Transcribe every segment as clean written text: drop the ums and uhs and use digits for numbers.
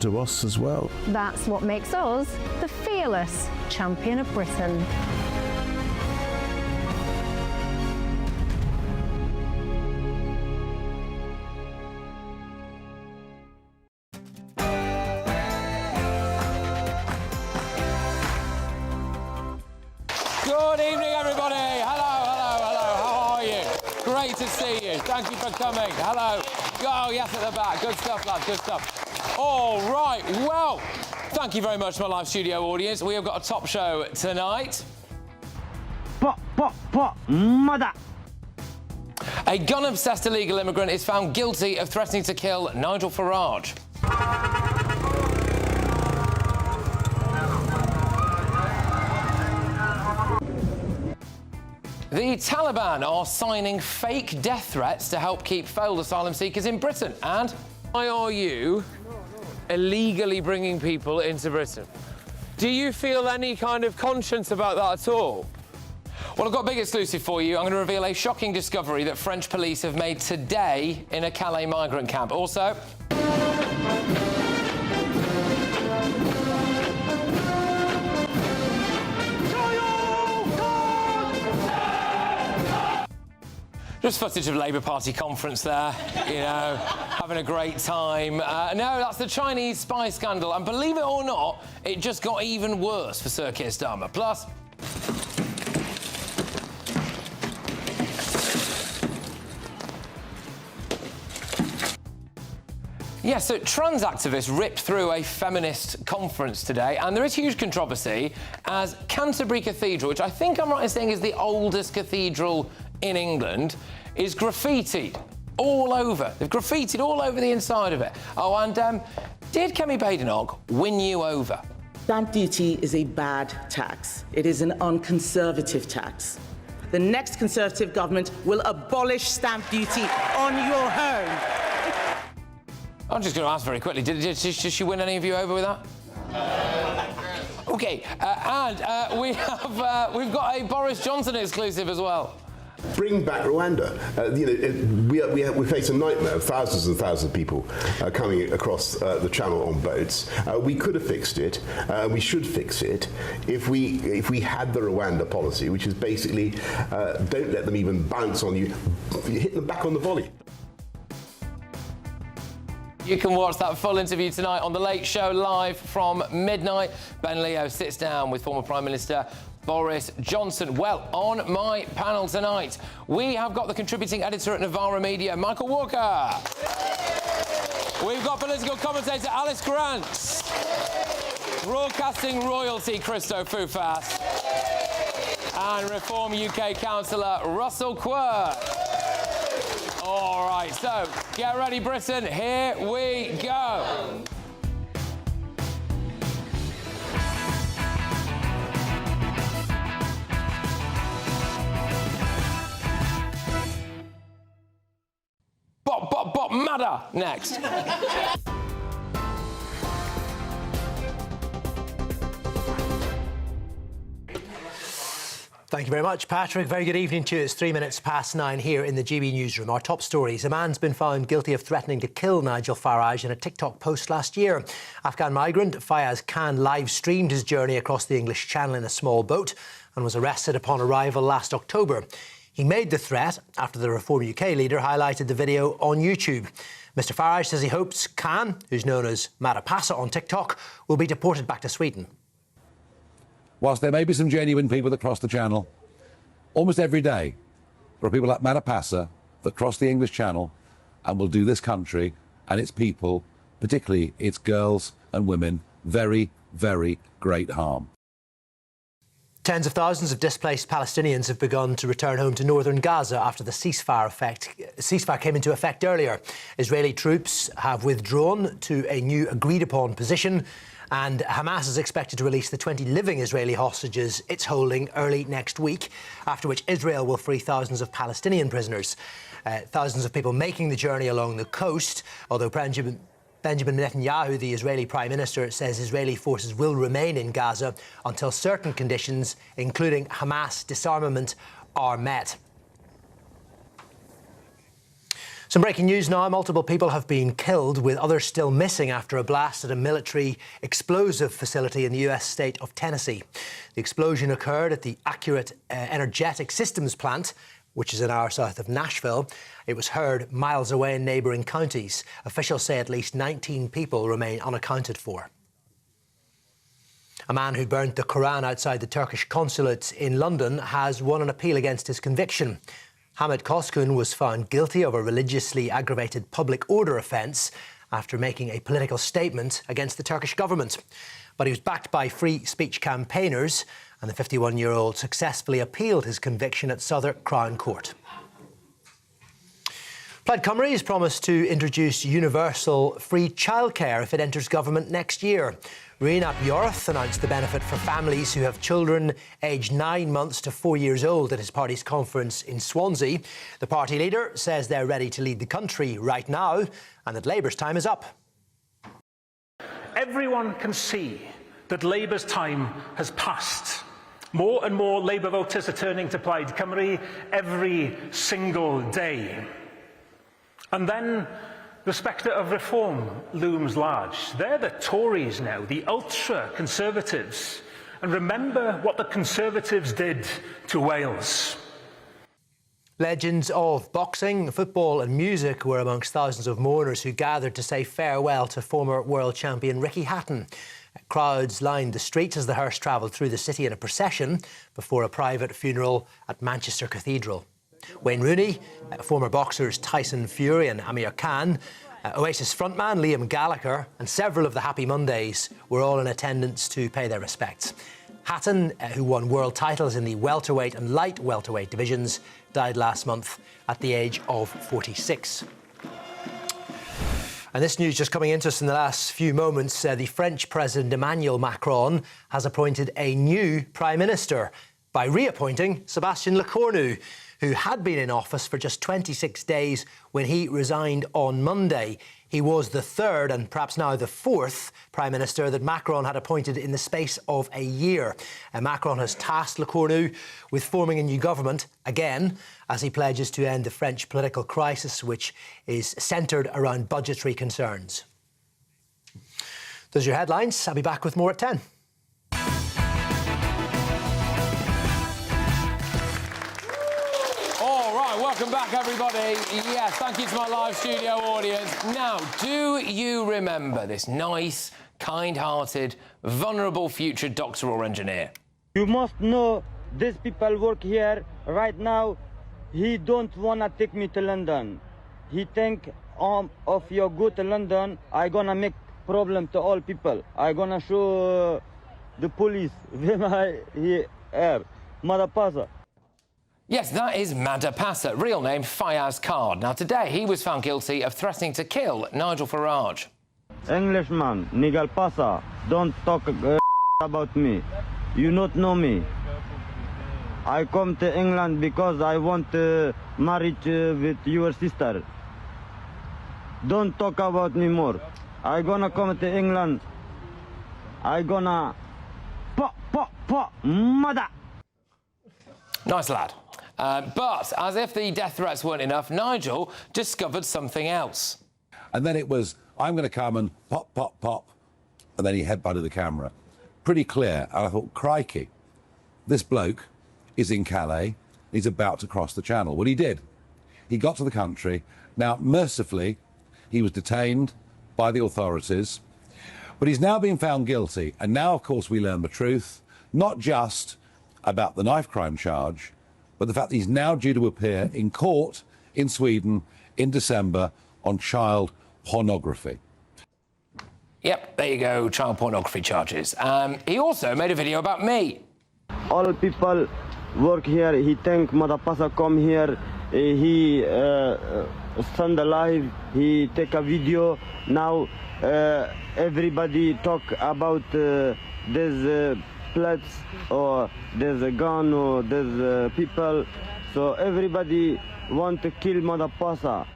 to us as well. That's what makes us the fearless champion of Britain. Good evening, everybody. Hello. How are you? Great to see you. Thank you for coming. Hello. Oh, yes, at the back. Good stuff, lads. Good stuff. All right. Well, thank you very much to my live studio audience. We have got a top show tonight. Madap. A gun-obsessed illegal immigrant is found guilty of threatening to kill Nigel Farage. The Taliban are signing fake death threats to help keep failed asylum seekers in Britain. And why are you illegally bringing people into Britain? Do you feel any kind of conscience about that at all? Well, I've got a big exclusive for you. I'm going to reveal a shocking discovery that French police have made today in a Calais migrant camp. Also, just footage of Labour Party conference there, you know, having a great time. No, that's the Chinese spy scandal. And believe it or not, it just got even worse for Sir Keir Starmer. Plus, yeah, so trans activists ripped through a feminist conference today, and there is huge controversy as Canterbury Cathedral, which I think I'm right in saying is the oldest cathedral in England, is graffitied all over. They've graffitied all over the inside of it. Oh, and did Kemi Badenoch win you over? Stamp duty is a bad tax. It is an unconservative tax. The next Conservative government will abolish stamp duty on your home. I'm just going to ask very quickly, did she win any of you over with that? OK, and we've got a Boris Johnson exclusive as well. Bring back Rwanda. We face a nightmare of thousands and thousands of people coming across the channel on boats. We could have fixed it. We should fix it if we had the Rwanda policy, which is basically don't let them even bounce on you. Hit them back on the volley. You can watch that full interview tonight on The Late Show live from midnight. Ben Leo sits down with former Prime Minister Boris Johnson. Well, on my panel tonight, we have got the contributing editor at Novara Media, Michael Walker. We've got political commentator Alice Grant. Broadcasting royalty Christo Fufas. And Reform UK councillor Russell Quirk. All right, so get ready, Britain. Here we go. Bop, Madda next. Thank you very much, Patrick. Very good evening to you. It's 9:03 here in the GB newsroom. Our top stories. A man's been found guilty of threatening to kill Nigel Farage in a TikTok post last year. Afghan migrant Fayaz Khan live-streamed his journey across the English Channel in a small boat and was arrested upon arrival last October. He made the threat after the Reform UK leader highlighted the video on YouTube. Mr Farage says he hopes Khan, who's known as Madap Pasa on TikTok, will be deported back to Sweden. Whilst there may be some genuine people that cross the channel, almost every day there are people like Madap Pasa that cross the English Channel and will do this country and its people, particularly its girls and women, very, very great harm. Tens of thousands of displaced Palestinians have begun to return home to northern Gaza after the ceasefire came into effect earlier. Israeli troops have withdrawn to a new agreed-upon position, and Hamas is expected to release the 20 living Israeli hostages it's holding early next week, after which Israel will free thousands of Palestinian prisoners. Thousands of people making the journey along the coast, although Benjamin Netanyahu, the Israeli Prime Minister, says Israeli forces will remain in Gaza until certain conditions, including Hamas disarmament, are met. Some breaking news now. Multiple people have been killed, with others still missing after a blast at a military explosive facility in the US state of Tennessee. The explosion occurred at the Accurate Energetic Systems plant, which is an hour south of Nashville. It was heard miles away in neighbouring counties. Officials say at least 19 people remain unaccounted for. A man who burnt the Quran outside the Turkish consulate in London has won an appeal against his conviction. Hamid Koskun was found guilty of a religiously aggravated public order offence after making a political statement against the Turkish government. But he was backed by free speech campaigners, and the 51-year-old successfully appealed his conviction at Southwark Crown Court. Plaid Cymru has promised to introduce universal free childcare if it enters government next year. Rhonda Yorth announced the benefit for families who have children aged 9 months to 4 years old at his party's conference in Swansea. The party leader says they're ready to lead the country right now and that Labour's time is up. Everyone can see that Labour's time has passed. More and more Labour voters are turning to Plaid Cymru every single day. And then the spectre of reform looms large. They're the Tories now, the ultra-conservatives. And remember what the Conservatives did to Wales. Legends of boxing, football and music were amongst thousands of mourners who gathered to say farewell to former world champion Ricky Hatton. Crowds lined the streets as the hearse travelled through the city in a procession before a private funeral at Manchester Cathedral. Wayne Rooney, former boxers Tyson Fury and Amir Khan, Oasis frontman Liam Gallagher and several of the Happy Mondays were all in attendance to pay their respects. Hatton, who won world titles in the welterweight and light welterweight divisions, died last month at the age of 46. And this news just coming into us in the last few moments. The French President Emmanuel Macron has appointed a new Prime Minister by reappointing Sébastien Lecornu, who had been in office for just 26 days when he resigned on Monday. He was the third and perhaps now the fourth Prime Minister that Macron had appointed in the space of a year. Macron has tasked Lecornu with forming a new government again as he pledges to end the French political crisis, which is centred around budgetary concerns. Those are your headlines. I'll be back with more at 10. Welcome back, everybody. Yes, thank you to my live studio audience. Now, do you remember this nice, kind-hearted, vulnerable future doctor or engineer? You must know these people work here right now. He don't want to take me to London. He think of your go to London, I gonna make problem to all people. I gonna show the police where I here, Madap Pasa. Yes, that is Madap Pasa, real name Fayaz Card. Now, today he was found guilty of threatening to kill Nigel Farage. Englishman, Nigel Pasa, don't talk about me. You not know me. I come to England because I want to marry with your sister. Don't talk about me more. I gonna come to England. I gonna mother. Nice lad. But as if the death threats weren't enough, Nigel discovered something else. And then it was, I'm going to come and pop, pop, pop. And then he headbutted the camera. Pretty clear. And I thought, crikey, this bloke is in Calais. He's about to cross the channel. Well, he did. He got to the country. Now, mercifully, he was detained by the authorities. But he's now been found guilty. And now, of course, we learn the truth, not just about the knife crime charge, but the fact that he's now due to appear in court in Sweden in December on child pornography. Yep, there you go, child pornography charges. He also made a video about me. All people work here. He think Madap Pasa come here. He stand alive. He take a video. Now everybody talk about this. Plates or there's a gun or there's people, so everybody want to kill Madap Pasa.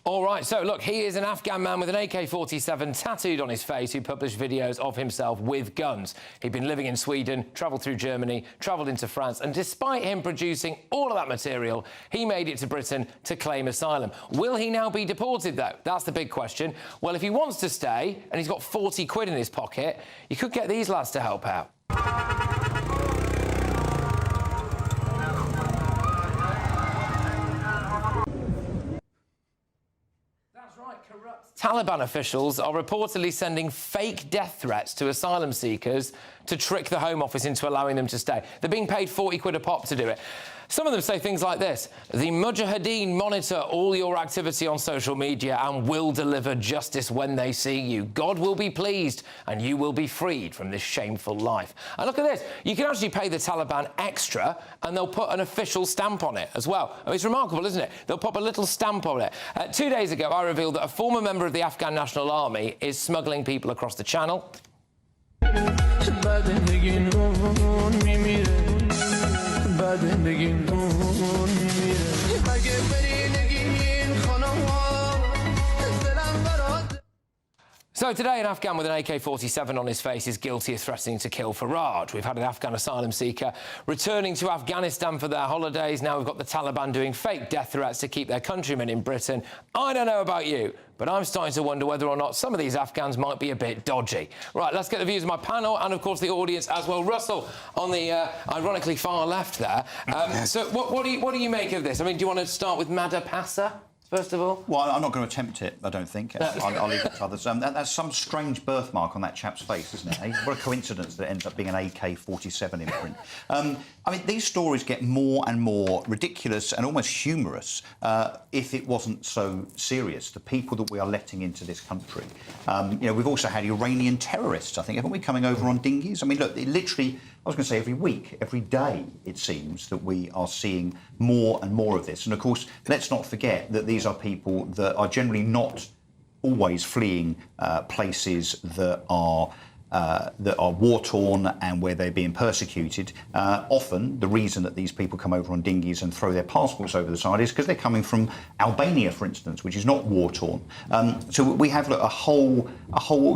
All right, so look, he is an Afghan man with an AK-47 tattooed on his face who published videos of himself with guns. He'd been living in Sweden, travelled through Germany, travelled into France, and despite him producing all of that material, he made it to Britain to claim asylum. Will he now be deported, though? That's the big question. Well, if he wants to stay, and he's got 40 quid in his pocket, you could get these lads to help out. Taliban officials are reportedly sending fake death threats to asylum seekers to trick the Home Office into allowing them to stay. They're being paid 40 quid a pop to do it. Some of them say things like this: the Mujahideen monitor all your activity on social media and will deliver justice when they see you. God will be pleased and you will be freed from this shameful life. And look at this. You can actually pay the Taliban extra and they'll put an official stamp on it as well. I mean, it's remarkable, isn't it? They'll pop a little stamp on it. 2 days ago, I revealed that a former member of the Afghan National Army is smuggling people across the Channel. So today, an Afghan with an AK-47 on his face is guilty of threatening to kill Faraj. We've had an Afghan asylum seeker returning to Afghanistan for their holidays. Now we've got the Taliban doing fake death threats to keep their countrymen in Britain. I don't know about you, but I'm starting to wonder whether or not some of these Afghans might be a bit dodgy. Right, let's get the views of my panel and, of course, the audience as well. Russell, on the ironically far left there. So what do you make of this? I mean, do you want to start with Madap Pasa? First of all? Well, I'm not going to attempt it, I don't think. I'll leave it to others. That's some strange birthmark on that chap's face, isn't it? Eh? What a coincidence that it ends up being an AK-47 imprint. I mean, these stories get more and more ridiculous and almost humorous if it wasn't so serious. The people that we are letting into this country. You know, we've also had Iranian terrorists, I think, haven't we, coming over on dinghies? I mean, look, it literally, I was going to say every week, every day, it seems that we are seeing more and more of this. And, of course, let's not forget that these are people that are generally not always fleeing places that are war-torn and where they're being persecuted. Often, the reason that these people come over on dinghies and throw their passports over the side is because they're coming from Albania, for instance, which is not war-torn. So we have a whole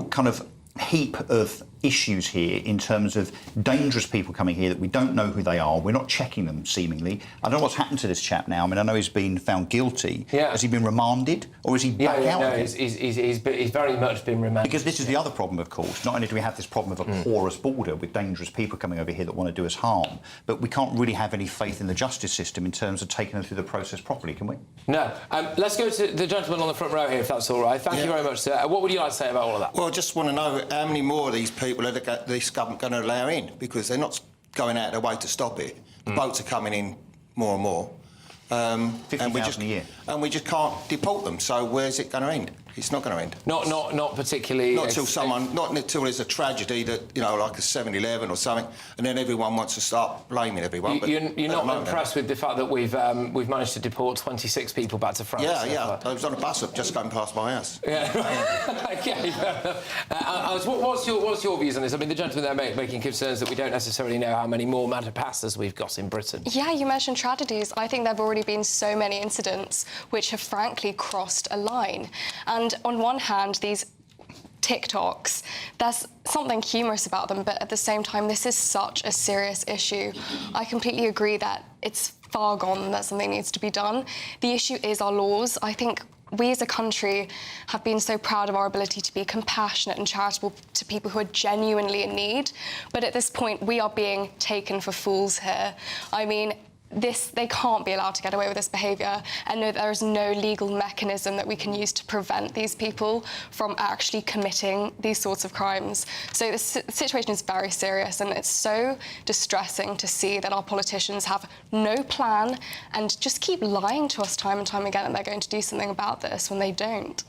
kind of heap of issues here in terms of dangerous people coming here that we don't know who they are. We're not checking them, seemingly. I don't know what's happened to this chap now. I mean, I know he's been found guilty. Yeah. Has he been remanded or is he back out? No, he's very much been remanded. Because this is the other problem, of course. Not only do we have this problem of a porous border with dangerous people coming over here that want to do us harm, but we can't really have any faith in the justice system in terms of taking them through the process properly, can we? No. Let's go to the gentleman on the front row here, if that's all right. Thank you very much, sir. What would you like to say about all of that? Well, I just want to know how many more of these people are this government going to allow in, because they're not going out of their way to stop it. The boats are coming in more and more. 50,000 a year. And we just can't deport them, so where's it going to end? It's not going to end. Not particularly... Not until there's a tragedy that, you know, like a 7-11 or something, and then everyone wants to start blaming everyone. You're not impressed with the fact that we've managed to deport 26 people back to France? Yeah. I was on a bus just going past my house. Yeah. OK. Alice, what's your views on this? I mean, the gentleman there making concerns that we don't necessarily know how many more Madap Pasas we've got in Britain. Yeah, you mentioned tragedies. I think there have already been so many incidents which have frankly crossed a line. And on one hand, these TikToks, there's something humorous about them, but at the same time, this is such a serious issue. I completely agree that it's far gone, that something needs to be done. The issue is our laws. I think we as a country have been so proud of our ability to be compassionate and charitable to people who are genuinely in need. But at this point, we are being taken for fools here. I mean, they can't be allowed to get away with this behaviour, and no, there is no legal mechanism that we can use to prevent these people from actually committing these sorts of crimes. So the situation is very serious, and it's so distressing to see that our politicians have no plan and just keep lying to us time and time again that they're going to do something about this when they don't.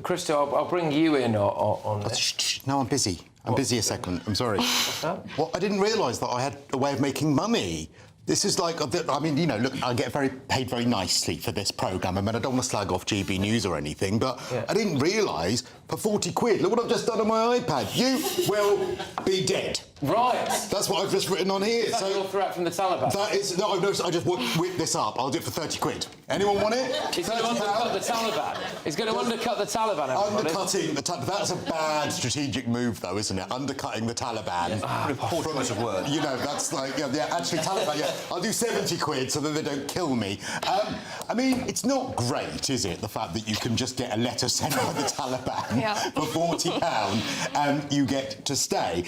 Christy, I'll bring you in on this. No, I'm busy. I'm busy a second. I'm sorry. What's that? Well, I didn't realise that I had a way of making money. This is like, I mean, you know, look, I get paid very nicely for this programme. I mean, I don't want to slag off GBNews or anything, but I didn't realise, for 40 quid, look what I've just done on my iPad. You will be dead. Right. That's what I've just written on here. Is that your threat from the Taliban? That is... No, I just whipped this up. I'll do it for 30 quid. Anyone want it? He's going to undercut the Taliban. He's going to undercut the Taliban, everybody. Undercutting the Taliban. That's a bad strategic move, though, isn't it? Undercutting the Taliban. Poor choice of word. You know, that's like... Yeah, actually, Taliban, yeah. I'll do 70 quid so that they don't kill me. I mean, it's not great, is it, the fact that you can just get a letter sent by the Taliban for £40 and you get to stay.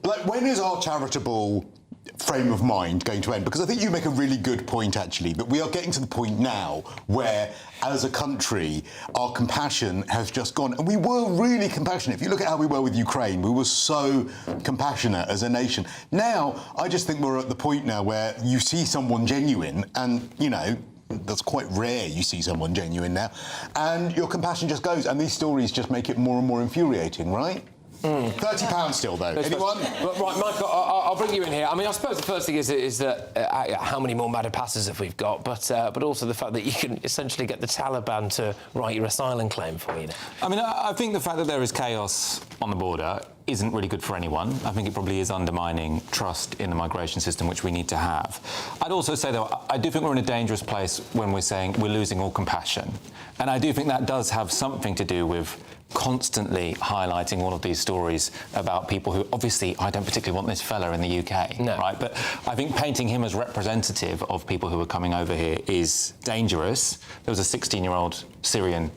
Like, when is our charitable frame of mind going to end? Because I think you make a really good point, actually, that we are getting to the point now where, as a country, our compassion has just gone. And we were really compassionate. If you look at how we were with Ukraine, we were so compassionate as a nation. Now, I just think we're at the point now where you see someone genuine and, you know, that's quite rare you see someone genuine now, and your compassion just goes, and these stories just make it more and more infuriating, right? £30 still, though. Anyone? Right, Michael, I'll bring you in here. I mean, I suppose the first thing is that how many more Madap Pasas have we got, but also the fact that you can essentially get the Taliban to write your asylum claim for you now. I mean, I think the fact that there is chaos on the border isn't really good for anyone. I think it probably is undermining trust in the migration system, which we need to have. I'd also say, though, I do think we're in a dangerous place when we're saying we're losing all compassion. And I do think that does have something to do with constantly highlighting all of these stories about people who, obviously, I don't particularly want this fella in the UK, right? But I think painting him as representative of people who are coming over here is dangerous. There was a 16-year-old Syrian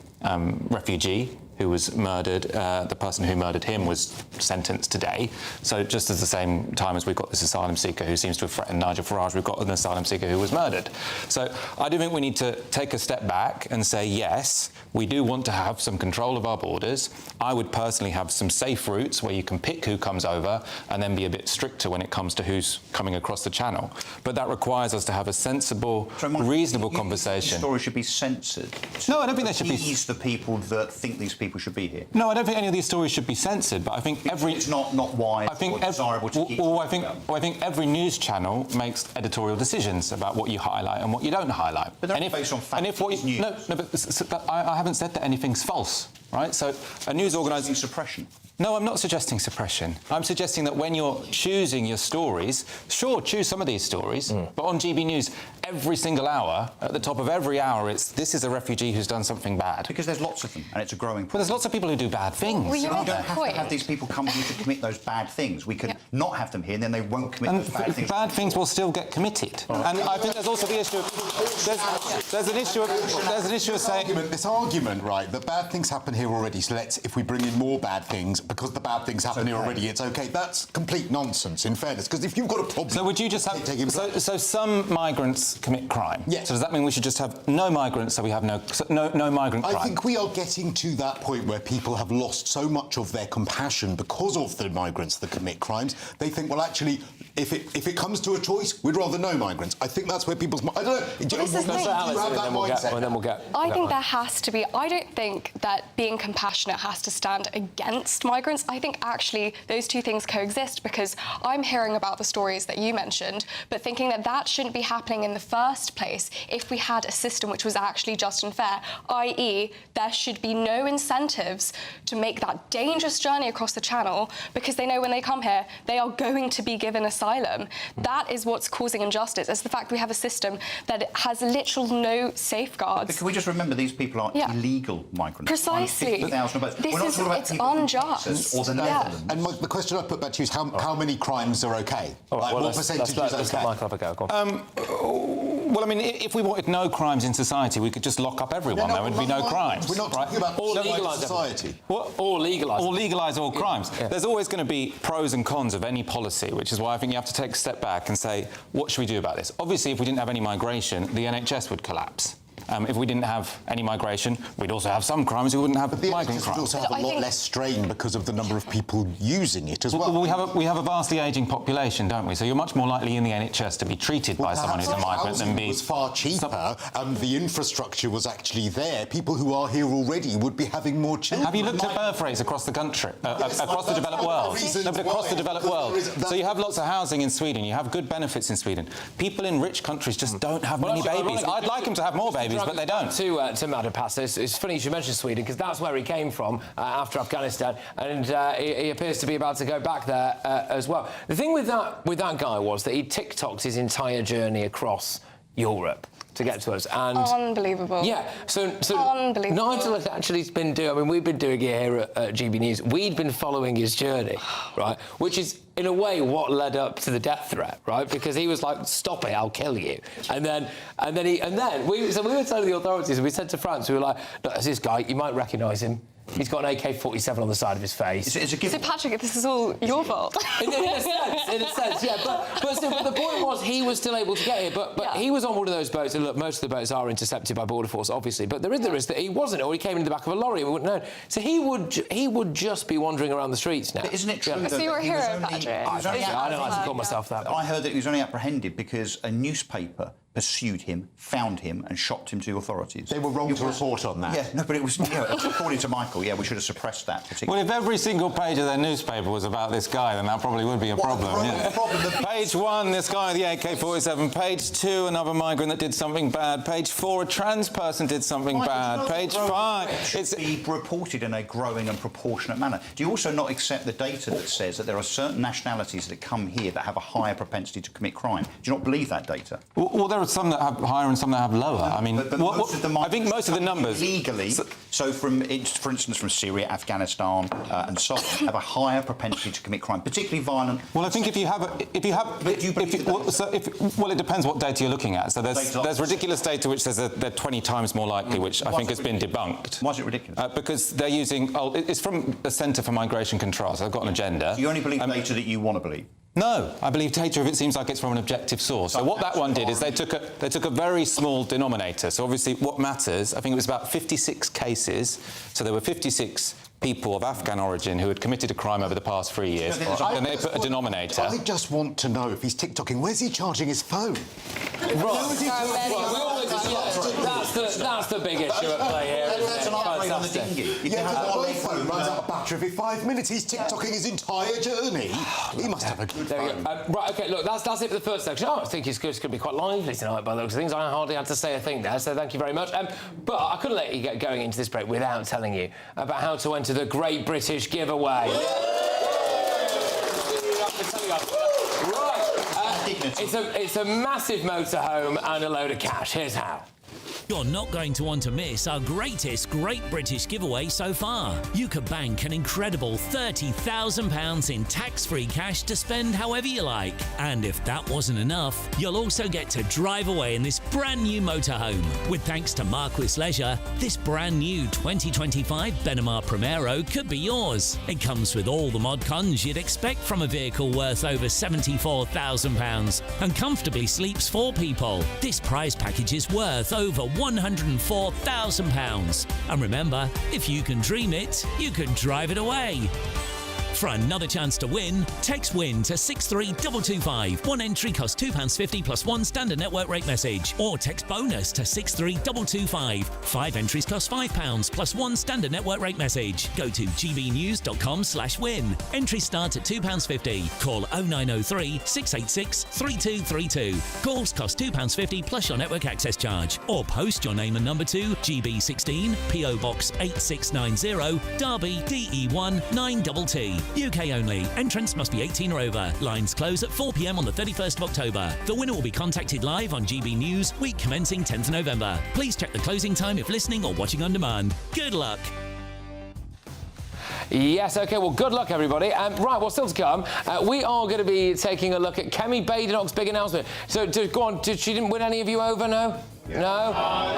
refugee who was murdered. The person who murdered him was sentenced today. So just at the same time as we've got this asylum seeker who seems to have threatened Nigel Farage, we've got an asylum seeker who was murdered. So I do think we need to take a step back and say, yes, we do want to have some control of our borders. I would personally have some safe routes where you can pick who comes over and then be a bit stricter when it comes to who's coming across the channel. But that requires us to have a sensible, reasonable conversation. These stories should be censored. No, I don't think they should be. Appease the people that think these people should be here. No, I don't think any of these stories should be censored. But I think it's not wise. I think or desirable to keep. I think every news channel makes editorial decisions about what you highlight and what you don't highlight. But they're based on facts. And if what you, no, but I haven't said that anything's false, right? So a news organisation suppression. No, I'm not suggesting suppression. I'm suggesting that when you're choosing your stories, sure, choose some of these stories, but on GB News, every single hour, at the top of every hour, it's this is a refugee who's done something bad. Because there's lots of them, and it's a growing problem. But there's lots of people who do bad things. Well, you don't have to have these people come here to commit those bad things. We could not have them here, and then they won't commit those bad things. Bad things will still get committed. And I think there's also the issue of... There's an issue of saying... This argument, right, that bad things happen here already, so if we bring in more bad things, because the bad things happen here already, it's OK. That's complete nonsense, in fairness, because if you've got a problem... So would you just have... So some migrants commit crime? Yes. So does that mean we should just have no migrants so we have no migrant crime? I think we are getting to that point where people have lost so much of their compassion because of the migrants that commit crimes. They think, well, actually, if it comes to a choice, we'd rather no migrants. I think that's where people's... I don't know. Do you have that mindset? I think there has to be... I don't think that being compassionate has to stand against migrants. I think actually those two things coexist, because I'm hearing about the stories that you mentioned, but thinking that that shouldn't be happening in the first place if we had a system which was actually just and fair, i.e. there should be no incentives to make that dangerous journey across the channel, because they know when they come here they are going to be given asylum. That is what's causing injustice. It's the fact we have a system that has literal no safeguards. But can we just remember these people are illegal migrants? Precisely. It's unjust. Or the Netherlands. And the question I put back to you is how many crimes are OK? What percentage is OK? Well, I mean, if we wanted no crimes in society, we could just lock up everyone. There would be no crimes. We're not talking about legalise society. Or legalise all crimes. Yeah. There's always going to be pros and cons of any policy, which is why I think you have to take a step back and say, what should we do about this? Obviously, if we didn't have any migration, the NHS would collapse. If we didn't have any migration, we'd also have some crimes. We wouldn't have migrant crimes. We'd also have a lot less strain because of the number of people using it as well. We have a vastly ageing population, don't we? So you're much more likely in the NHS to be treated by someone who's a migrant than be... It was far cheaper, and the infrastructure was actually there. People who are here already would be having more children. Have you looked at birth rates across the country, across the developed world? Across the developed world. So you have lots of housing in Sweden. You have good benefits in Sweden. People in rich countries just don't have many babies. I'd like them to have more babies. opportunities, but they don't. To Madap Pasa, it's funny you should mention Sweden, because that's where he came from after Afghanistan, and he appears to be about to go back there as well. The thing with that guy was that he TikToked his entire journey across Europe to get to us, and unbelievable. Yeah, so unbelievable. Nigel had actually been doing. I mean, we've been doing it here at GBNews. We'd been following his journey, right? Which is, in a way, what led up to the death threat, right? Because he was like, "Stop it, I'll kill you." And then we were telling the authorities, and we said to France, we were like, "Look, there's this guy. You might recognise him. He's got an AK-47 on the side of his face." So, Patrick, this is all your fault. in a sense, yeah. But the point was, he was still able to get here. But he was on one of those boats, and look, most of the boats are intercepted by Border Force, obviously. But there is the risk that he wasn't, or he came in the back of a lorry and we wouldn't know. So he would just be wandering around the streets now. But isn't it true that So you're a he was hero, only... Patrick. I don't like to call myself that. I heard that he was only apprehended because a newspaper pursued him, found him, and shopped him to authorities. They were wrong to report on that. Yeah, no, but it was, according to Michael, we should have suppressed that particular... Well, if every single page of their newspaper was about this guy, then that probably would be a problem. Page 1, this guy with the AK-47. Page 2, another migrant that did something bad. Page 4, a trans person did something bad. Page 5... It should be reported in a growing and proportionate manner. Do you also not accept the data that says that there are certain nationalities that come here that have a higher propensity to commit crime? Do you not believe that data? Well, there are some that have higher and some that have lower. I mean, I think most of the numbers... Legally, so for instance, from Syria, Afghanistan and so on, have a higher propensity to commit crime, particularly violent... Well, I think it depends what data you're looking at. So there's ridiculous data which says that they're 20 times more likely, which I think has been debunked. Why is it ridiculous? Because they're using... it's from the Centre for Migration Control, so they've got an agenda. So you only believe data that you want to believe? No, I believe data if it seems like it's from an objective source. So what that one did is they took a very small denominator. So obviously what matters, I think it was about 56 cases. So there were 56 people of Afghan origin who had committed a crime over the past 3 years. And they put a denominator. I just want to know if he's TikToking. Where's he charging his phone? That's the big issue at play here. That's an upgrade on the dinghy. Yeah, but my phone runs out of battery every 5 minutes. He's TikToking his entire journey. He must have a good phone. Right, OK, look, that's it for the first section. I think it's going to be quite lively tonight by the looks of things. I hardly had to say a thing there, so thank you very much. But I couldn't let you get going into this break without telling you about how to enter the Great British Giveaway. It's a massive motorhome and a load of cash. Here's how. You're not going to want to miss our greatest Great British giveaway so far. You could bank an incredible £30,000 in tax-free cash to spend however you like. And if that wasn't enough, you'll also get to drive away in this brand new motorhome. With thanks to Marquis Leisure, this brand new 2025 Benimar Primero could be yours. It comes with all the mod cons you'd expect from a vehicle worth over £74,000 and comfortably sleeps 4 people. This prize package is worth over £104,000. And remember, if you can dream it, you can drive it away. For another chance to win, text WIN to 63225. One entry costs £2.50 plus one standard network rate message. Or text BONUS to 63225. 5 entries cost £5 plus one standard network rate message. Go to gbnews.com/win. Entry starts at £2.50. Call 0903 686 3232. Calls cost £2.50 plus your network access charge. Or post your name and number to GB16 PO Box 8690 Derby DE1 9TT. UK only. Entrants must be 18 or over. Lines close at 4 p.m. on the 31st of October. The winner will be contacted live on GB News, week commencing 10th November. Please check the closing time if listening or watching on demand. Good luck. Yes, OK, well, good luck, everybody. Right, well, still to come, we are going to be taking a look at Kemi Badenoch's big announcement. So, go on, she didn't win any of you over, no? Yeah. No?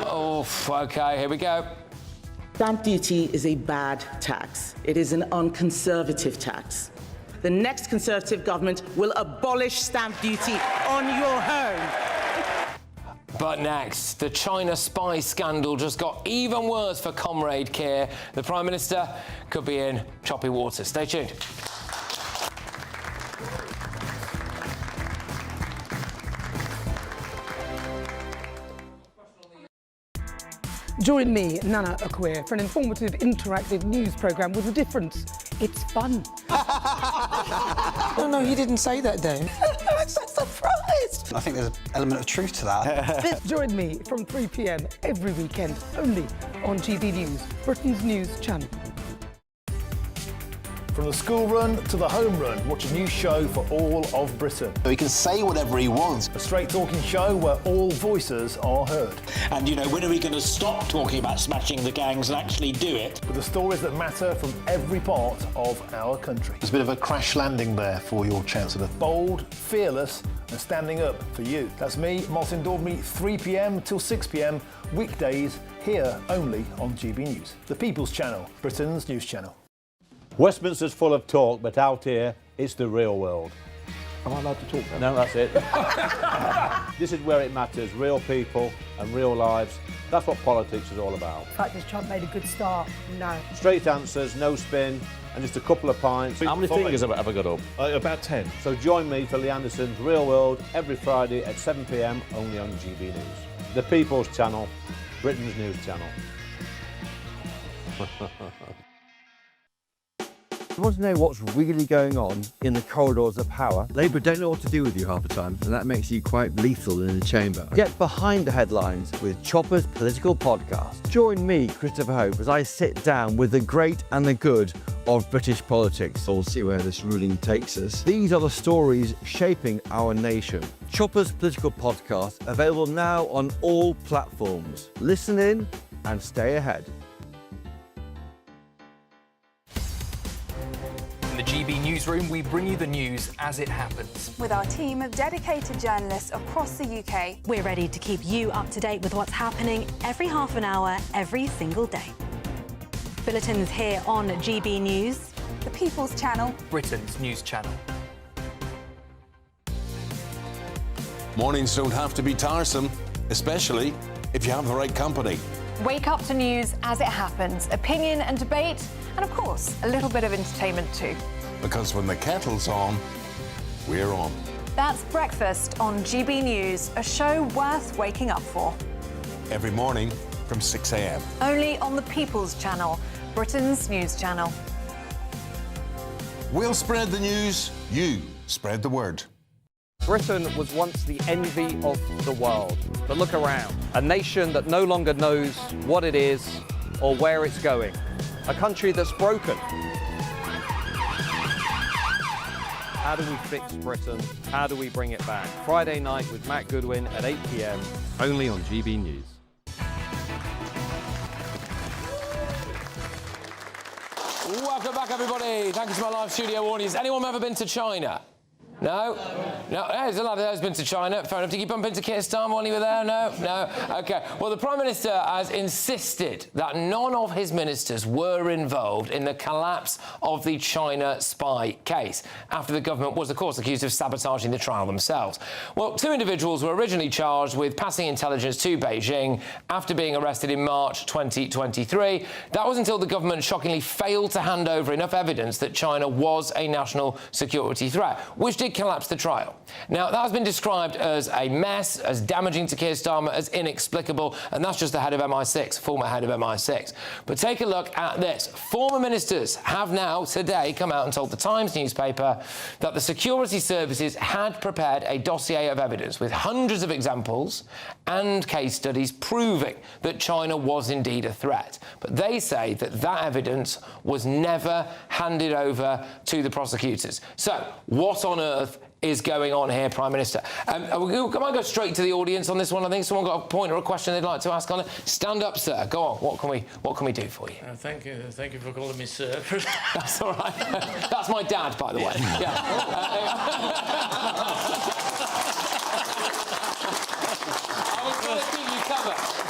Oh, OK, here we go. Stamp duty is a bad tax. It is an unconservative tax. The next Conservative government will abolish stamp duty on your home. But next, the China spy scandal just got even worse for Comrade Keir. The Prime Minister could be in choppy waters. Stay tuned. Join me, Nana Okoye, for an informative, interactive news programme with a difference. It's fun. No, you didn't say that, Dave. I'm so surprised. I think there's an element of truth to that. Join me from 3 p.m. every weekend, only on GB News, Britain's news channel. From the school run to the home run, watch a new show for all of Britain. He can say whatever he wants. A straight-talking show where all voices are heard. And, you know, when are we going to stop talking about smashing the gangs and actually do it? With the stories that matter from every part of our country. There's a bit of a crash landing there for your Chancellor. Bold, fearless and standing up for you. That's me, Martin Daubney, 3 p.m. till 6 p.m, weekdays, here only on GB News. The People's Channel, Britain's news channel. Westminster's full of talk, but out here, it's the real world. Am I allowed to talk then? No, that's it. This is where it matters, real people and real lives. That's what politics is all about. In fact, has Trump made a good start? No. Straight answers, no spin, and just a couple of pints. How many fingers have I got up? About 10. So join me for Lee Anderson's Real World every Friday at 7 p.m, only on GB News. The People's Channel, Britain's news channel. You want to know what's really going on in the corridors of power? Labour don't know what to do with you half the time, and that makes you quite lethal in the chamber. Get behind the headlines with Chopper's Political Podcast. Join me, Christopher Hope, as I sit down with the great and the good of British politics. We'll see where this ruling takes us. These are the stories shaping our nation. Chopper's Political Podcast, available now on all platforms. Listen in and stay ahead. In the GB Newsroom, we bring you the news as it happens. With our team of dedicated journalists across the UK. We're ready to keep you up to date with what's happening every half an hour, every single day. Bulletins here on GB News. The People's Channel. Britain's news channel. Mornings don't have to be tiresome, especially if you have the right company. Wake up to news as it happens. Opinion and debate. And of course, a little bit of entertainment too. Because when the kettle's on, we're on. That's Breakfast on GB News, a show worth waking up for. Every morning from 6 a.m. Only on the People's Channel, Britain's news channel. We'll spread the news, you spread the word. Britain was once the envy of the world. But look around. A nation that no longer knows what it is or where it's going. A country that's broken. How do we fix Britain? How do we bring it back? Friday night with Matt Goodwin at 8 p.m, only on GB News. Welcome back, everybody. Thank you to my live studio audience. Anyone ever been to China? No? No? There's a lot of those been to China. Fair enough. Did you bump into Keir Starmer while you were there? No? No? OK. Well, the Prime Minister has insisted that none of his ministers were involved in the collapse of the China spy case, after the government was, of course, accused of sabotaging the trial themselves. Well, 2 individuals were originally charged with passing intelligence to Beijing after being arrested in March 2023. That was until the government shockingly failed to hand over enough evidence that China was a national security threat, which did collapse the trial. Now, that has been described as a mess, as damaging to Keir Starmer, as inexplicable, and that's just the head of MI6, former head of MI6. But take a look at this. Former ministers have now, today, come out and told the Times newspaper that the security services had prepared a dossier of evidence with hundreds of examples and case studies proving that China was indeed a threat. But they say that that evidence was never handed over to the prosecutors. So, what on earth is going on here, Prime Minister? Can I go straight to the audience on this one? I think someone got a point or a question they'd like to ask on it. Stand up, sir. Go on. What can we do for you? Thank you for calling me sir. That's all right. That's my dad, by the way.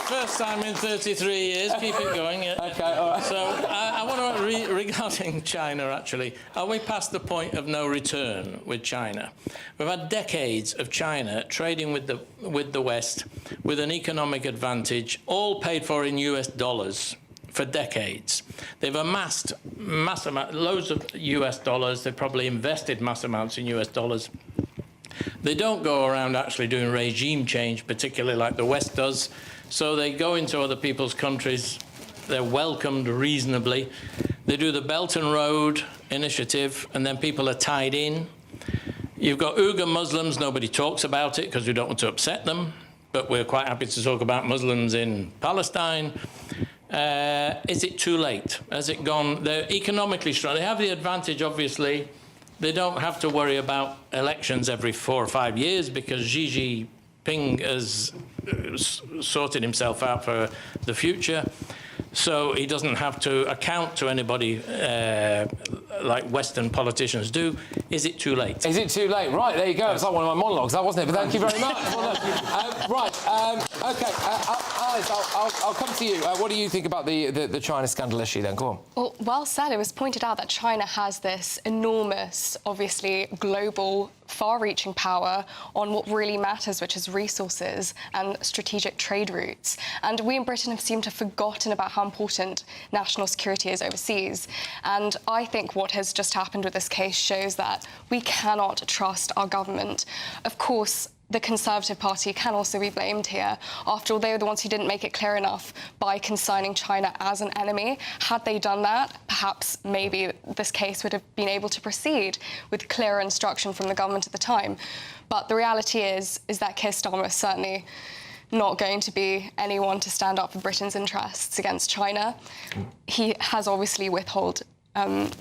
First time in 33 years. Keep it going. Yeah. OK, all right. So I want to regarding China, actually. Are we past the point of no return with China? We've had decades of China trading with the West with an economic advantage, all paid for in US dollars for decades. They've amassed loads of US dollars. They've probably invested mass amounts in US dollars. They don't go around actually doing regime change, particularly like the West does. So they go into other people's countries. They're welcomed reasonably. They do the Belt and Road initiative, and then people are tied in. You've got Uyghur Muslims, nobody talks about it because we don't want to upset them, but we're quite happy to talk about Muslims in Palestine. Is it too late? Has it gone? They're economically strong. They have the advantage, obviously. They don't have to worry about elections every 4 or 5 years because Xi Jinping has sorted himself out for the future. So he doesn't have to account to anybody like Western politicians do. Is it too late? Is it too late? Right, there you go. It's like one of my monologues, that wasn't it? But thank you very much. OK, Alice, I'll come to you. What do you think about the China scandal issue then? Go on. Well said. It was pointed out that China has this enormous, obviously, global far-reaching power on what really matters, which is resources and strategic trade routes. And we in Britain have seemed to have forgotten about how important national security is overseas. And I think what has just happened with this case shows that we cannot trust our government. Of course, the Conservative Party can also be blamed here. After all, they were the ones who didn't make it clear enough by consigning China as an enemy. Had they done that, perhaps maybe this case would have been able to proceed with clearer instruction from the government at the time. But the reality is that Keir Starmer is certainly not going to be anyone to stand up for Britain's interests against China. He has obviously withheld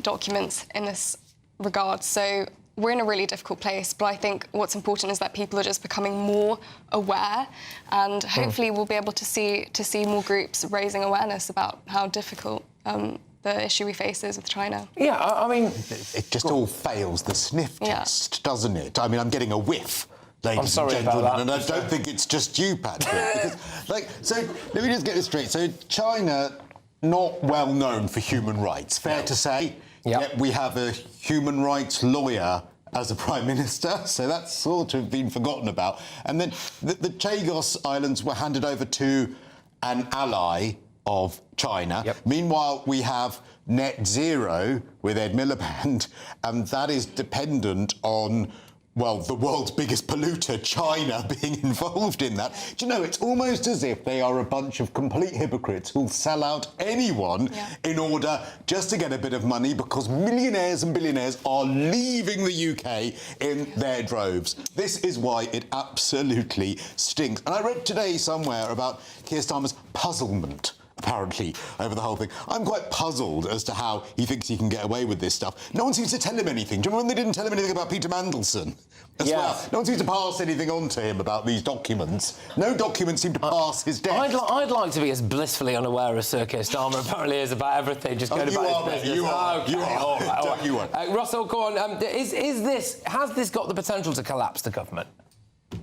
documents in this regard. So we're in a really difficult place, but I think what's important is that people are just becoming more aware, and hopefully we'll be able to see more groups raising awareness about how difficult the issue we face is with China. Yeah, I mean, it just all fails the sniff test, doesn't it? I mean, I'm getting a whiff, ladies and gentlemen, and I don't think it's just you, Patrick. Because, so let me just get this straight. So China, not well known for human rights, fair to say. Yet we have a human rights lawyer as a Prime Minister, so that's sort of been forgotten about. And then the Chagos Islands were handed over to an ally of China. Meanwhile, we have net zero with Ed Miliband, and that is dependent on, well, the world's biggest polluter, China, being involved in that. Do you know, it's almost as if they are a bunch of complete hypocrites who'll sell out anyone in order just to get a bit of money, because millionaires and billionaires are leaving the UK in their droves. This is why it absolutely stinks. And I read today somewhere about Keir Starmer's puzzlement, apparently, over the whole thing. I'm quite puzzled as to how he thinks he can get away with this stuff. No one seems to tell him anything. Do you remember when they didn't tell him anything about Peter Mandelson as well? No one seems to pass anything on to him about these documents. No documents seem to pass his desk. I'd like to be as blissfully unaware as Sir Keir Starmer apparently is about everything. Just going about his business. You are. Okay, You are. all right. You are. Russell, go on. Has this got the potential to collapse the government?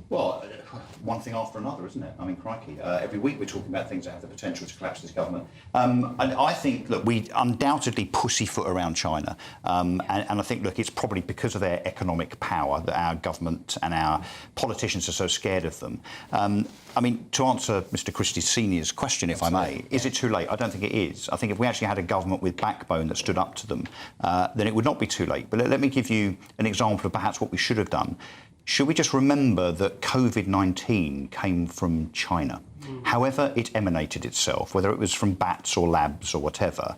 Well, one thing after another, isn't it? I mean, crikey. Every week we're talking about things that have the potential to collapse this government. And I think, look, we undoubtedly pussyfoot around China. And I think, look, it's probably because of their economic power that our government and our politicians are so scared of them. I mean, to answer Mr. Christys Senior's question, if I may, is it too late? I don't think it is. I think if we actually had a government with backbone that stood up to them, then it would not be too late. But let me give you an example of perhaps what we should have done. Should we just remember that COVID-19 came from China? However it emanated itself, whether it was from bats or labs or whatever,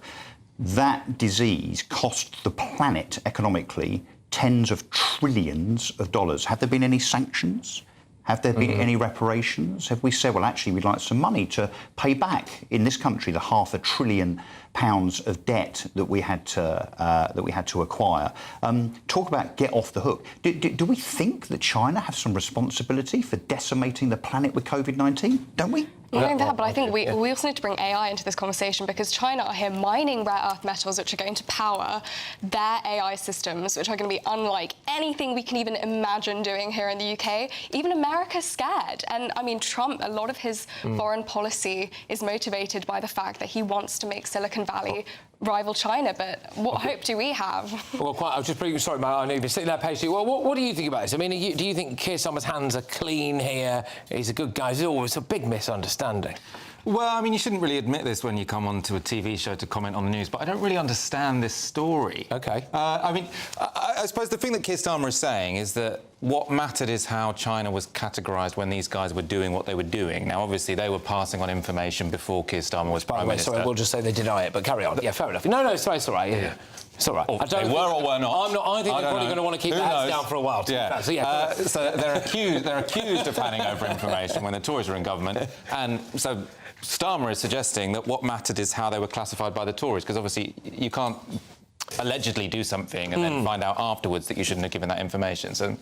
that disease cost the planet economically tens of trillions of dollars. Have there been any sanctions? Have there been any reparations? Have we said, well, actually, we'd like some money to pay back in this country the £500 billion of debt that we had to acquire? Talk about get off the hook. Do we think that China has some responsibility for decimating the planet with COVID-19? Don't we? Not only that, but I think we also need to bring AI into this conversation, because China are here mining rare earth metals, which are going to power their AI systems, which are going to be unlike anything we can even imagine doing here in the UK. Even America's scared. And, I mean, Trump, a lot of his foreign policy is motivated by the fact that he wants to make Silicon Valley rival China, but what hope do we have? Well, I was just pretty sorry, Matt, I know you've been sitting there patiently. Well, what do you think about this? I mean, do you think Keir Starmer's hands are clean here? He's a good guy. It's a big misunderstanding. Well, I mean, you shouldn't really admit this when you come onto a TV show to comment on the news, but I don't really understand this story. OK. I mean, I suppose the thing that Keir Starmer is saying is that what mattered is how China was categorised when these guys were doing what they were doing. Now, obviously, they were passing on information before Keir Starmer was Prime Minister. Sorry, we'll just say they deny it, but carry on. Yeah, fair enough. No, it's all right. Yeah. It's all right. Or they were or were not. I think they're probably going to want to keep their heads down for a while. Yeah. So they're accused of handing over information when the Tories were in government, and so Starmer is suggesting that what mattered is how they were classified by the Tories, because obviously you can't allegedly do something and then find out afterwards that you shouldn't have given that information. So.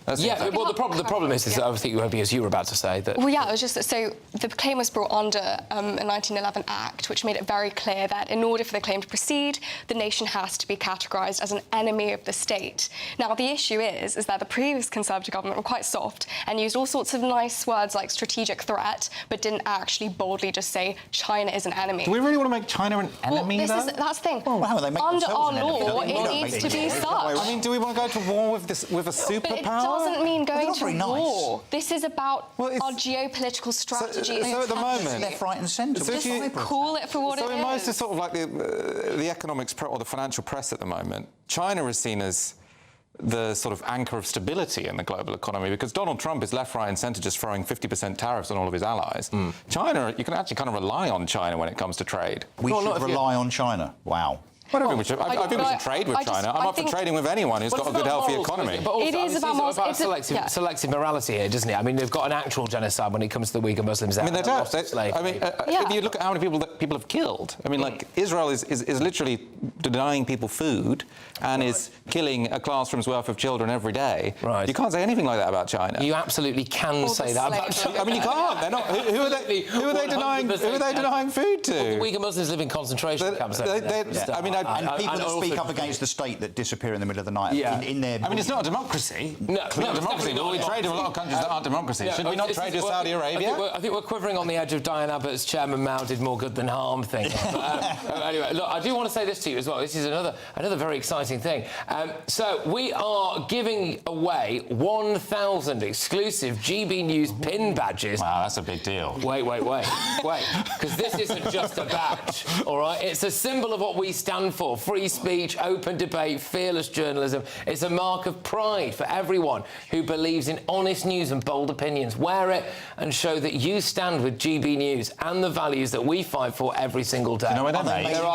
Well, the problem is that I think as you were about to say that. Well, yeah, it was just that. So the claim was brought under a 1911 Act, which made it very clear that in order for the claim to proceed, the nation has to be categorised as an enemy of the state. Now, the issue is that the previous Conservative government were quite soft and used all sorts of nice words like strategic threat, but didn't actually boldly just say China is an enemy. Do we really want to make China an enemy? Well, that's the thing. Under our law, it needs to be such. I mean, do we want to go to war with a superpower? It doesn't mean going to war. This is about our geopolitical strategy. So at the moment, left, right, and centre. So just call it for what it is. So in most of sort of like the economics or the financial press at the moment, China is seen as the sort of anchor of stability in the global economy, because Donald Trump is left, right and centre just throwing 50% tariffs on all of his allies. China, you can actually kind of rely on China when it comes to trade. We should rely on China. Wow. I think we should trade with China. I'm up for trading with anyone who's got a good, healthy economy. But also, it is about selective morality here, doesn't it? I mean, they've got an actual genocide when it comes to the Uyghur Muslims. I mean, they don't. If you look at how many people have killed, I mean, like, Israel is literally denying people food and is killing a classroom's worth of children every day. Right. You can't say anything like that about China. You absolutely can say that about China. I mean, you can't. They're not. Who are they denying? Who are they denying food to? Well, the Uyghur Muslims live in concentration camps. I mean, and people that speak up against the state that disappear in the middle of the night in their... I mean, it's not a democracy. No, it's not a democracy, but we trade with a lot of countries that aren't democracies. Should we not trade with Saudi Arabia? I think we're quivering on the edge of Diane Abbott's Chairman Mao did more good than harm thing. Anyway, look, I do want to say this to you as well. This is another very exciting thing. So we are giving away 1,000 exclusive GB News pin badges. Wow, that's a big deal. Wait, because this isn't just a badge, all right? It's a symbol of what we stand for: free speech, open debate, fearless journalism. It's a mark of pride for everyone who believes in honest news and bold opinions. Wear it and show that you stand with GB News and the values that we fight for every single day. Do you know where they're made? There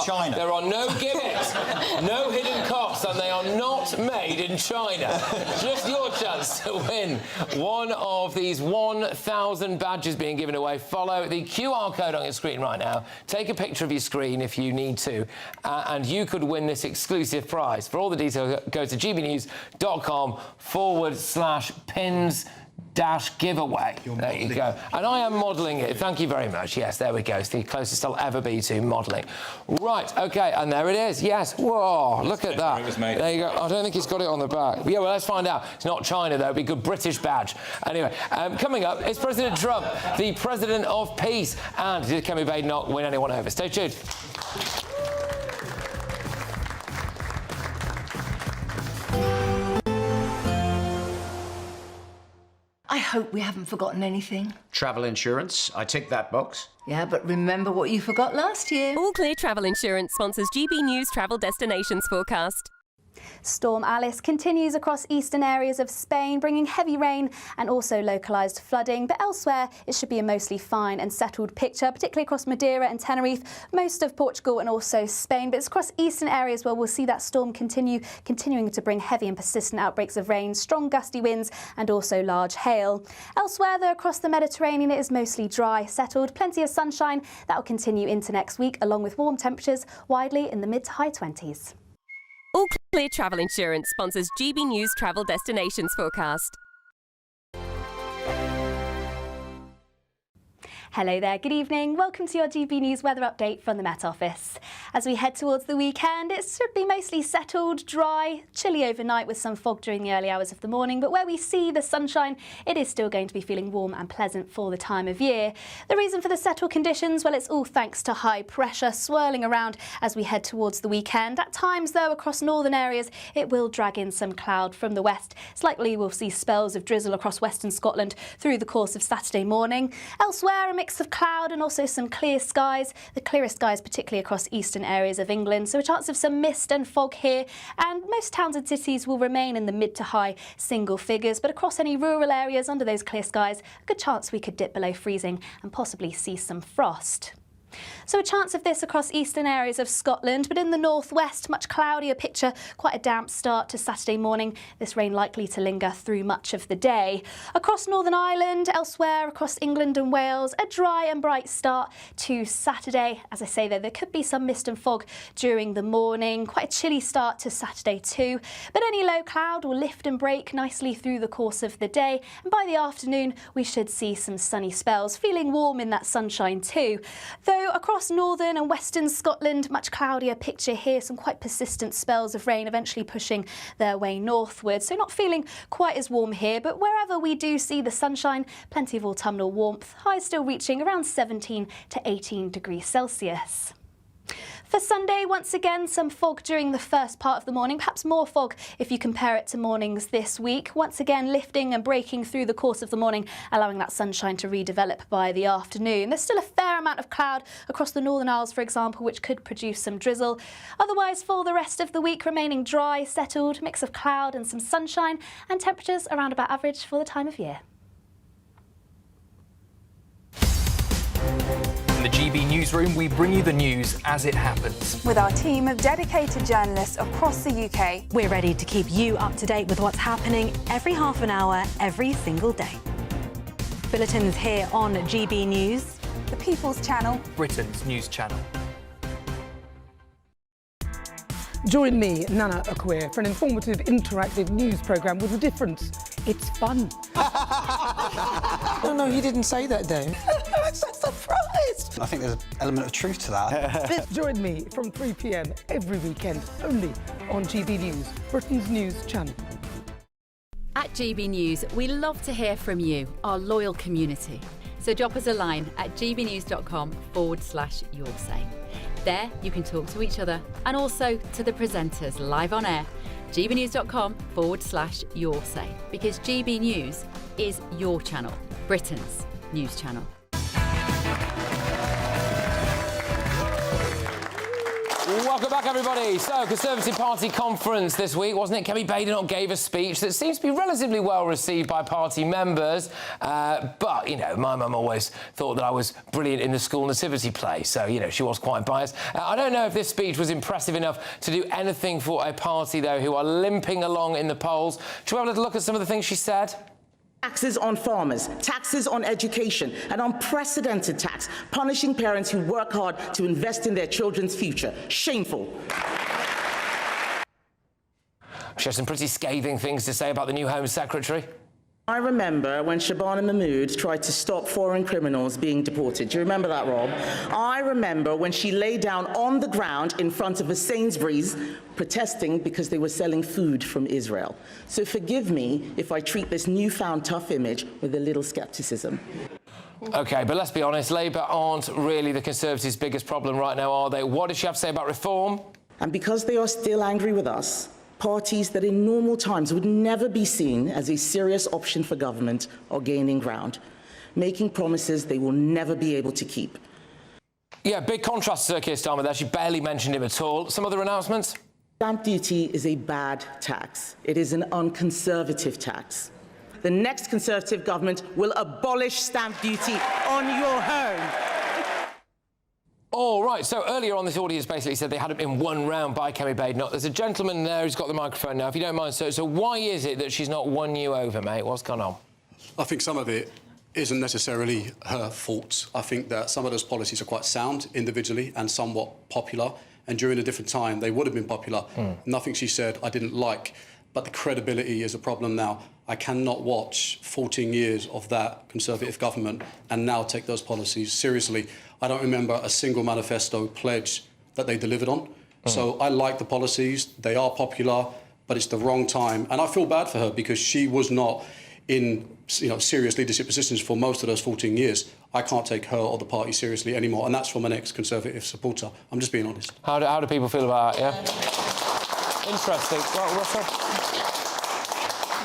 are no gimmicks, no hidden costs, and they are not made in China. Just your chance to win one of these 1,000 badges being given away. Follow the QR code on your screen right now. Take a picture of your screen if you need to, and you could win this exclusive prize. For all the details, go to gbnews.com/pins-giveaway. There you go. And I am modelling it. Thank you very much. Yes, there we go. It's the closest I'll ever be to modelling. Right, OK, and there it is. Yes. Whoa, look at that. There you go. I don't think he's got it on the back. Yeah, well, let's find out. It's not China, though. It'd be a good British badge. Anyway, coming up, it's President Trump, the president of peace. And did Kemi Badenoch win anyone over? Stay tuned. I hope we haven't forgotten anything. Travel insurance, I tick that box. Yeah, but remember what you forgot last year. All Clear Travel Insurance sponsors GB News Travel Destinations Forecast. Storm Alice continues across eastern areas of Spain, bringing heavy rain and also localised flooding. But elsewhere, it should be a mostly fine and settled picture, particularly across Madeira and Tenerife, most of Portugal and also Spain. But it's across eastern areas where we'll see that storm continuing to bring heavy and persistent outbreaks of rain, strong gusty winds and also large hail. Elsewhere, though, across the Mediterranean, it is mostly dry, settled, plenty of sunshine. That will continue into next week, along with warm temperatures widely in the mid to high 20s. All Clear Travel Insurance sponsors GB News Travel Destinations Forecast. Hello there, good evening. Welcome to your GB News weather update from the Met Office. As we head towards the weekend, it should be mostly settled, dry, chilly overnight with some fog during the early hours of the morning. But where we see the sunshine, it is still going to be feeling warm and pleasant for the time of year. The reason for the settled conditions, well, it's all thanks to high pressure swirling around as we head towards the weekend. At times, though, across northern areas, it will drag in some cloud from the west. It's likely we'll see spells of drizzle across western Scotland through the course of Saturday morning. Elsewhere, a mix of cloud and also some clear skies. The clearest skies particularly across eastern areas of England, so a chance of some mist and fog here, and most towns and cities will remain in the mid to high single figures, but across any rural areas under those clear skies, a good chance we could dip below freezing and possibly see some frost. So a chance of this across eastern areas of Scotland, but in the northwest, much cloudier picture, quite a damp start to Saturday morning. This rain likely to linger through much of the day. Across Northern Ireland, elsewhere across England and Wales, a dry and bright start to Saturday. As I say, though, there could be some mist and fog during the morning. Quite a chilly start to Saturday too. But any low cloud will lift and break nicely through the course of the day. And by the afternoon, we should see some sunny spells, feeling warm in that sunshine too. Though across northern and western Scotland, much cloudier picture here, some quite persistent spells of rain eventually pushing their way northward. So not feeling quite as warm here, but wherever we do see the sunshine, plenty of autumnal warmth, highs still reaching around 17 to 18 degrees Celsius. For Sunday, once again, some fog during the first part of the morning, perhaps more fog if you compare it to mornings this week. Once again, lifting and breaking through the course of the morning, allowing that sunshine to redevelop by the afternoon. There's still a fair amount of cloud across the Northern Isles, for example, which could produce some drizzle. Otherwise, for the rest of the week, remaining dry, settled, mix of cloud and some sunshine, and temperatures around about average for the time of year. In the GB newsroom, we bring you the news as it happens. With our team of dedicated journalists across the UK, we're ready to keep you up to date with what's happening every half an hour, every single day. Bulletins here on GB News, the People's Channel, Britain's news channel. Join me, Nana Okoye, for an informative, interactive news programme with a difference. It's fun. No, he didn't say that, Dave. I'm so surprised. I think there's an element of truth to that. Join me from 3 p.m. every weekend, only on GB News, Britain's news channel. At GB News, we love to hear from you, our loyal community. So drop us a line at gbnews.com/yoursay. There, you can talk to each other and also to the presenters live on air. gbnews.com/yoursay, because GB News is your channel, Britain's news channel. Welcome back, everybody. So, Conservative Party conference this week, wasn't it? Kemi Badenoch gave a speech that seems to be relatively well received by party members. But, you know, my mum always thought that I was brilliant in the school nativity play. So, you know, she was quite biased. I don't know if this speech was impressive enough to do anything for a party, though, who are limping along in the polls. Should we have a little look at some of the things she said? Taxes on farmers, taxes on education, an unprecedented tax, punishing parents who work hard to invest in their children's future. Shameful. She has some pretty scathing things to say about the new Home Secretary. I remember when Shabana Mahmood tried to stop foreign criminals being deported. Do you remember that, Rob? I remember when she lay down on the ground in front of a Sainsbury's protesting because they were selling food from Israel. So forgive me if I treat this newfound tough image with a little scepticism. OK, but let's be honest, Labour aren't really the Conservatives' biggest problem right now, are they? What does she have to say about reform? And because they are still angry with us, parties that in normal times would never be seen as a serious option for government are gaining ground, making promises they will never be able to keep. Yeah, big contrast to Sir Keir Starmer there. She barely mentioned him at all. Some other announcements? Stamp duty is a bad tax. It is an unconservative tax. The next Conservative government will abolish stamp duty on your home. All right, so earlier on, this audience basically said they hadn't been won round by Kemi Badenoch. There's a gentleman there who's got the microphone now, if you don't mind. So why is it that she's not won you over, mate? What's gone on? I think some of it isn't necessarily her fault. I think that some of those policies are quite sound individually and somewhat popular. And during a different time, they would have been popular. Nothing she said I didn't like, but the credibility is a problem now. I cannot watch 14 years of that Conservative government and now take those policies seriously. I don't remember a single manifesto pledge that they delivered on. So I like the policies. They are popular, but it's the wrong time. And I feel bad for her because she was not in serious leadership positions for most of those 14 years. I can't take her or the party seriously anymore. And that's from an ex-Conservative supporter. I'm just being honest. How do people feel about that, yeah? Interesting. Well, Russell?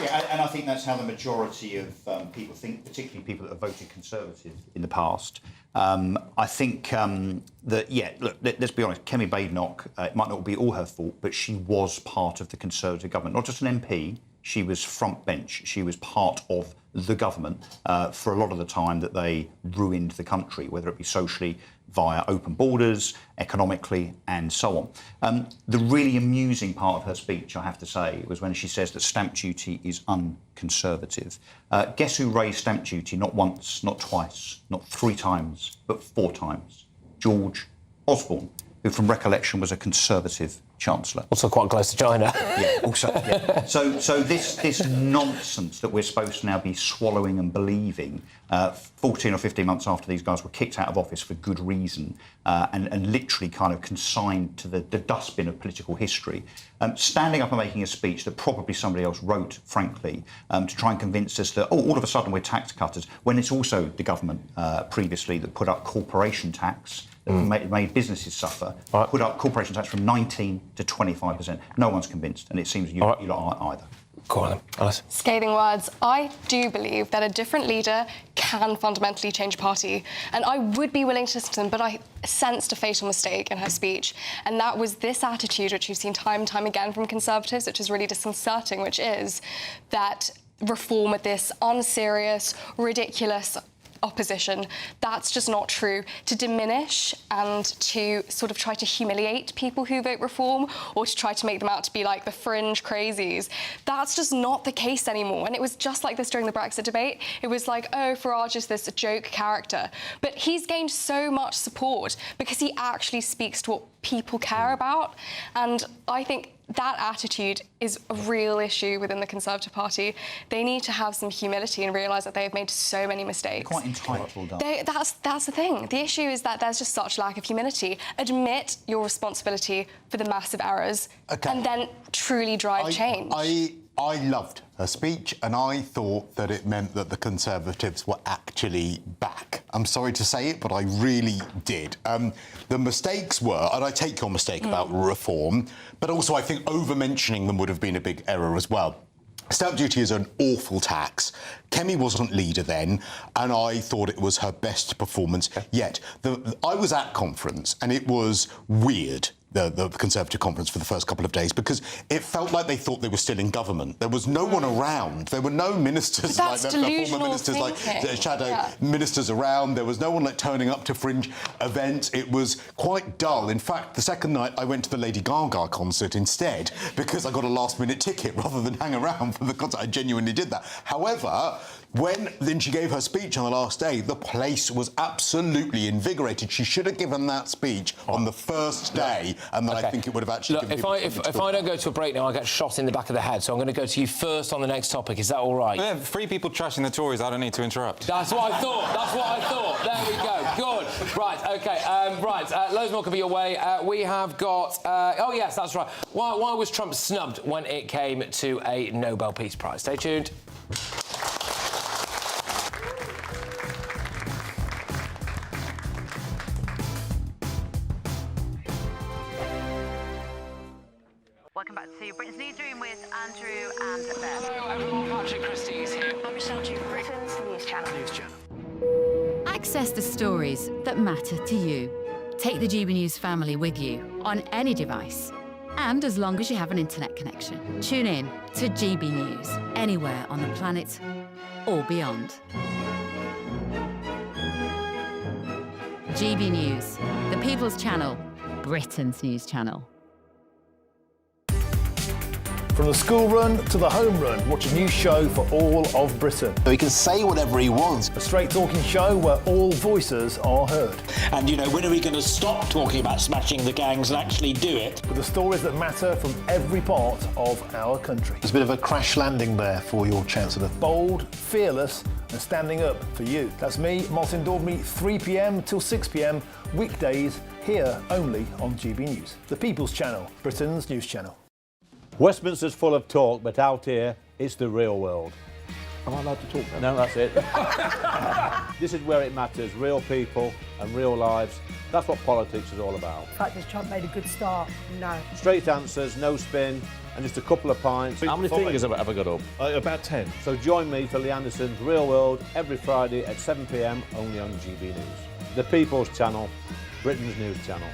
Yeah, and I think that's how the majority of people think, particularly people that have voted Conservative in the past. I think that, yeah, look, let's be honest, Kemi Badenoch, it might not be all her fault, but she was part of the Conservative government. Not just an MP, she was front bench. She was part of the government for a lot of the time that they ruined the country, whether it be socially, via open borders, economically, and so on. The really amusing part of her speech, I have to say, was when she says that stamp duty is unconservative. Guess who raised stamp duty not once, not twice, not 3 times, but 4 times? George Osborne, who from recollection was a Conservative Chancellor. Also quite close to China. Yeah, also. Yeah. So this nonsense that we're supposed to now be swallowing and believing 14 or 15 months after these guys were kicked out of office for good reason and literally kind of consigned to the dustbin of political history, standing up and making a speech that probably somebody else wrote, frankly, to try and convince us that, all of a sudden we're tax cutters, when it's also the government previously that put up corporation tax, that made businesses suffer, put up corporation tax from 19 to 25%. No one's convinced, and it seems you lot aren't either. Go on, Alice. Scathing words. I do believe that a different leader can fundamentally change a party, and I would be willing to listen to them, but I sensed a fatal mistake in her speech, and that was this attitude, which you've seen time and time again from Conservatives, which is really disconcerting, which is that reform with this unserious, ridiculous opposition. That's just not true. To diminish and to sort of try to humiliate people who vote reform, or to try to make them out to be like the fringe crazies, that's just not the case anymore. And it was just like this during the Brexit debate. It was like, oh, Farage is this joke character. But he's gained so much support because he actually speaks to what people care about. And I think that attitude is a real issue within the Conservative Party. They need to have some humility and realise that they have made so many mistakes. Quite entitled. That's the thing. The issue is that there's just such lack of humility. Admit your responsibility for the massive errors and then truly drive change. I loved her speech, and I thought that it meant that the Conservatives were actually back. I'm sorry to say it, but I really did. The mistakes were, and I take your mistake about reform, but also I think over-mentioning them would have been a big error as well. Stamp duty is an awful tax. Kemi wasn't leader then, and I thought it was her best performance yet. I was at conference, and it was weird, the Conservative conference for the first couple of days, because it felt like they thought they were still in government. There was no one around. There were no ministers like the former ministers, like shadow ministers around. There was no one like turning up to fringe events. It was quite dull. In fact, the second night I went to the Lady Gaga concert instead because I got a last-minute ticket rather than hang around for the concert. I genuinely did that. However, then she gave her speech on the last day, the place was absolutely invigorated. She should have given that speech on the first day, and then I think it would have actually given people if I don't go to a break now, I get shot in the back of the head, so I'm going to go to you first on the next topic. Is that all right? Yeah, 3 people trashing the Tories, I don't need to interrupt. That's what I thought. There we go. Good. Right, OK. Loads more could be your way. We have got... oh, yes, that's right. Why was Trump snubbed when it came to a Nobel Peace Prize? Stay tuned. Welcome back to Britain's Newsroom with Andrew and Beth. Hello, everyone. Patrick Christys here. I'm Michelle Duke, Britain's News Channel. Access the stories that matter to you. Take the GBNews family with you on any device. And as long as you have an internet connection. Tune in to GB News, anywhere on the planet or beyond. GB News, the People's Channel, Britain's News Channel. From the school run to the home run, watch a new show for all of Britain. So he can say whatever he wants. A straight-talking show where all voices are heard. And, you know, when are we going to stop talking about smashing the gangs and actually do it? With the stories that matter from every part of our country. There's a bit of a crash landing there for your Chancellor. Bold, fearless and standing up for you. That's me, Martin Daubney, 3 p.m. till 6 p.m, weekdays, here only on GB News. The People's Channel, Britain's news channel. Westminster's full of talk, but out here, it's the real world. Am I allowed to talk now? No, that's it. This is where it matters, real people and real lives. That's what politics is all about. The fact has Trump made a good start? No. Straight answers, no spin, and just a couple of pints. How many fingers have I got up? About 10. So join me for Lee Anderson's Real World every Friday at 7 p.m, only on GB News. The People's Channel, Britain's news channel.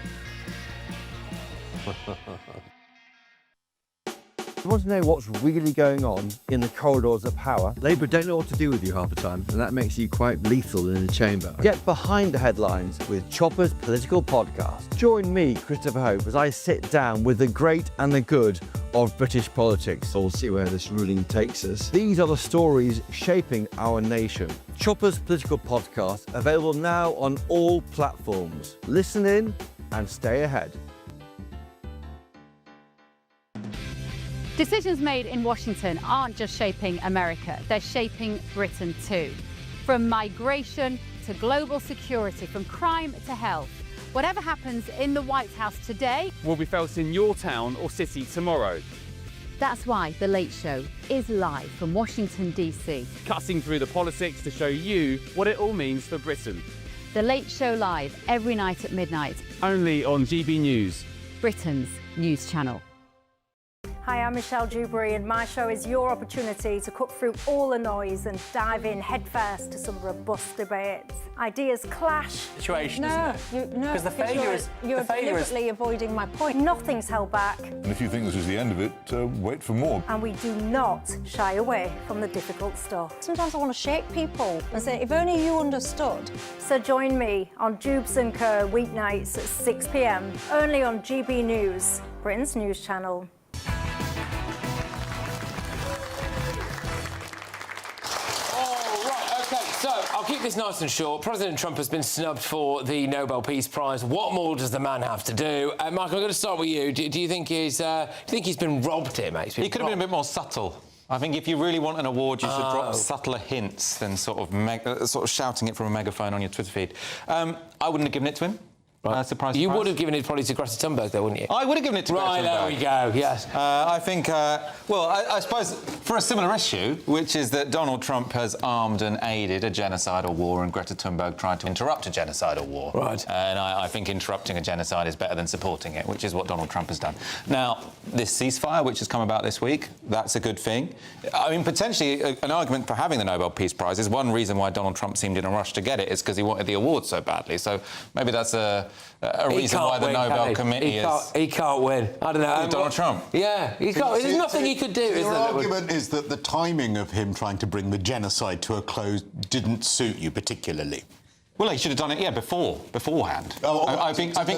you want to know what's really going on in the corridors of power? Labour don't know what to do with you half the time, and that makes you quite lethal in the chamber. Get behind the headlines with Chopper's Political Podcast. Join me, Christopher Hope, as I sit down with the great and the good of British politics. We'll see where this ruling takes us. These are the stories shaping our nation. Chopper's Political Podcast, available now on all platforms. Listen in and stay ahead. Decisions made in Washington aren't just shaping America, they're shaping Britain too. From migration to global security, from crime to health. Whatever happens in the White House today will be felt in your town or city tomorrow. That's why The Late Show is live from Washington, D.C. Cutting through the politics to show you what it all means for Britain. The Late Show live every night at midnight. Only on GB News, Britain's news channel. Hi, I'm Michelle Dewberry, and my show is your opportunity to cut through all the noise and dive in headfirst to some robust debates. Ideas clash. Situation, isn't it? No, because the failure is you're deliberately avoiding my point. Nothing's held back, And if you think this is the end of it, wait for more. and we do not shy away from the difficult stuff. Sometimes I want to shake people and say, if only you understood. So join me on Jubes & Co. weeknights at 6 p.m. only on GB News, Britain's news channel. So, I'll keep this nice and short. President Trump has been snubbed for the Nobel Peace Prize. What more does the man have to do? Michael, I'm going to start with you. Do you think he's been robbed here, mate? He could have been a bit more subtle. I think if you really want an award, you should drop subtler hints than sort of shouting it from a megaphone on your Twitter feed. I wouldn't have given it to him. Surprise. You would have given it probably to Greta Thunberg, though, wouldn't you? I would have given it to Greta Thunberg. Right, there we go, yes. I think, I suppose for a similar issue, which is that Donald Trump has armed and aided a genocidal war and Greta Thunberg tried to interrupt a genocidal war. Right. And I think interrupting a genocide is better than supporting it, which is what Donald Trump has done. Now, this ceasefire, which has come about this week, that's a good thing. I mean, potentially, an argument for having the Nobel Peace Prize is one reason why Donald Trump seemed in a rush to get it is because he wanted the award so badly. So maybe that's a reason why the Nobel Committee is... He can't win. I don't know. Donald Trump? Yeah, he can't. There's nothing he could do, is there? Your argument is that the timing of him trying to bring the genocide to a close didn't suit you particularly. Well, he should have done it, beforehand. I think I'm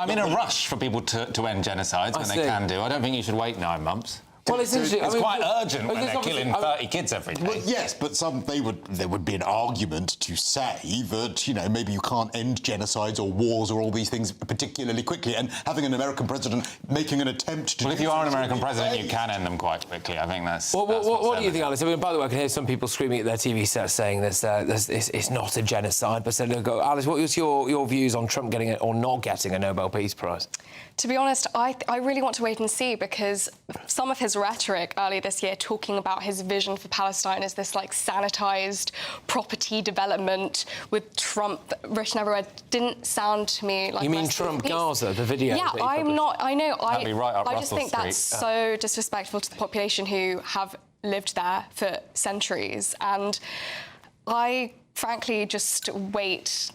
in a rush for people to end genocides when they can do. I don't think you should wait 9 months. Well, it's quite urgent when they're killing 30 kids every day. Well, yes, but there would be an argument to say that, maybe you can't end genocides or wars or all these things particularly quickly, and having an American president making an attempt to... Well, if you are an American president, you can end them quite quickly. I think that's... What do you think, Alice? I mean, by the way, I can hear some people screaming at their TV sets saying it's not a genocide, but Alice, what was your views on Trump getting it or not getting a Nobel Peace Prize? To be honest, I really want to wait and see, because some of his rhetoric earlier this year talking about his vision for Palestine as this sanitized property development with Trump written everywhere didn't sound to me like... You mean Trump Gaza, the video? Yeah, I'm not... I know. That'd be right up I just Russell think that's Street. so disrespectful to the population who have lived there for centuries, and I frankly just wait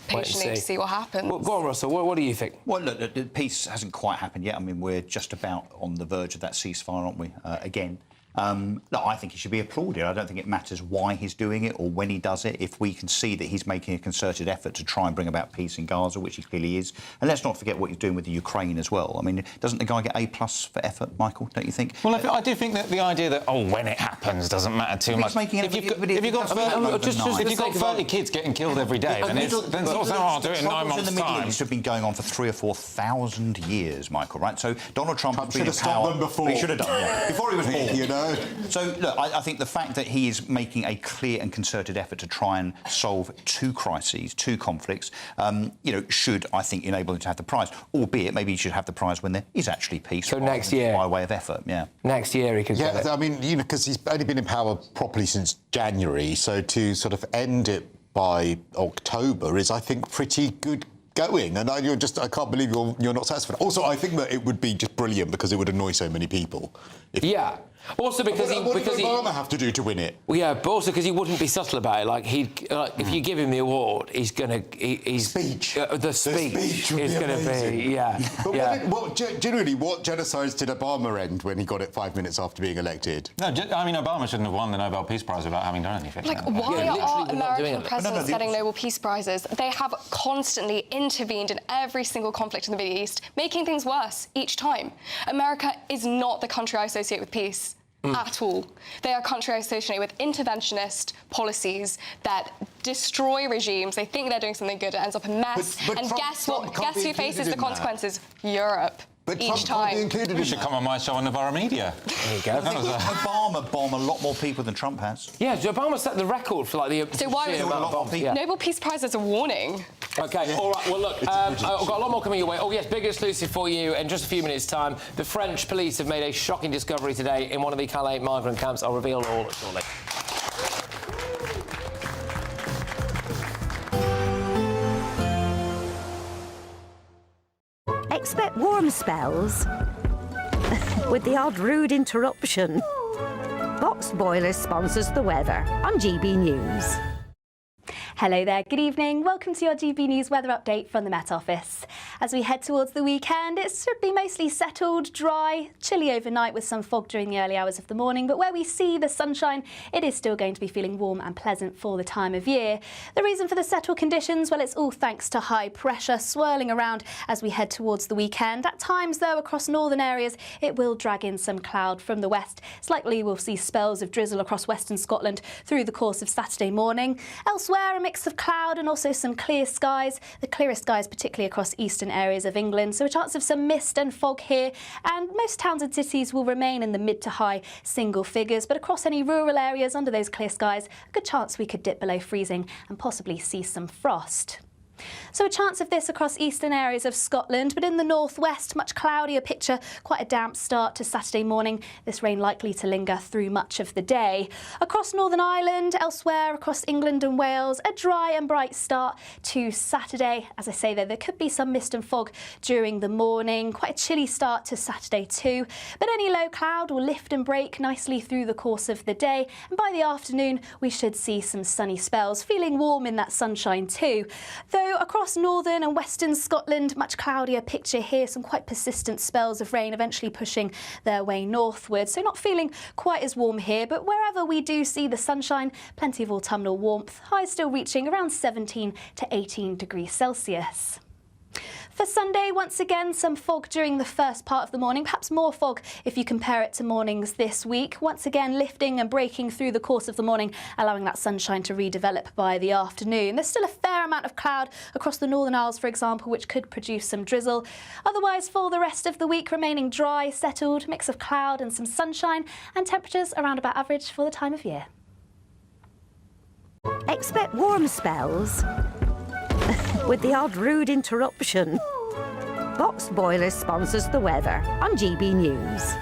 patiently to see what happens. Well, go on, Russell. What do you think? Well, look, the peace hasn't quite happened yet. I mean, we're just about on the verge of that ceasefire, aren't we? Again. Look, I think he should be applauded. I don't think it matters why he's doing it or when he does it. If we can see that he's making a concerted effort to try and bring about peace in Gaza, which he clearly is, and let's not forget what he's doing with the Ukraine as well. I mean, doesn't the guy get A+ for effort, Michael? Don't you think? Well, I do think that the idea that when it happens doesn't matter too much. If you've got 30 kids getting killed every day, then sort of say, I'll do it in 9 months' in the Middle time. East have been going on for 3,000 or 4,000 years, Michael. Right? So Donald Trump should have stopped them before. He should have done, yeah. Before he was born, So look, I think the fact that he is making a clear and concerted effort to try and solve two crises, two conflicts, should, I think, enable him to have the prize. Albeit, maybe he should have the prize when there is actually peace. So next year, by way of effort, yeah. Next year he could. Yeah, I mean, because he's only been in power properly since January, so to sort of end it by October is, I think, pretty good going, and I can't believe you're not satisfied. Also, I think that it would be just brilliant because it would annoy so many people. Also because what did Obama have to do to win it? Well, yeah, but also because he wouldn't be subtle about it. Like if you give him the award, he's speech. The speech is going to be But generally, what genocides did Obama end when he got it 5 minutes after being elected? No, I mean, Obama shouldn't have won the Nobel Peace Prize without having done anything. Like, why are American presidents getting Nobel Peace Prizes? They have constantly intervened in every single conflict in the Middle East, making things worse each time. America is not the country I associate with peace. At all. They are a country I associate with interventionist policies that destroy regimes. They think they're doing something good, it ends up a mess. But and Trump, guess what? Trump can't Guess be who faces included the in that. consequences? Europe. But each Trump can't be time. included You in should that. come on my show on Novara Media. There you go. I think Obama bombed a lot more people than Trump has. Yeah, Obama set the record for like the. So why sheer amount of bombs. Yeah. Nobel Peace Prize as a warning? Okay, all right, well, look, I've got a lot more coming your way. Oh, yes, big exclusive for you in just a few minutes' time. The French police have made a shocking discovery today in one of the Calais migrant camps. I'll reveal all shortly. Expect warm spells with the odd rude interruption. Box Boiler sponsors the weather on GB News. Hello there, good evening. Welcome to your GB News weather update from the Met Office. As we head towards the weekend, it should be mostly settled, dry, chilly overnight with some fog during the early hours of the morning, but where we see the sunshine, it is still going to be feeling warm and pleasant for the time of year. The reason for the settled conditions, well, it's all thanks to high pressure swirling around as we head towards the weekend. At times, though, across northern areas, it will drag in some cloud from the west. It's likely we'll see spells of drizzle across western Scotland through the course of Saturday morning. Elsewhere, a mix of cloud and also some clear skies. The clearest skies particularly across eastern areas of England, so a chance of some mist and fog here, and most towns and cities will remain in the mid to high single figures, but across any rural areas under those clear skies, a good chance we could dip below freezing and possibly see some frost. So a chance of this across eastern areas of Scotland, but in the northwest, much cloudier picture, quite a damp start to Saturday morning. This rain likely to linger through much of the day. Across Northern Ireland, elsewhere across England and Wales, a dry and bright start to Saturday. As I say though, there could be some mist and fog during the morning. Quite a chilly start to Saturday too. But any low cloud will lift and break nicely through the course of the day. And by the afternoon, we should see some sunny spells, feeling warm in that sunshine too. Though across northern and western Scotland, much cloudier picture here, some quite persistent spells of rain eventually pushing their way northwards. So not feeling quite as warm here, but wherever we do see the sunshine, plenty of autumnal warmth, highs still reaching around 17 to 18 degrees Celsius. For Sunday, once again, some fog during the first part of the morning, perhaps more fog if you compare it to mornings this week. Once again, lifting and breaking through the course of the morning, allowing that sunshine to redevelop by the afternoon. There's still a fair amount of cloud across the Northern Isles, for example, which could produce some drizzle. Otherwise, for the rest of the week, remaining dry, settled, mix of cloud and some sunshine, and temperatures around about average for the time of year. Expect warm spells with the odd rude interruption. Box Boiler sponsors the weather on GB News.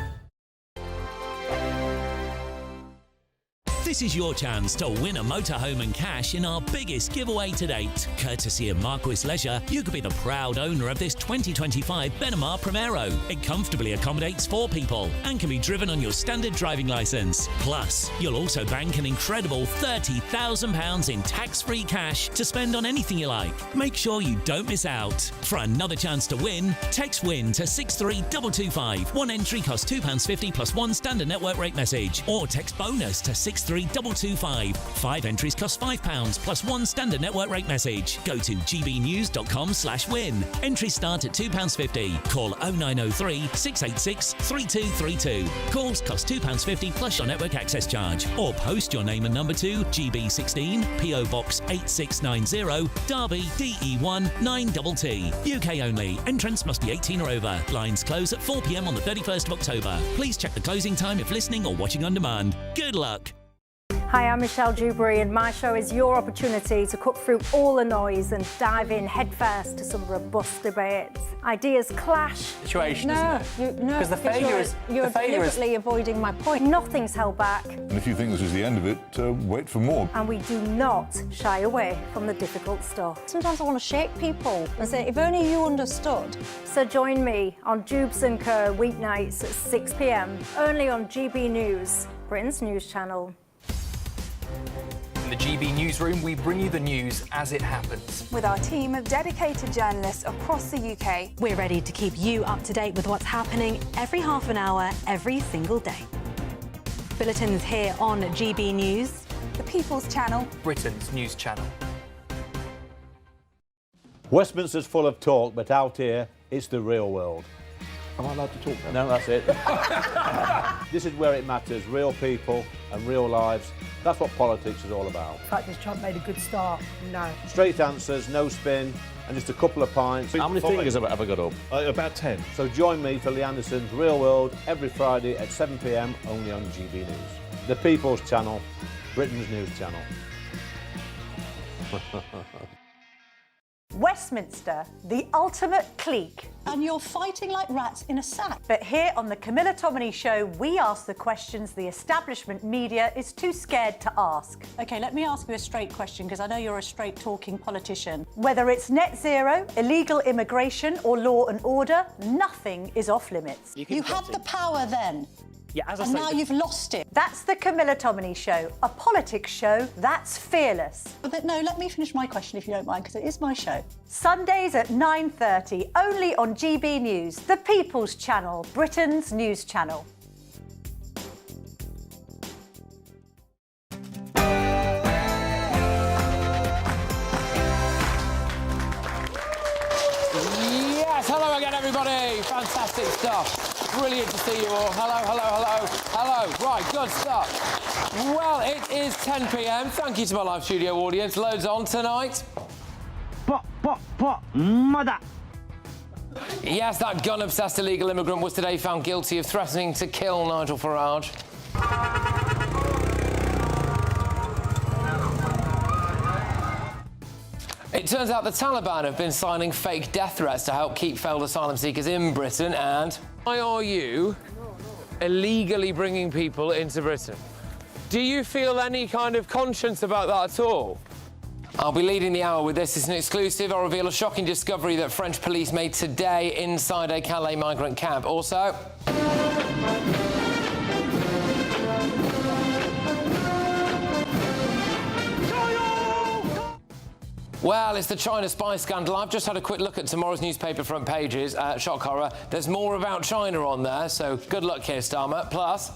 This is your chance to win a motorhome and cash in our biggest giveaway to date. Courtesy of Marquis Leisure, you could be the proud owner of this 2025 Benamar Primero. It comfortably accommodates 4 people and can be driven on your standard driving licence. Plus, you'll also bank an incredible £30,000 in tax-free cash to spend on anything you like. Make sure you don't miss out. For another chance to win, text WIN to 63225. One entry costs £2.50 plus one standard network rate message, or text BONUS to 63225. 5 entries cost £5 plus one standard network rate message. Go to gbnews.com/win. Entries start at £2.50. Call 0903 686 3232. Calls cost £2.50 plus your network access charge. Or post your name and number to GB16 PO Box 8690 Derby DE1 9TT. UK only. Entrance must be 18 or over. Lines close at 4 p.m. on the 31st of October. Please check the closing time if listening or watching on demand. Good luck. Hi, I'm Michelle Dewberry, and my show is your opportunity to cut through all the noise and dive in headfirst to some robust debates. Ideas clash. Situation, no, isn't it? No, because the failure is you're deliberately avoiding my point. Nothing's held back. And if you think this is the end of it, wait for more. And we do not shy away from the difficult stuff. Sometimes I want to shake people and say, if only you understood. So join me on Jubes and Co weeknights at 6 p.m, only on GB News, Britain's news channel. In the GB newsroom, we bring you the news as it happens. With our team of dedicated journalists across the UK, we're ready to keep you up to date with what's happening every half an hour, every single day. Bulletins here on GB News, the People's Channel, Britain's news channel. Westminster's full of talk, but out here, it's the real world. Am I allowed to talk now? No, that's it. This is where it matters, real people and real lives. That's what politics is all about. The fact that Trump made a good start, no. Straight answers, no spin, and just a couple of pints. How many fingers have I got up? About 10. So join me for Lee Anderson's Real World every Friday at 7 p.m, only on GB News. The People's Channel, Britain's news channel. Westminster, the ultimate clique. And you're fighting like rats in a sack. But here on the Camilla Tominey Show, we ask the questions the establishment media is too scared to ask. OK, let me ask you a straight question, because I know you're a straight-talking politician. Whether it's net zero, illegal immigration or law and order, nothing is off limits. You had the power then. Yeah, as I and say, now you've lost it. That's the Camilla Tominey Show, a politics show that's fearless. But no, let me finish my question if you don't mind, because it is my show. Sundays at 9:30, only on GB News, the People's Channel, Britain's news channel. Yes, hello again, everybody. Fantastic stuff. Brilliant to see you all. Hello, hello, hello, hello. Right, good stuff. Well, it is 10 p.m. Thank you to my live studio audience. Loads on tonight. Mother. Yes, that gun-obsessed illegal immigrant was today found guilty of threatening to kill Nigel Farage. It turns out the Taliban have been signing fake death threats to help keep failed asylum seekers in Britain, and why are you illegally bringing people into Britain? Do you feel any kind of conscience about that at all? I'll be leading the hour with this. It's an exclusive. I'll reveal a shocking discovery that French police made today inside a Calais migrant camp. Also... Well, it's the China spy scandal. I've just had a quick look at tomorrow's newspaper front pages. Shock horror. There's more about China on there, so good luck, Keir Starmer. Plus...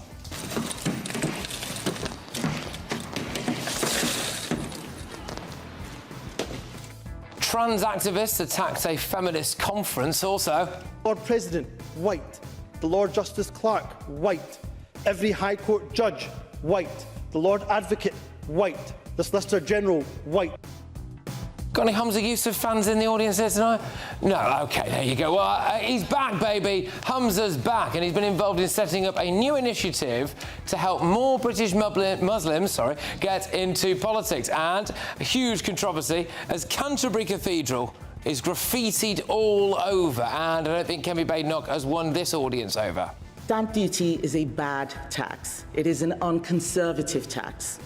trans activists attacked a feminist conference. Also... Lord President, white. The Lord Justice Clerk, white. Every High Court judge, white. The Lord Advocate, white. The Solicitor General, white. Got any Hamza Yusuf fans in the audience here tonight? No, OK, there you go. Well, he's back, baby. Hamza's back, and he's been involved in setting up a new initiative to help more British Muslims get into politics. And a huge controversy as Canterbury Cathedral is graffitied all over, and I don't think Kemi Badenoch has won this audience over. Stamp duty is a bad tax. It is an unconservative tax.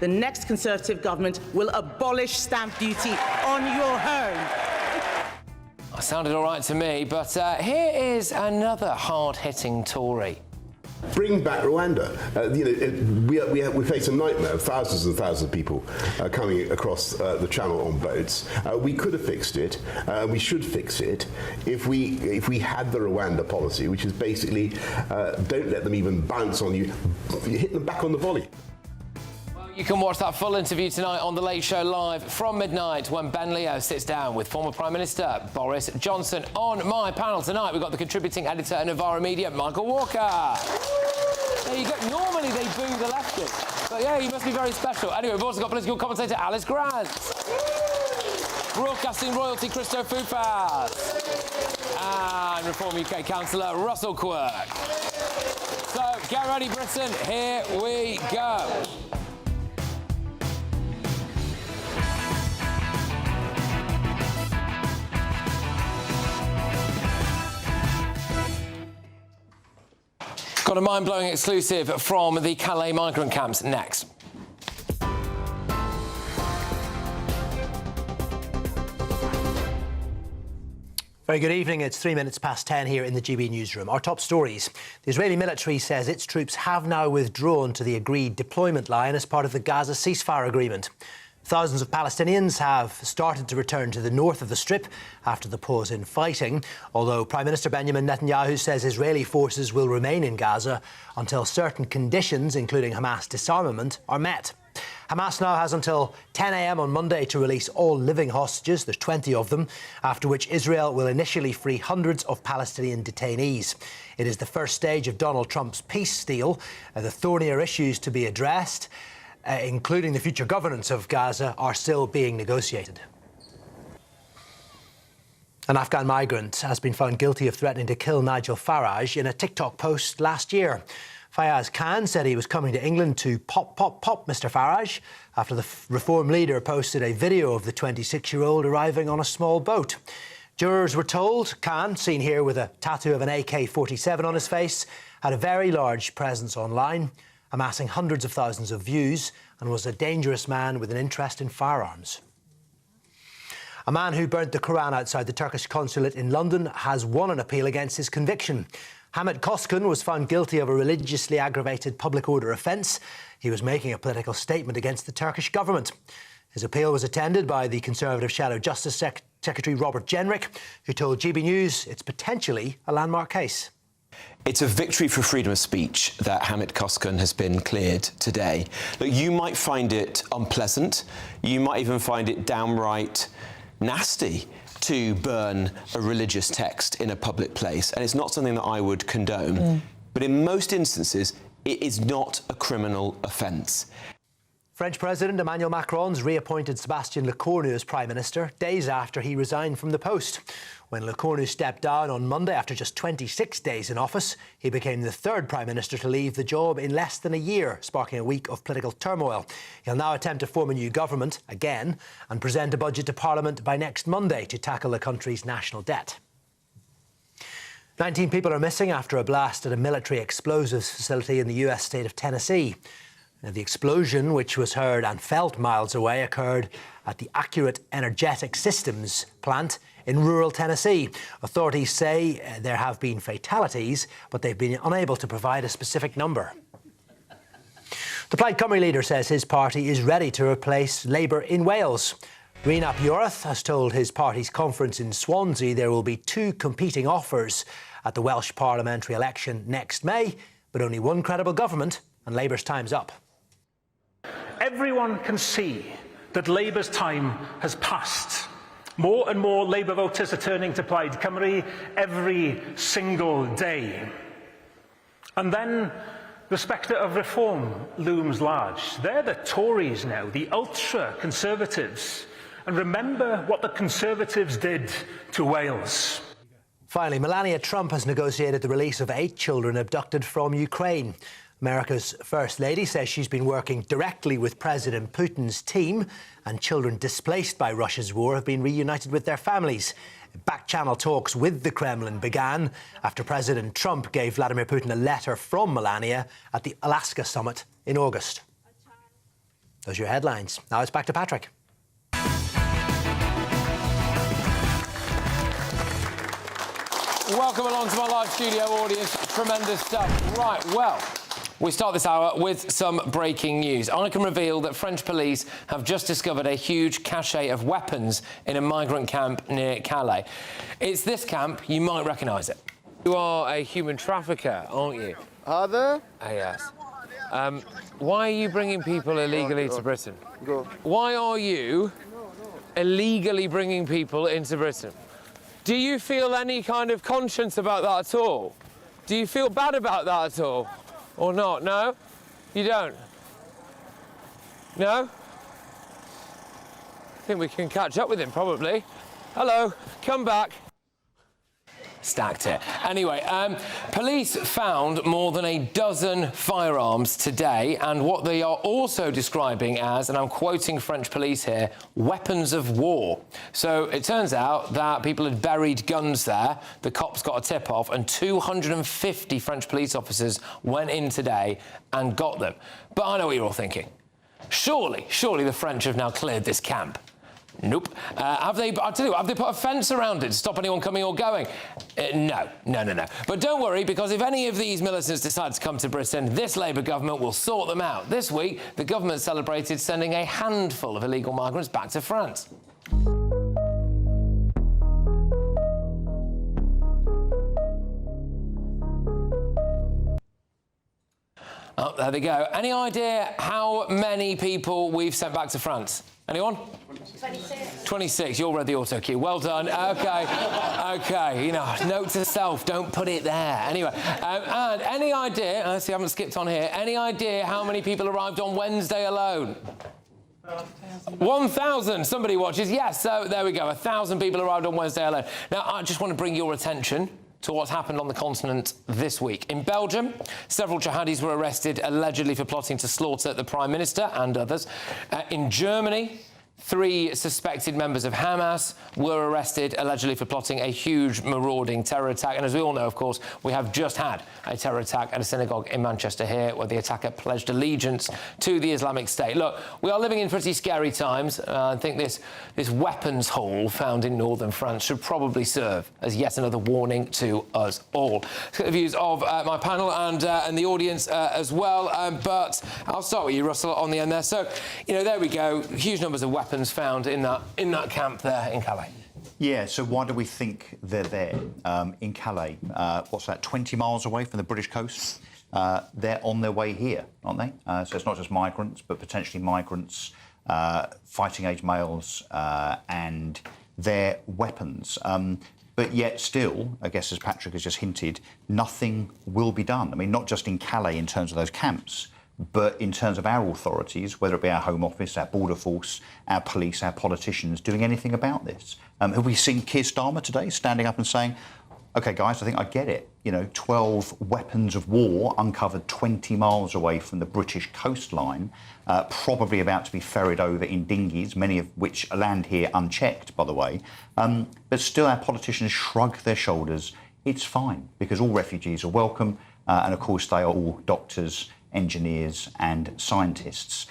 The next Conservative government will abolish stamp duty on your home. That sounded all right to me, but here is another hard-hitting Tory. Bring back Rwanda. We face a nightmare of thousands and thousands of people coming across the channel on boats. We could have fixed it. We should fix it if we had the Rwanda policy, which is basically don't let them even bounce on you. You hit them back on the volley. You can watch that full interview tonight on The Late Show Live from midnight when Ben Leo sits down with former Prime Minister Boris Johnson. On my panel tonight, we've got the contributing editor at Novara Media, Michael Walker. There you go. Normally they boo the leftists, but yeah, you must be very special. Anyway, we've also got political commentator Alice Grant. Broadcasting royalty Christo Foufas. And Reform UK councillor Russell Quirk. So, get ready, Britain. Here we go. Got a mind-blowing exclusive from the Calais migrant camps next. Very good evening. It's 3 minutes past 10 here in the GB newsroom. Our top stories. The Israeli military says its troops have now withdrawn to the agreed deployment line as part of the Gaza ceasefire agreement. Thousands of Palestinians have started to return to the north of the Strip after the pause in fighting, although Prime Minister Benjamin Netanyahu says Israeli forces will remain in Gaza until certain conditions, including Hamas disarmament, are met. Hamas now has until 10 a.m. on Monday to release all living hostages. There's 20 of them, after which Israel will initially free hundreds of Palestinian detainees. It is the first stage of Donald Trump's peace deal. The thornier issues to be addressed, including the future governance of Gaza, are still being negotiated. An Afghan migrant has been found guilty of threatening to kill Nigel Farage in a TikTok post last year. Fayaz Khan said he was coming to England to pop Mr Farage after the Reform leader posted a video of the 26-year-old arriving on a small boat. Jurors were told Khan, seen here with a tattoo of an AK-47 on his face, had a very large presence online, amassing hundreds of thousands of views, and was a dangerous man with an interest in firearms. A man who burnt the Quran outside the Turkish consulate in London has won an appeal against his conviction. Hamit Koskun was found guilty of a religiously aggravated public order offence. He was making a political statement against the Turkish government. His appeal was attended by the Conservative Shadow Justice Secretary Robert Jenrick, who told GB News it's potentially a landmark case. It's a victory for freedom of speech that Hamit Koskun has been cleared today. Look, you might find it unpleasant, you might even find it downright nasty to burn a religious text in a public place, and it's not something that I would condone. But in most instances, it is not a criminal offence. French President Emmanuel Macron's reappointed Sébastien Lecornu as Prime Minister days after he resigned from the post. When Lecornu stepped down on Monday after just 26 days in office, he became the third Prime Minister to leave the job in less than a year, sparking a week of political turmoil. He'll now attempt to form a new government, again, and present a budget to Parliament by next Monday to tackle the country's national debt. 19 people are missing after a blast at a military explosives facility in the US state of Tennessee. The explosion, which was heard and felt miles away, occurred at the Accurate Energetic Systems plant in rural Tennessee. Authorities say there have been fatalities, but they've been unable to provide a specific number. The Plaid Cymru leader says his party is ready to replace Labour in Wales. Rhys Iorwerth has told his party's conference in Swansea there will be two competing offers at the Welsh parliamentary election next May, but only one credible government, and Labour's time's up. Everyone can see that Labour's time has passed. More and more Labour voters are turning to Plaid Cymru every single day. And then the spectre of reform looms large. They're the Tories now, the ultra-conservatives. And remember what the Conservatives did to Wales. Finally, Melania Trump has negotiated the release of 8 children abducted from Ukraine. America's First Lady says she's been working directly with President Putin's team, and children displaced by Russia's war have been reunited with their families. Back-channel talks with the Kremlin began after President Trump gave Vladimir Putin a letter from Melania at the Alaska summit in August. Those are your headlines. Now it's back to Patrick. Welcome along to my live studio audience. Tremendous stuff. Right, well, we start this hour with some breaking news. I can reveal that French police have just discovered a huge cache of weapons in a migrant camp near Calais. It's this camp, you might recognise it. You are a human trafficker, aren't you? Are there? Yes. Why are you bringing people illegally to Britain? Go. Why are you illegally bringing people into Britain? Do you feel any kind of conscience about that at all? Do you feel bad about that at all? Or not? No? You don't? No? I think we can catch up with him, probably. Hello, come back. stacked here. Anyway, police found more than a dozen firearms today, and what they are also describing as, and I'm quoting French police here, weapons of war. So it turns out that people had buried guns there. The cops got a tip-off, and 250 French police officers went in today and got them. But I know what you're all thinking. Surely the French have now cleared this camp. Nope. Have they put a fence around it to stop anyone coming or going? No. But don't worry, because if any of these militants decide to come to Britain, this Labour government will sort them out. This week, the government celebrated sending a handful of illegal migrants back to France. Oh, there they go. Any idea how many people we've sent back to France? Anyone? 26. 26. You all read the auto cue. Well done. OK. You know, note to self, don't put it there. Anyway, and any idea, I see I haven't skipped on here, any idea how many people arrived on Wednesday alone? 1,000. Somebody watches. Yes, so there we go. 1,000 people arrived on Wednesday alone. Now, I just want to bring your attention to what's happened on the continent this week. In Belgium, several jihadis were arrested allegedly for plotting to slaughter the Prime Minister and others. In Germany, 3 suspected members of Hamas were arrested allegedly for plotting a huge marauding terror attack. And as we all know, of course, we have just had a terror attack at a synagogue in Manchester here, where the attacker pledged allegiance to the Islamic State. Look, we are living in pretty scary times. I think this weapons haul found in northern France should probably serve as yet another warning to us all. Let's get the views of my panel and the audience as well. But I'll start with you, Russell, on the end there. So, you know, there we go. Huge numbers of weapons found in that camp there in Calais. Yeah, so why do we think they're there? In Calais, what's that, 20 miles away from the British coast? They're on their way here, aren't they? So it's not just migrants, but potentially migrants, fighting-age males, and their weapons. But yet still, I guess as Patrick has just hinted, nothing will be done. I mean, not just in Calais in terms of those camps, but in terms of our authorities, whether it be our Home Office, our Border Force, our police, our politicians, doing anything about this. Have we seen Keir Starmer today standing up and saying, OK, guys, I think I get it. You know, 12 weapons of war uncovered 20 miles away from the British coastline, probably about to be ferried over in dinghies, many of which land here unchecked, by the way. But still, our politicians shrug their shoulders. It's fine, because all refugees are welcome. And, of course, they are all doctors, engineers and scientists.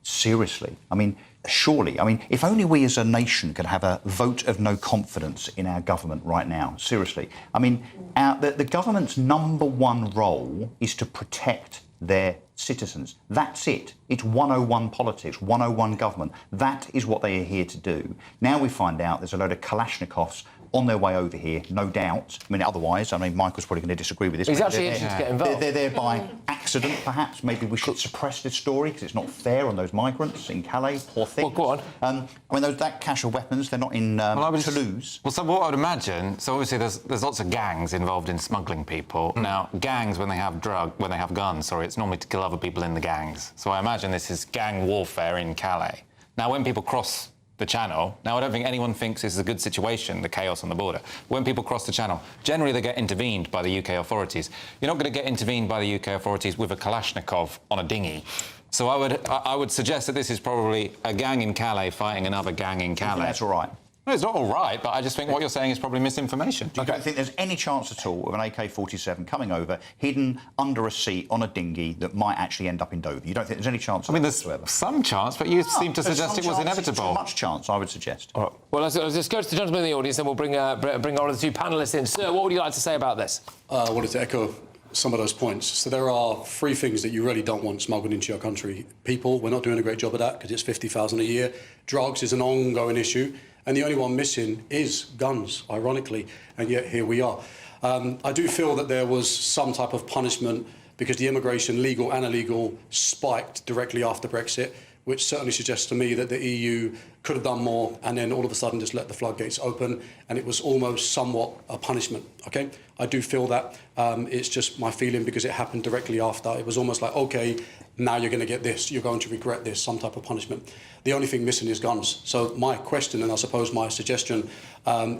Seriously, I mean, surely, I mean, if only we as a nation could have a vote of no confidence in our government right now, seriously. I mean, the government's #1 role is to protect their citizens. That's it. It's 101 politics, 101 government. That is what they are here to do. Now we find out there's a load of Kalashnikovs on their way over here, no doubt. I mean, otherwise, I mean, Michael's probably going to disagree with this. He's actually itching to get involved. They're there by accident, perhaps. Maybe we should suppress this story because it's not fair on those migrants in Calais, poor things. Well, go on. I mean, that cache of weapons, they're not in Toulouse. Well, so what I would imagine, so obviously there's lots of gangs involved in smuggling people. Now, gangs, when they have guns, it's normally to kill other people in the gangs. So I imagine this is gang warfare in Calais. Now, when people cross the channel. Now, I don't think anyone thinks this is a good situation, the chaos on the border. When people cross the channel, generally they get intervened by the UK authorities. You're not going to get intervened by the UK authorities with a Kalashnikov on a dinghy. So I would suggest that this is probably a gang in Calais fighting another gang in Calais. That's all right. Well, it's not all right, but I just think what you're saying is probably misinformation. Do you think there's any chance at all of an AK-47 coming over, hidden under a seat on a dinghy that might actually end up in Dover? You don't think there's any chance? I mean, there's some chance, but you seem to suggest it was inevitable. Too much chance, I would suggest. All right. Well, let's just go to the gentleman in the audience, and we'll bring our other two panellists in. Sir, what would you like to say about this? I wanted to echo some of those points. So there are 3 things that you really don't want smuggled into your country. People, we're not doing a great job of that because it's 50,000 a year. Drugs is an ongoing issue. And the only one missing is guns, ironically, and yet here we are. I do feel that there was some type of punishment because the immigration, legal and illegal, spiked directly after Brexit, which certainly suggests to me that the EU could have done more and then all of a sudden just let the floodgates open, and it was almost somewhat a punishment, OK? I do feel that. It's just my feeling because it happened directly after. It was almost like, OK, now you're going to get this, you're going to regret this, some type of punishment. The only thing missing is guns. So my question, and I suppose my suggestion,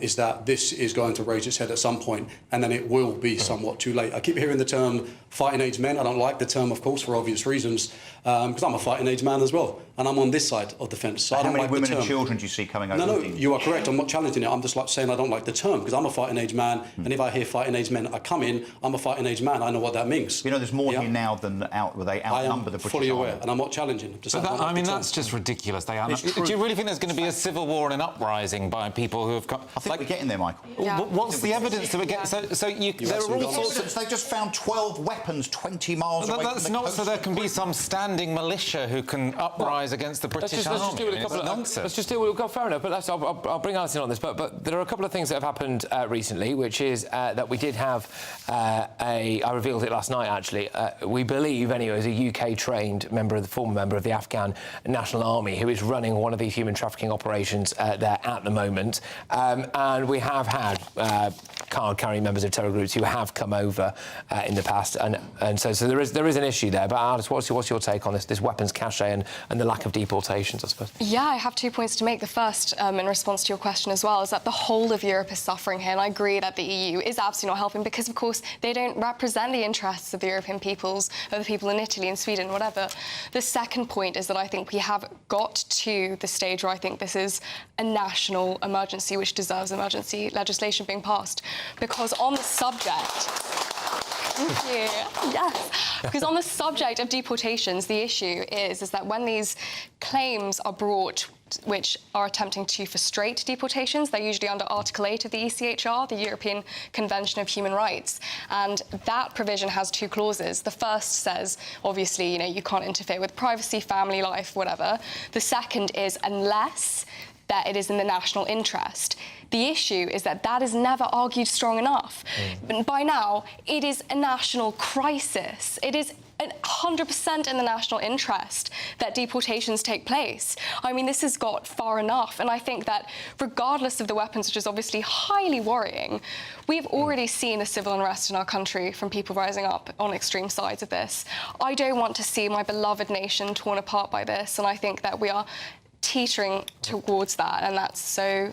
is that this is going to raise its head at some point, and then it will be somewhat too late. I keep hearing the term fighting age men. I don't like the term, of course, for obvious reasons, because I'm a fighting age man as well, and I'm on this side of the fence. So I don't How many like women the term. and children do you see coming over? No, you are correct. I'm not challenging it. I'm just like saying I don't like the term, because I'm a fighting age man, and if I hear fighting age men are coming, I'm a fighting age man. I know what that means. You know, there's more here now than out. Where they outnumber the British fully aware, Army. and I'm not challenging. I mean, that's just ridiculous. They are. Do you really think there's going to be a civil war and an uprising by people who have got? I think we're getting there, Michael. What's the evidence that we get? So there are all sorts of. They just found 12 weapons 20 miles away That's from the not coast. so there can be some standing militia who can uprise against the British Army. Let's just deal with a couple of nonsense. Let's just deal with. Fair enough, but I'll bring Alison on this. But there are a couple of things that have happened recently, which is that we did have I revealed it last night. Actually, we believe anyway, as a UK-trained former member of the Afghan National Army, who is running one of these human trafficking operations there at the moment, and we have had card-carrying members of terror groups who have come over in the past, and so there is an issue there. But Alice, what's your take on this weapons cache and the lack of deportations, I suppose? Yeah, I have 2 points to make. The first, in response to your question as well, is that the whole of Europe is suffering here, and I agree that the EU is absolutely not helping because, of course, they don't represent the interests of the European peoples, of the people in Italy and Sweden, whatever. The second point is that I think we have got to the stage where I think this is a national emergency which deserves emergency legislation being passed. Because on the subject... Thank you. Yes. Because on the subject of deportations, the issue is that when these claims are brought which are attempting to frustrate deportations, they're usually under Article 8 of the ECHR, the European Convention of Human Rights. And that provision has 2 clauses. The first says, obviously, you can't interfere with privacy, family life, whatever. The second is unless that it is in the national interest. The issue is that is never argued strong enough. By now, it is a national crisis. It is 100% in the national interest that deportations take place. I mean, this has got far enough, and I think that regardless of the weapons, which is obviously highly worrying, we've already seen a civil unrest in our country from people rising up on extreme sides of this. I don't want to see my beloved nation torn apart by this, and I think that we are teetering towards that, and that's so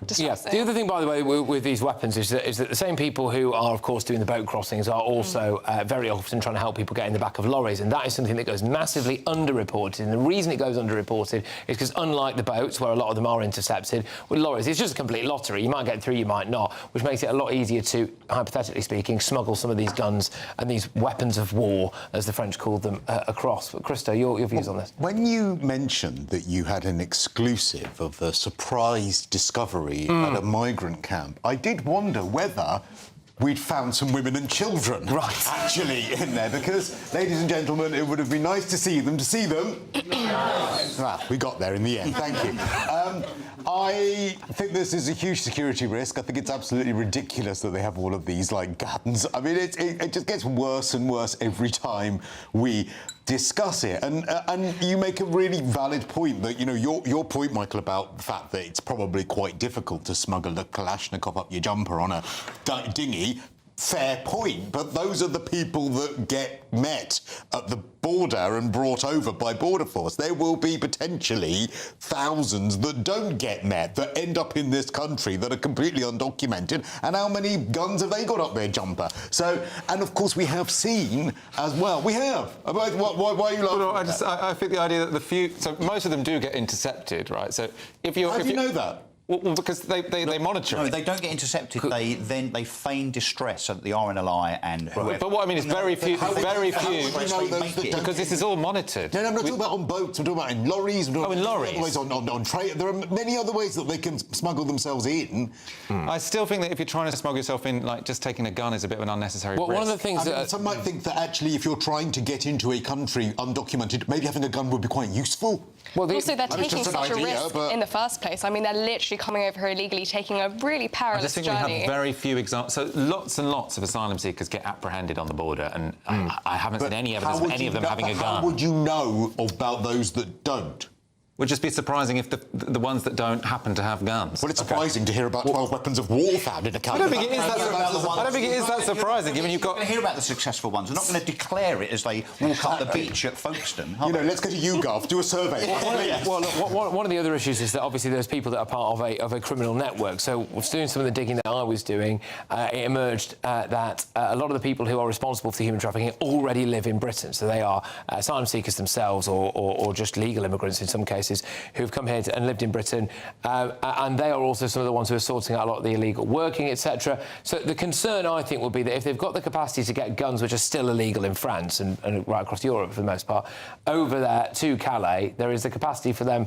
distressing. Yeah. The other thing, by the way, with these weapons is that the same people who are, of course, doing the boat crossings are also very often trying to help people get in the back of lorries, and that is something that goes massively underreported. And the reason it goes underreported is because, unlike the boats, where a lot of them are intercepted, with lorries, it's just a complete lottery. You might get through, you might not, which makes it a lot easier to, hypothetically speaking, smuggle some of these guns and these weapons of war, as the French called them, across. But Christo, your views on this? When you mentioned that you had an exclusive of a surprise discovery at a migrant camp, I did wonder whether we'd found some women and children actually in there, because, ladies and gentlemen, it would have been nice to see them. Well, we got there in the end, thank you. I think this is a huge security risk. I think it's absolutely ridiculous that they have all of these, guns. I mean, it just gets worse and worse every time we discuss it. And you make a really valid point that, your point, Michael, about the fact that it's probably quite difficult to smuggle a Kalashnikov up your jumper on a dinghy. Fair point, but those are the people that get met at the border and brought over by Border Force. There will be potentially thousands that don't get met, that end up in this country, that are completely undocumented. And how many guns have they got up their jumper? So, and of course we have seen as well. We have. Why are you laughing? I think the idea that so most of them do get intercepted, right? So if you how do you know that? Well, because they monitor. No, they don't get intercepted. They feign distress at the RNLI and whoever. But what I mean is very few. Because this is all monitored. No, I'm not talking about on boats. I'm talking about in lorries. In lorries. Ways on trade. There are many other ways that they can smuggle themselves in. I still think that if you're trying to smuggle yourself in, just taking a gun is a bit of an unnecessary risk. One of the things some might think that actually, if you're trying to get into a country undocumented, maybe having a gun would be quite useful. Well, also, they're taking such a risk in the first place. I mean, they're literally coming over here illegally, taking a really perilous journey. I just think we have very few examples. So lots and lots of asylum seekers get apprehended on the border, and I haven't seen any evidence of any of them having a gun. How would you know about those that don't? would just be surprising if the ones that don't happen to have guns. Well, it's surprising to hear about 12 weapons of war found in a camp. I don't think it is that surprising, given you've got... You're going to hear about the successful ones. They're not going to declare it as they walk up the beach at Folkestone. Let's go to YouGov, do a survey. Well, look, one of the other issues is that obviously there's people that are part of a criminal network. So, doing some of the digging that I was doing, it emerged that a lot of the people who are responsible for human trafficking already live in Britain. So they are asylum seekers themselves, or just legal immigrants in some cases, who've come here and lived in Britain, and they are also some of the ones who are sorting out a lot of the illegal working, etc. So the concern, I think, would be that if they've got the capacity to get guns, which are still illegal in France and right across Europe for the most part, over there to Calais, there is the capacity for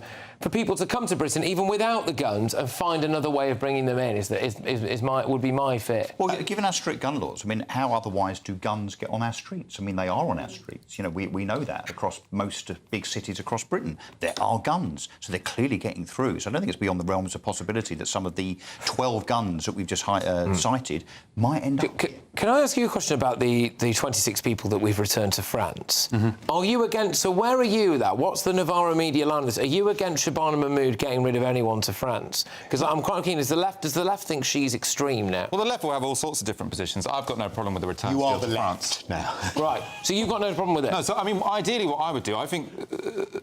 people to come to Britain even without the guns and find another way of bringing them in. Would be my fear. Well, given our strict gun laws, I mean, how otherwise do guns get on our streets? I mean, they are on our streets. We know that across most big cities across Britain. There are guns, so they're clearly getting through. So I don't think it's beyond the realms of possibility that some of the 12 guns that we've just cited might end up... Can I ask you a question about the 26 people that we've returned to France? Are you against... So where are you with that? What's the Navarro media line on this? Are you against Shabana Mahmood getting rid of anyone to France? Because I'm quite keen. Does the left think she's extreme now? Well, the left will have all sorts of different positions. I've got no problem with the return You to are the France. left now. Right. So you've got no problem with it? No, so, I mean, ideally what I would do, I think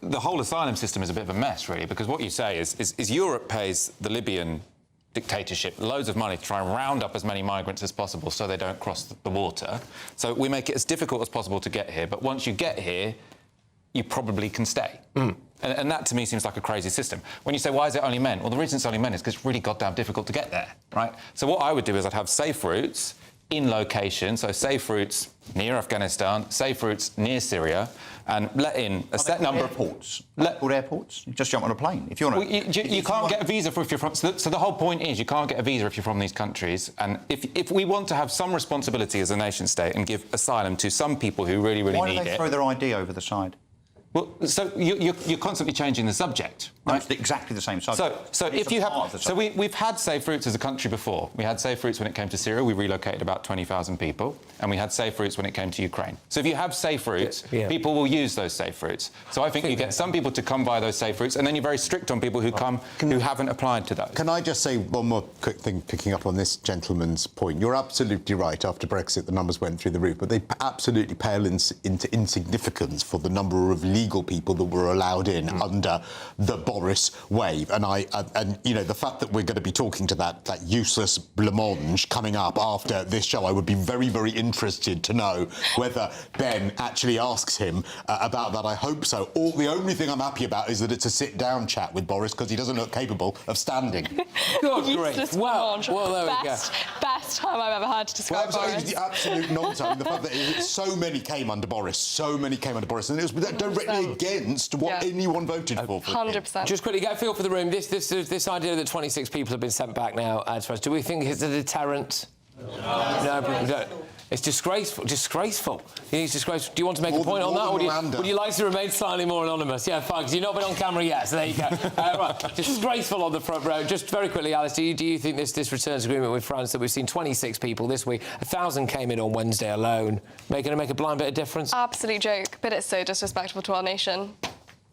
the whole asylum system is a bit of a mess, really, because what you say is Europe pays the Libyan dictatorship loads of money to try and round up as many migrants as possible so they don't cross the water. So we make it as difficult as possible to get here, but once you get here, you probably can stay. And that, to me, seems like a crazy system. When you say, why is it only men? Well, the reason it's only men is because it's really goddamn difficult to get there, right? So what I would do is I'd have safe routes in location, so safe routes near Afghanistan, safe routes near Syria, and let in a set number of airports. Called airports? You just jump on a plane. If you want to... you can't get a visa if you're from... So the whole point is you can't get a visa if you're from these countries, and if we want to have some responsibility as a nation-state and give asylum to some people who really, really need it... Why do they throw their ID over the side? Well, so you're constantly changing the subject, right? It's exactly the same subject. So if you have, so we've had safe routes as a country before. We had safe routes when it came to Syria. We relocated about 20,000 people, and we had safe routes when it came to Ukraine. So if you have safe routes, people will use those safe routes. So I think you get some people to come via those safe routes, and then you're very strict on people who come who haven't applied to those. Can I just say one more quick thing, picking up on this gentleman's point? You're absolutely right. After Brexit, the numbers went through the roof, but they absolutely pale into insignificance for the number of legal people that were allowed in under the Boris wave. And the fact that we're going to be talking to that useless blancmange coming up after this show, I would be very, very interested to know whether Ben actually asks him about that. I hope so. The only thing I'm happy about is that it's a sit-down chat with Boris, because he doesn't look capable of standing. Good grief. Well, there we go. Best time I've ever heard to describe Boris. The absolute nonsense. The fact that so many came under Boris, and it was directly against what anyone voted for. 100%. Just quickly, get a feel for the room. This idea that 26 people have been sent back now to France, do we think it's a deterrent? No, we don't. It's disgraceful. Disgraceful. It's disgraceful. Do you want to make a point on that, or would you like to remain slightly more anonymous? Yeah, fine, because you've not been on camera yet, so there you go. Right, disgraceful on the front row. Just very quickly, Alice, do you think this returns agreement with France that we've seen 26 people this week, 1,000 came in on Wednesday alone, going to make a blind bit of difference? Absolute joke, but it's so disrespectful to our nation.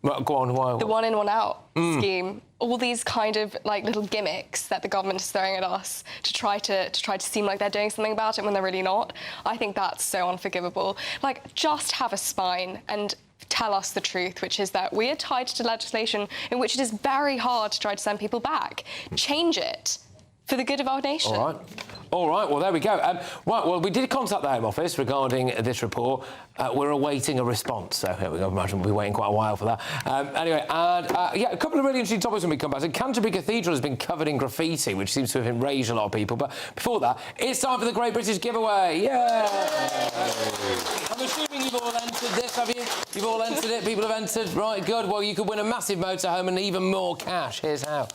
Well, go on, why? The one in, one out scheme. All these kind of little gimmicks that the government is throwing at us to try to seem like they're doing something about it when they're really not. I think that's so unforgivable. Just have a spine and tell us the truth, which is that we are tied to legislation in which it is very hard to try to send people back. Change it for the good of our nation. All right, well, there we go. Right, well, we did contact the Home Office regarding this report. We're awaiting a response, so here we go. I imagine we'll be waiting quite a while for that. Anyway, a couple of really interesting topics when we come back. So Canterbury Cathedral has been covered in graffiti, which seems to have enraged a lot of people. But before that, it's time for the Great British Giveaway. Yeah! I'm assuming you've all entered this, have you? You've all entered it? People have entered? Right, good. Well, you could win a massive motorhome and even more cash. Here's how.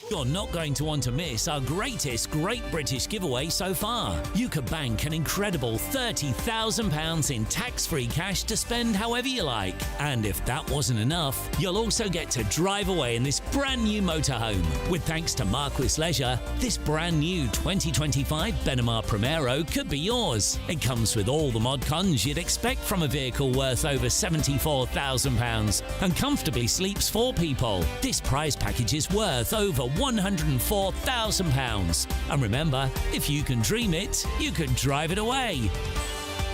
You're not going to want to miss our greatest Great British giveaway so far. You could bank an incredible £30,000 in tax-free cash to spend however you like. And if that wasn't enough, you'll also get to drive away in this brand new motorhome. With thanks to Marquis Leisure, this brand new 2025 Benimar Primero could be yours. It comes with all the mod cons you'd expect from a vehicle worth over £74,000 and comfortably sleeps 4 people. This prize package is worth over £104,000. And remember, if you can dream it, you can drive it away.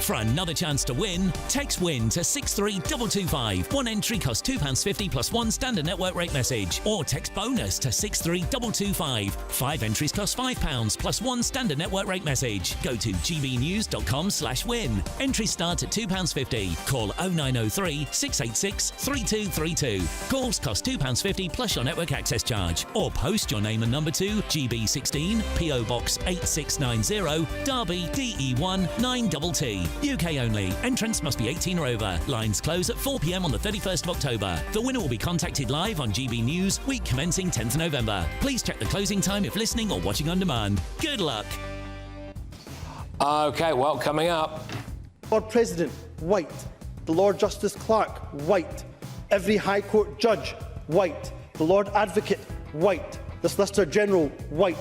For another chance to win, text WIN to 63225. One entry costs £2.50 plus one standard network rate message. Or text BONUS to 63225. 5 entries cost £5 plus one standard network rate message. Go to gbnews.com/win. Entries start at £2.50. Call 0903 686 3232. Calls cost £2.50 plus your network access charge. Or post your name and number to GB16 PO Box 8690 Derby DE1 9TT. UK only. Entrants must be 18 or over. Lines close at 4 p.m. on the 31st of October. The winner will be contacted live on GB News, week commencing 10th November. Please check the closing time if listening or watching on demand. Good luck. OK, well, coming up. Lord President, white. The Lord Justice Clerk, white. Every High Court judge, white. The Lord Advocate, white. The Solicitor General, white.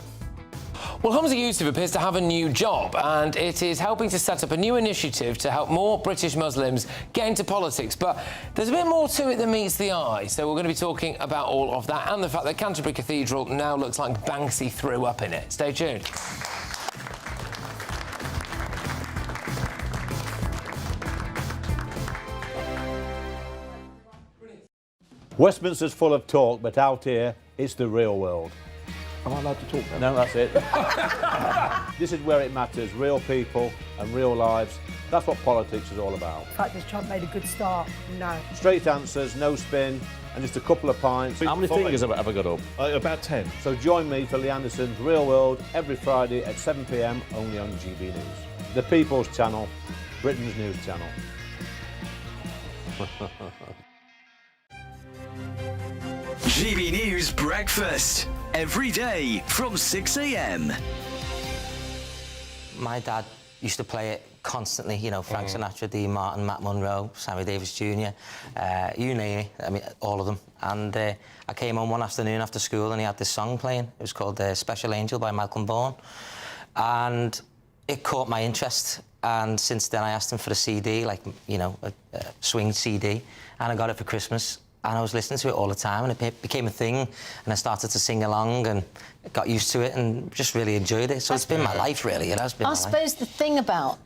Well, Hamza Yusuf appears to have a new job, and it is helping to set up a new initiative to help more British Muslims get into politics. But there's a bit more to it than meets the eye, so we're going to be talking about all of that and the fact that Canterbury Cathedral now looks like Banksy threw up in it. Stay tuned. Westminster's full of talk, but out here, it's the real world. Am I allowed to talk now? No, that's it. This is where it matters, real people and real lives. That's what politics is all about. The fact that Trump made a good start, no. Straight answers, no spin, and just a couple of pints. How many fingers have I got up? About 10. So join me for Lee Anderson's Real World every Friday at 7 p.m. only on GB News. The People's Channel, Britain's news channel. GB News Breakfast, every day from 6 a.m. My dad used to play it constantly, you know, Frank Sinatra, Dean Martin, Matt Monro, Sammy Davis Jr., you name it, I mean, all of them. And I came home one afternoon after school and he had this song playing. It was called Special Angel by Malcolm Vaughan. And it caught my interest. And since then I asked him for a CD, like, you know, a swing CD, and I got it for Christmas. And I was listening to it all the time, and it became a thing, and I started to sing along and got used to it and just really enjoyed it. So it's been my life, really. It has been my life. I suppose the thing about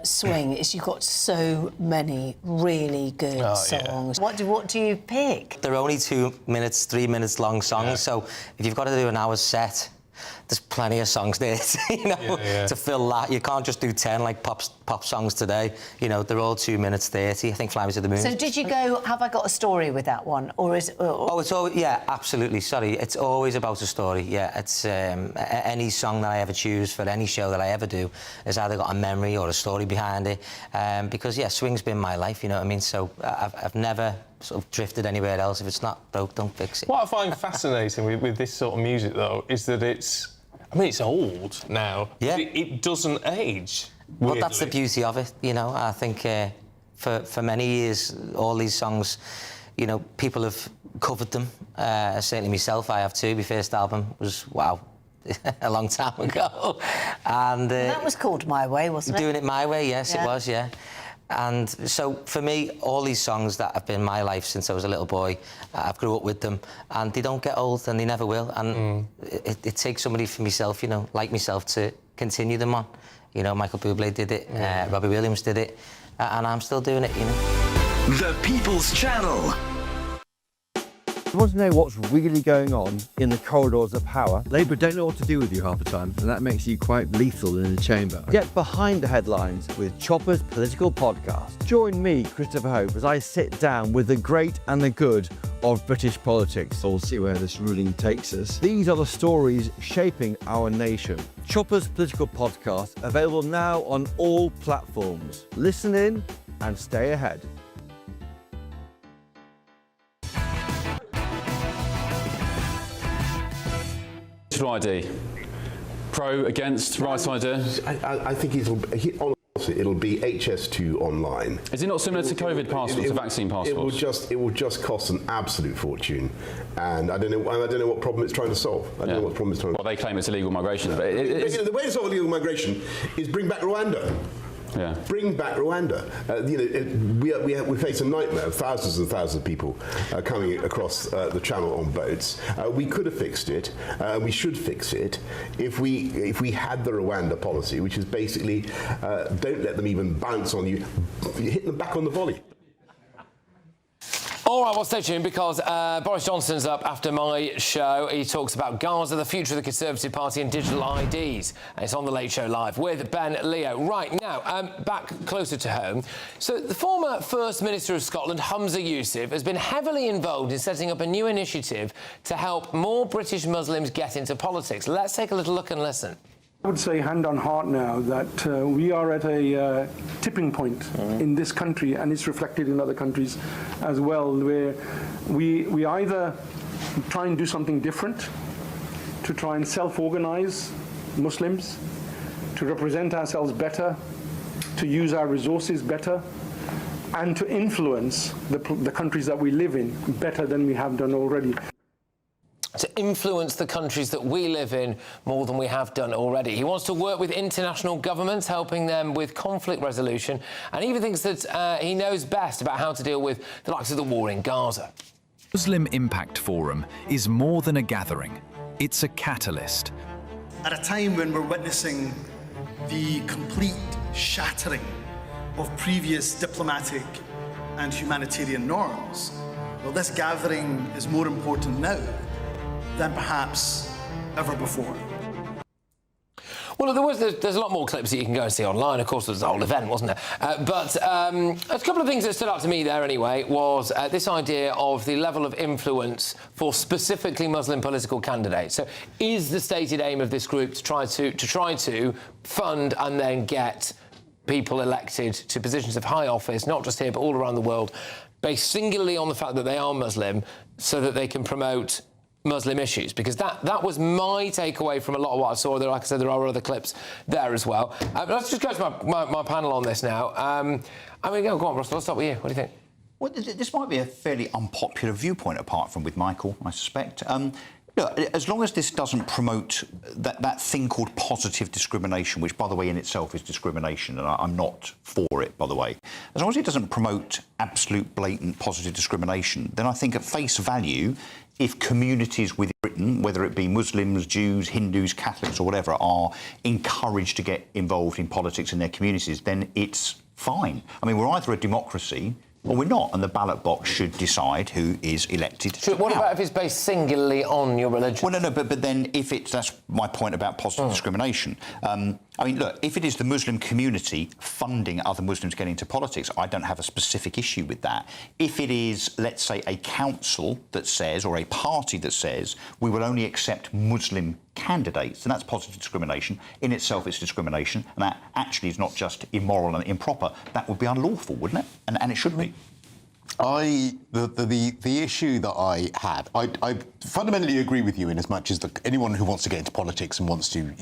swing is you've got so many really good songs. Yeah. What do you pick? They're only 2 minutes, 3 minutes long songs, so if you've got to do an hour's set, there's plenty of songs there, you know, to fill that. You can't just do 10 like pop songs today. You know, they're all 2 minutes 30. I think Fly Me to the Moon. So did you go, have I got a story with that one? Or is it... Oh, it's always... Yeah, absolutely. Sorry. It's always about a story. Yeah, it's... any song that I ever choose for any show that I ever do has either got a memory or a story behind it. Because, yeah, swing's been my life, you know what I mean? So I've never sort of drifted anywhere else. If it's not broke, don't fix it. What I find fascinating with this sort of music, though, is that it's... I mean, it's old now. Yeah. It doesn't age. Well, that's the beauty of it, you know. I think for many years, all these songs, you know, people have covered them. Certainly myself, I have too. My first album was, wow, a long time ago. And that was called My Way, wasn't it? Doing It My Way, yes, it was, yeah. And so, for me, all these songs that have been my life since I was a little boy, I've grew up with them, and they don't get old, and they never will. And it takes somebody for myself, you know, like myself, to continue them on. You know, Michael Bublé did it, Robbie Williams did it, and I'm still doing it, you know. The People's Channel. You want to know what's really going on in the corridors of power? Labour don't know what to do with you half the time, and that makes you quite lethal in the chamber. Get behind the headlines with Chopper's Political Podcast. Join me, Christopher Hope, as I sit down with the great and the good of British politics. We'll see where this ruling takes us. These are the stories shaping our nation. Chopper's Political Podcast, available now on all platforms. Listen in and stay ahead. digital ID. Pro, against, right idea? I think it'll be HS2 online. Is it not similar to COVID passports, to vaccine passports? It will just cost an absolute fortune, and I don't know what problem it's trying to solve. I don't know what problem it's trying to solve. Well, they claim it's illegal migration, but the way to solve illegal migration is bring back Rwanda. Yeah. Bring back Rwanda. We face a nightmare of thousands and thousands of people coming across the channel on boats. We could have fixed it. We should fix it if we had the Rwanda policy, which is basically don't let them even bounce on you. You hit them back on the volley. All right, well, stay tuned because Boris Johnson's up after my show. He talks about Gaza, the future of the Conservative Party and digital IDs. And it's on the Late Show Live with Ben Leo. Right, now, back closer to home. So the former First Minister of Scotland, Humza Yousaf, has been heavily involved in setting up a new initiative to help more British Muslims get into politics. Let's take a little look and listen. I would say hand on heart now that we are at a tipping point in this country, and it's reflected in other countries as well, where we either try and do something different to try and self-organize Muslims, to represent ourselves better, to use our resources better, and to influence the countries that we live in better than we have done already. To influence the countries that we live in more than we have done already. He wants to work with international governments, helping them with conflict resolution, and even thinks that he knows best about how to deal with the likes of the war in Gaza. Muslim Impact Forum is more than a gathering. It's a catalyst. At a time when we're witnessing the complete shattering of previous diplomatic and humanitarian norms, well, this gathering is more important now than perhaps ever before. Well, there's a lot more clips that you can go and see online. Of course, there was the whole event, wasn't there? But a couple of things that stood out to me there anyway was this idea of the level of influence for specifically Muslim political candidates. So is the stated aim of this group to try to fund and then get people elected to positions of high office, not just here but all around the world, based singularly on the fact that they are Muslim, so that they can promote Muslim issues? Because that was my takeaway from a lot of what I saw there. Like I said, there are other clips there as well. Let's just go to my panel on this now. Go on, Russell, let's start with you. What do you think? Well, this might be a fairly unpopular viewpoint, apart from with Michael, I suspect. Look, as long as this doesn't promote that thing called positive discrimination, which, by the way, in itself is discrimination, and I'm not for it, by the way. As long as it doesn't promote absolute, blatant, positive discrimination, then I think at face value, if communities within Britain, whether it be Muslims, Jews, Hindus, Catholics or whatever, are encouraged to get involved in politics in their communities, then it's fine. I mean, we're either a democracy or we're not, and the ballot box should decide who is elected. So what about if it's based singularly on your religion? Well, no, but then if it's... That's my point about positive discrimination. I mean, look, if it is the Muslim community funding other Muslims getting into politics, I don't have a specific issue with that. If it is, let's say, a council that says, or a party that says, we will only accept Muslim candidates, then that's positive discrimination. In itself, it's discrimination, and that actually is not just immoral and improper. That would be unlawful, wouldn't it? And it should be. The issue that I had, I fundamentally agree with you in as much as anyone who wants to get into politics and wants to,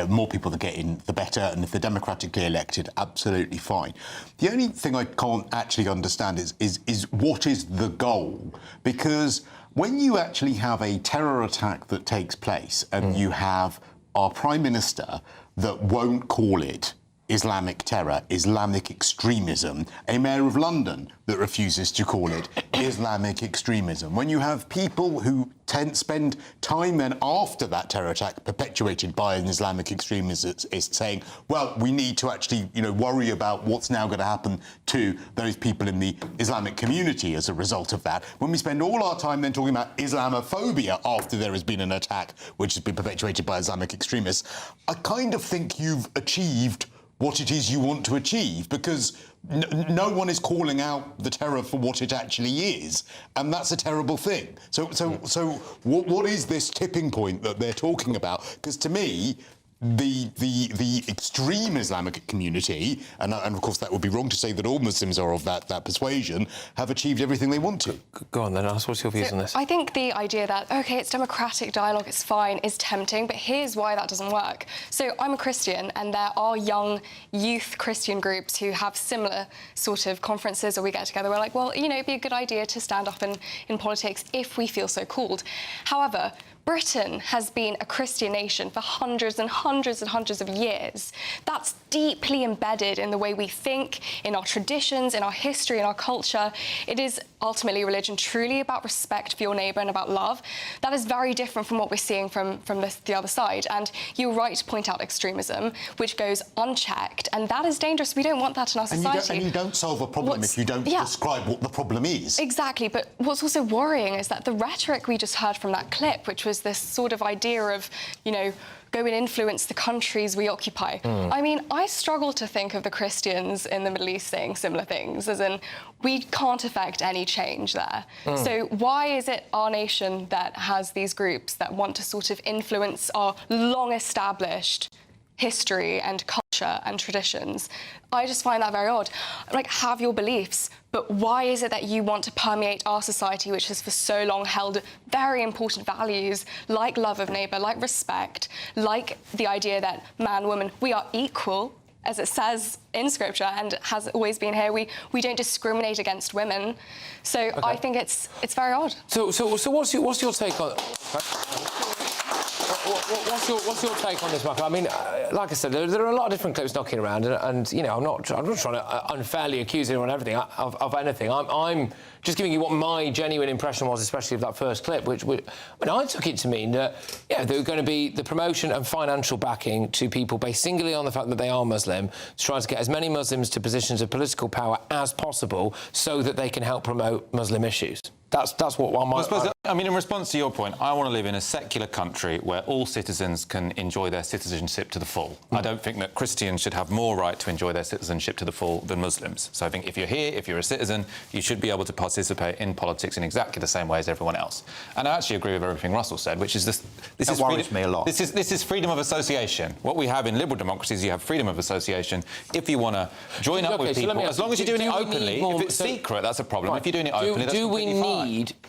more people that get in, the better, and if they're democratically elected, absolutely fine. The only thing I can't actually understand is what is the goal? Because when you actually have a terror attack that takes place and you have our Prime Minister that won't call it Islamic terror, Islamic extremism, a mayor of London that refuses to call it Islamic extremism. When you have people who spend time then after that terror attack perpetuated by an Islamic extremist is saying, well, we need to actually, worry about what's now going to happen to those people in the Islamic community as a result of that. When we spend all our time then talking about Islamophobia after there has been an attack which has been perpetuated by Islamic extremists, I kind of think you've achieved what it is you want to achieve, because no one is calling out the terror for what it actually is, and that's a terrible thing. So what is this tipping point that they're talking about? Because to me, the extreme Islamic community, and of course that would be wrong to say that all Muslims are of that persuasion, have achieved everything they want to. Go on then, Alice, what's your views on this? I think the idea that, OK, it's democratic dialogue, it's fine, is tempting, but here's why that doesn't work. So I'm a Christian, and there are young youth Christian groups who have similar sort of conferences, or we get together, we're like, well, you know, it'd be a good idea to stand up in politics if we feel so called. However, Britain has been a Christian nation for hundreds and hundreds and hundreds of years. That's deeply embedded in the way we think, in our traditions, in our history, in our culture. It is ultimately religion truly about respect for your neighbour and about love. That is very different from what we're seeing from the other side. And you're right to point out extremism, which goes unchecked, and that is dangerous. We don't want that in our society. And you don't solve a problem if you don't describe what the problem is. Exactly, but what's also worrying is that the rhetoric we just heard from that clip, which was this sort of idea of, you know, go and influence the countries we occupy. I mean, I struggle to think of the Christians in the Middle East saying similar things, as in, we can't affect any change there. So why is it our nation that has these groups that want to sort of influence our long-established history and culture and traditions? I just find that very odd. Like, have your beliefs, but why is it that you want to permeate our society, which has for so long held very important values like love of neighbour, like respect, like the idea that man, woman, we are equal, as it says in Scripture and has always been here. We don't discriminate against women. So I think it's very odd. So what's your take on... What's your take on this, Michael? I mean, like I said, there are a lot of different clips knocking around, and you know, I'm not trying to unfairly accuse anyone of anything. I'm just giving you what my genuine impression was, especially of that first clip, which I took it to mean that, yeah, there were going to be the promotion and financial backing to people based singularly on the fact that they are Muslim, to try to get as many Muslims to positions of political power as possible so that they can help promote Muslim issues. That's what one might... I mean, in response to your point, I want to live in a secular country where all citizens can enjoy their citizenship to the full. I don't think that Christians should have more right to enjoy their citizenship to the full than Muslims. So I think if you're here, if you're a citizen, you should be able to participate in politics in exactly the same way as everyone else. And I actually agree with everything Russell said, which is this is worries me a lot. This is freedom of association. What we have in liberal democracies, you have freedom of association. If you want to join up with people, as long as you're doing it openly, if it's secret, that's a problem. Right. If you're doing it openly, that's completely fine.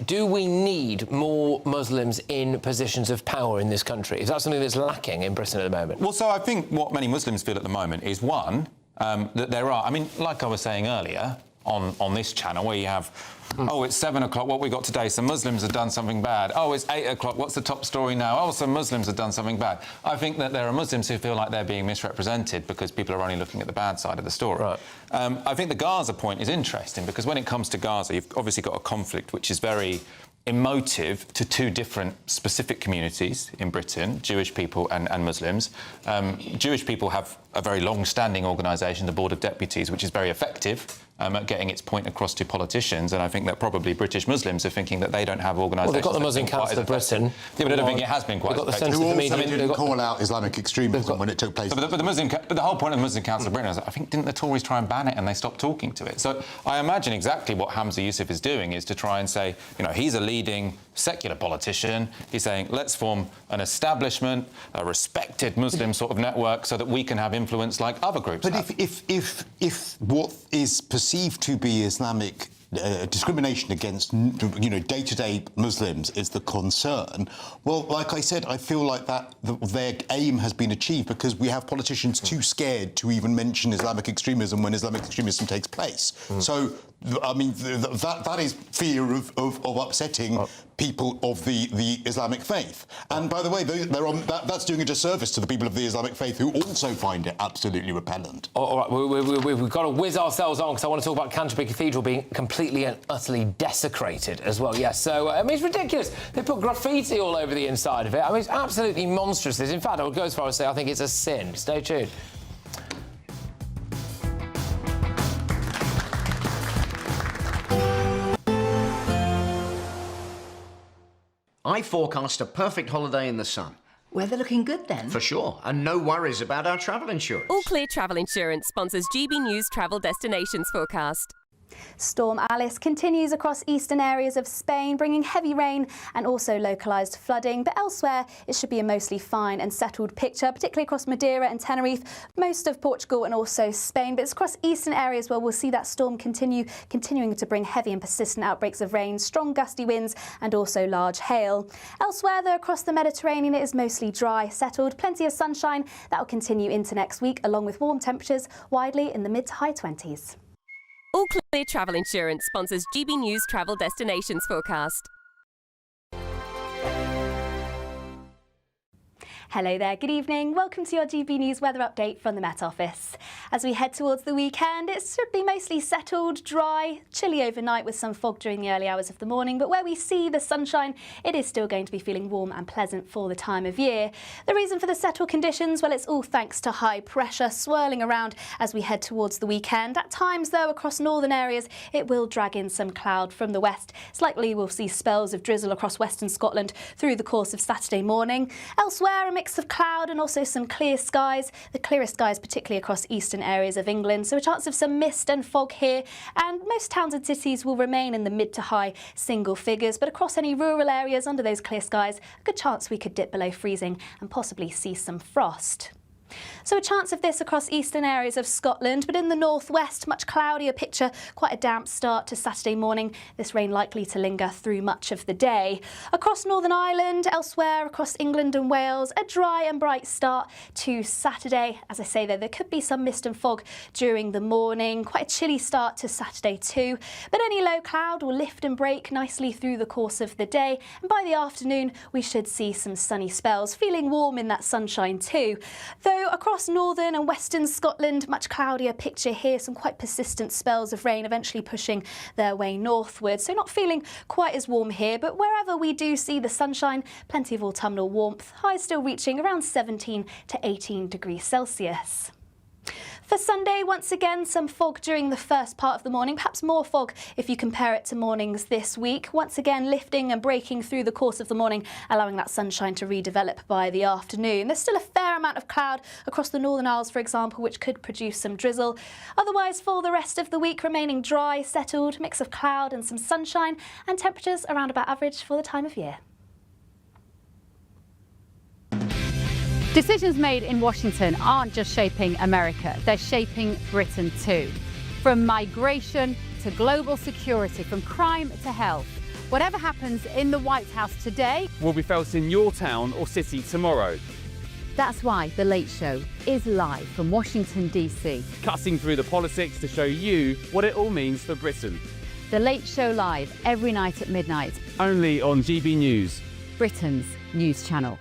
Do we need more Muslims in positions of power in this country? Is that something that's lacking in Britain at the moment? Well, so I think what many Muslims feel at the moment is, one, that there are... I mean, like I was saying earlier, on this channel, where you have, oh, it's 7 o'clock, what we got today, some Muslims have done something bad. Oh, it's 8 o'clock, what's the top story now? Oh, some Muslims have done something bad. I think that there are Muslims who feel like they're being misrepresented because people are only looking at the bad side of the story. Right. I think the Gaza point is interesting because when it comes to Gaza, you've obviously got a conflict which is very emotive to two different specific communities in Britain, Jewish people and Muslims. Jewish people have a very long-standing organisation, the Board of Deputies, which is very effective at getting its point across to politicians, and I think that probably British Muslims are thinking that they don't have organisations... Well, they've got the Muslim Council of Britain. Yeah, but I don't think it has been quite effective. Who also didn't call out Islamic extremism when it took place. But the whole point of the Muslim Council of Britain is, I think, didn't the Tories try and ban it and they stopped talking to it? So I imagine exactly what Hamza Yusuf is doing is to try and say, you know, he's a leading secular politician. He's saying, let's form an establishment, a respected Muslim sort of network so that we can have influence like other groups have. But if what is perceived to be Islamic discrimination against, you know, day-to-day Muslims is the concern, well, like I said, I feel like that their aim has been achieved because we have politicians too scared to even mention Islamic extremism when Islamic extremism takes place. So, I mean, that is fear of upsetting people of the Islamic faith. And by the way, that's doing a disservice to the people of the Islamic faith who also find it absolutely repellent. All right, we've got to whiz ourselves on because I want to talk about Canterbury Cathedral being completely and utterly desecrated as well. Yes, so I mean, it's ridiculous. They put graffiti all over the inside of it. I mean, it's absolutely monstrous. In fact, I would go as far as to say I think it's a sin. Stay tuned. I forecast a perfect holiday in the sun. Weather looking good then? For sure, and no worries about our travel insurance. All Clear Travel Insurance sponsors GB News Travel Destinations Forecast. Storm Alice continues across eastern areas of Spain, bringing heavy rain and also localised flooding. But elsewhere, it should be a mostly fine and settled picture, particularly across Madeira and Tenerife, most of Portugal and also Spain. But it's across eastern areas where we'll see that storm continuing to bring heavy and persistent outbreaks of rain, strong gusty winds and also large hail. Elsewhere, though, across the Mediterranean, it is mostly dry, settled, plenty of sunshine. That will continue into next week, along with warm temperatures widely in the mid to high 20s. All Clear Travel Insurance sponsors GB News Travel Destinations Forecast. Hello there, good evening. Welcome to your GB News weather update from the Met Office. As we head towards the weekend, it should be mostly settled, dry, chilly overnight with some fog during the early hours of the morning, but where we see the sunshine, it is still going to be feeling warm and pleasant for the time of year. The reason for the settled conditions, well, it's all thanks to high pressure swirling around as we head towards the weekend. At times, though, across northern areas, it will drag in some cloud from the west. It's likely we'll see spells of drizzle across western Scotland through the course of Saturday morning. Elsewhere, a mix of cloud and also some clear skies. The clearest skies particularly across eastern areas of England, so a chance of some mist and fog here, and most towns and cities will remain in the mid to high single figures, but across any rural areas under those clear skies, a good chance we could dip below freezing and possibly see some frost. So a chance of this across eastern areas of Scotland, but in the northwest, much cloudier picture, quite a damp start to Saturday morning. This rain likely to linger through much of the day. Across Northern Ireland, elsewhere across England and Wales, a dry and bright start to Saturday. As I say, though, there could be some mist and fog during the morning. Quite a chilly start to Saturday too. But any low cloud will lift and break nicely through the course of the day. And by the afternoon, we should see some sunny spells, feeling warm in that sunshine too. Though across northern and western Scotland, much cloudier picture here, some quite persistent spells of rain eventually pushing their way northward. So not feeling quite as warm here, but wherever we do see the sunshine, plenty of autumnal warmth, highs still reaching around 17 to 18 degrees Celsius. For Sunday, once again, some fog during the first part of the morning, perhaps more fog if you compare it to mornings this week. Once again, lifting and breaking through the course of the morning, allowing that sunshine to redevelop by the afternoon. There's still a fair amount of cloud across the Northern Isles, for example, which could produce some drizzle. Otherwise, for the rest of the week, remaining dry, settled, mix of cloud and some sunshine, and temperatures around about average for the time of year. Decisions made in Washington aren't just shaping America, they're shaping Britain too. From migration to global security, from crime to health. Whatever happens in the White House today will be felt in your town or city tomorrow. That's why The Late Show is live from Washington, D.C. Cutting through the politics to show you what it all means for Britain. The Late Show live every night at midnight. Only on GB News, Britain's news channel.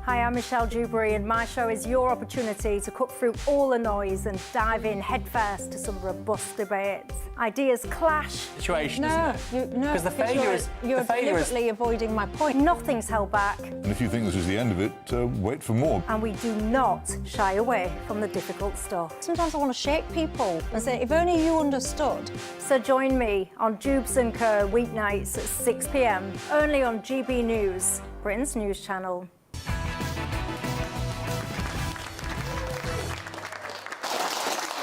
Hi, I'm Michelle Dewberry, and my show is your opportunity to cut through all the noise and dive in headfirst to some robust debates. Ideas clash. Situation, no, isn't it? No, because the failure is you're deliberately avoiding my point. Nothing's held back. And if you think this is the end of it, wait for more. And we do not shy away from the difficult stuff. Sometimes I want to shake people and say, if only you understood. So join me on Jubes & Co. weeknights at 6 p.m. only on GB News, Britain's news channel.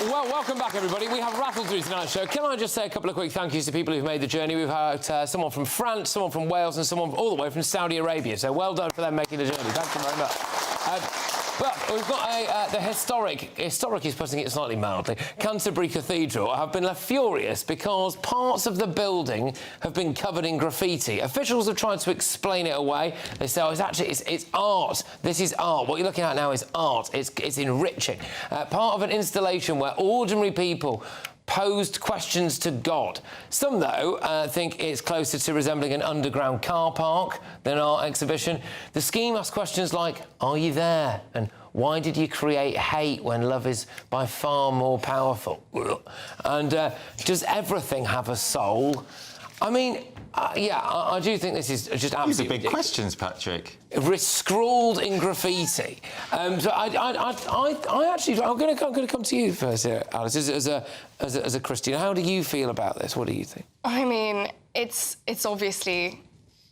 Well, welcome back, everybody. We have rattled through tonight's show. Can I just say a couple of quick thank yous to people who've made the journey? We've had someone from France, someone from Wales, and someone all the way from Saudi Arabia. So well done for them making the journey. Thank you very much. But we've got the historic is putting it slightly mildly, Canterbury Cathedral have been left furious because parts of the building have been covered in graffiti. Officials have tried to explain it away. They say, oh, it's art. This is art. What you're looking at now is art. It's enriching. Part of an installation where ordinary people posed questions to God. Some, though, think it's closer to resembling an underground car park than an art exhibition. The scheme asks questions like, are you there? And why did you create hate when love is by far more powerful? And does everything have a soul? I mean, I do think this is just absolutely These are big ridiculous. questions, Patrick. Scrawled in graffiti. So I actually, I'm going to come to you first here, Alice, as a Christian. How do you feel about this? What do you think? I mean, it's obviously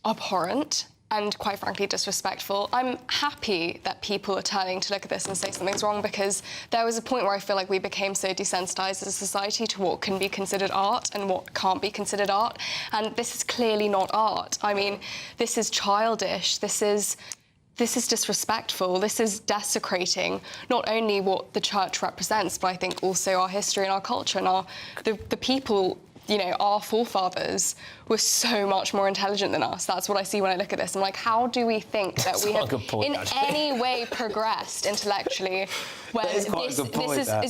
abhorrent. and quite frankly disrespectful. I'm happy that people are turning to look at this and say something's wrong, because there was a point where I feel like we became so desensitized as a society to what can be considered art and what can't be considered art, and this is clearly not art. I mean, this is childish, this is disrespectful, this is desecrating not only what the church represents, but I think also our history and our culture and the people, you know, our forefathers were so much more intelligent than us. That's what I see when I look at this. I'm like, how do we think that we have in any way progressed intellectually when is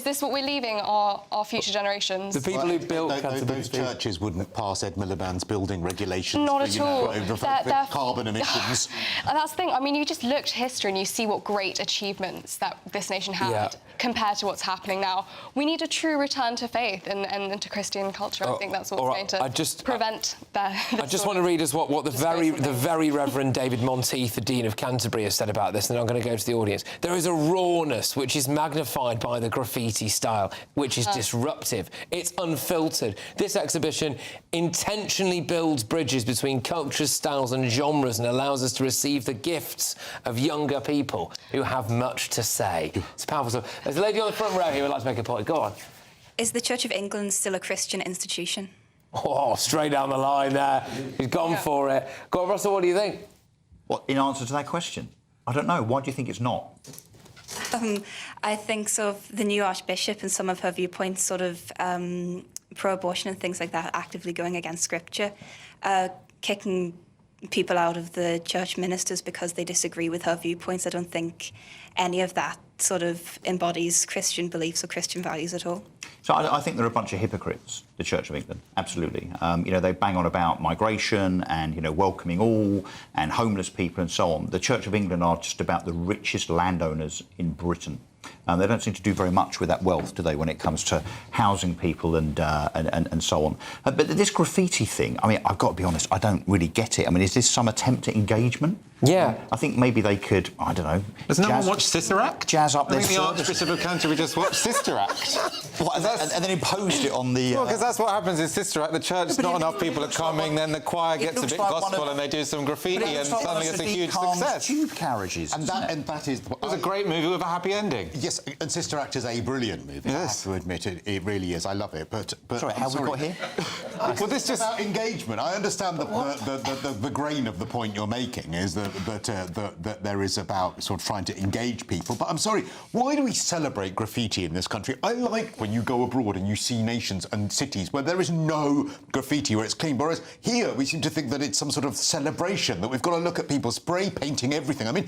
this what we're leaving our future generations? The people who built those churches wouldn't pass Ed Miliband's building regulations. Not at all. They're carbon emissions. And that's the thing. I mean, you just look at history and you see what great achievements that this nation had compared to what's happening now. We need a true return to faith and to Christian culture. I think that's what's going to prevent that. I just want to read us what the very Reverend David Monteith, the Dean of Canterbury, has said about this, and then I'm going to go to the audience. There is a rawness which is magnified by the graffiti style, which is disruptive. It's unfiltered. This exhibition intentionally builds bridges between cultures, styles and genres and allows us to receive the gifts of younger people who have much to say. It's powerful stuff. There's a lady on the front row here who would like to make a point. Go on. Is the Church of England still a Christian institution? Oh, straight down the line there. He's gone for it. Go on, Russell, what do you think? What, in answer to that question? I don't know. Why do you think it's not? I think sort of the new Archbishop and some of her viewpoints, sort of pro-abortion and things like that, actively going against Scripture, kicking people out of the church ministers because they disagree with her viewpoints. I don't think any of that sort of embodies Christian beliefs or Christian values at all. So I think they're a bunch of hypocrites, the Church of England, absolutely. You know, they bang on about migration and, you know, welcoming all and homeless people and so on. The Church of England are just about the richest landowners in Britain. They don't seem to do very much with that wealth, do they, when it comes to housing people and so on. But this graffiti thing, I mean, I've got to be honest, I don't really get it. I mean, is this some attempt at engagement? Yeah. I think maybe they could, I don't know... Has no one watched Sister Act? Jazz up their I think the Archbishop of Canterbury just watched Sister Act. And then imposed it on the... Well, because that's what happens in Sister Act. The church, not enough people are coming, then the choir gets a bit gospel and they do some graffiti and suddenly it's a huge success. Tube carriages. And that is... It was a great movie with a happy ending. Yes, and Sister Act is a brilliant movie. Yes. I have to admit it. It really is. I love it. But sorry, how we got here? Well, this just about engagement. I understand the grain of the point you're making is that there is about sort of trying to engage people. But I'm sorry, why do we celebrate graffiti in this country? I like when you go abroad and you see nations and cities where there is no graffiti, where it's clean. Whereas here we seem to think that it's some sort of celebration, that we've got to look at people spray painting everything. I mean,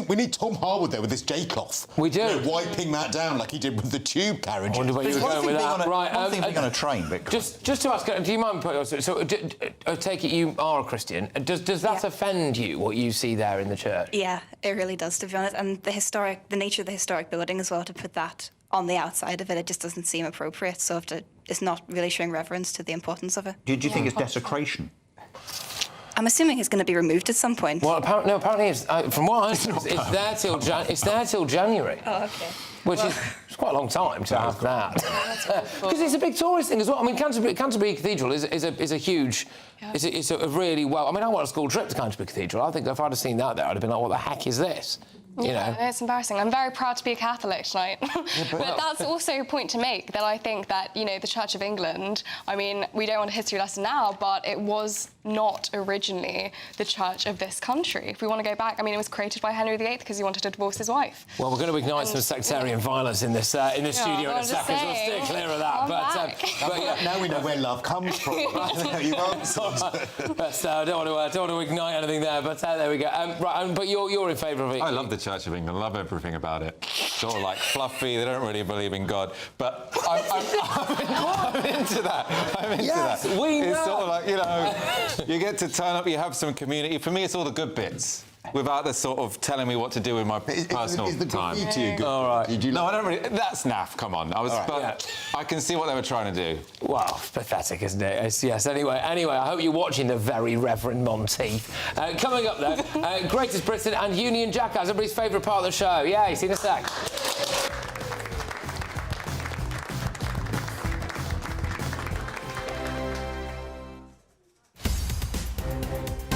we need Tom Harwood there with this J-cloth. We do. You know, wiping that down like he did with the tube carriage. I wonder where you were going with that. Right, one thing being on a train, but... Just to ask, do you mind... I take it you are a Christian. Does that offend you, what you see there in the church? Yeah, it really does, to be honest. And the nature of the historic building as well, to put that on the outside of it, it just doesn't seem appropriate. So it's not really showing reverence to the importance of it. Do you think it's desecration? I'm assuming it's going to be removed at some point. Well, apparently it's, from what I understand, it's there till January. Oh, OK. Which is quite a long time to have that. Because it's a big tourist thing as well. I mean, Canterbury Cathedral is a huge... It's a really well... I mean, I went on a school trip to Canterbury Cathedral. I think if I'd have seen that there, I'd have been like, what the heck is this? You know? It's embarrassing. I'm very proud to be a Catholic tonight. But that's also a point to make, that I think that, you know, the Church of England, I mean, we don't want a history lesson now, but it was not originally the church of this country. If we want to go back, I mean, it was created by Henry VIII because he wanted to divorce his wife. Well, we're going to ignite some sectarian violence in this studio in a second, so we'll steer clear of that. But yeah, now we know where love comes from. You've answered. I don't want to ignite anything there, but there we go. But you're in favour of it. I love the Church of England. I love everything about it. Sort of like fluffy. They don't really believe in God, but I'm into that. I'm into that. We know. It's sort of like, you know, you get to turn up. You have some community. For me, it's all the good bits. Without the sort of telling me what to do with my personal is the time. graffiti a good all right. No, I don't really... That's naff, come on. I can see what they were trying to do. Well, pathetic, isn't it? Yes, anyway, I hope you're watching the very Reverend Monteith. Coming up, though, Greatest Britain and Union Jack, everybody's favourite part of the show. Yay, see you in a sec.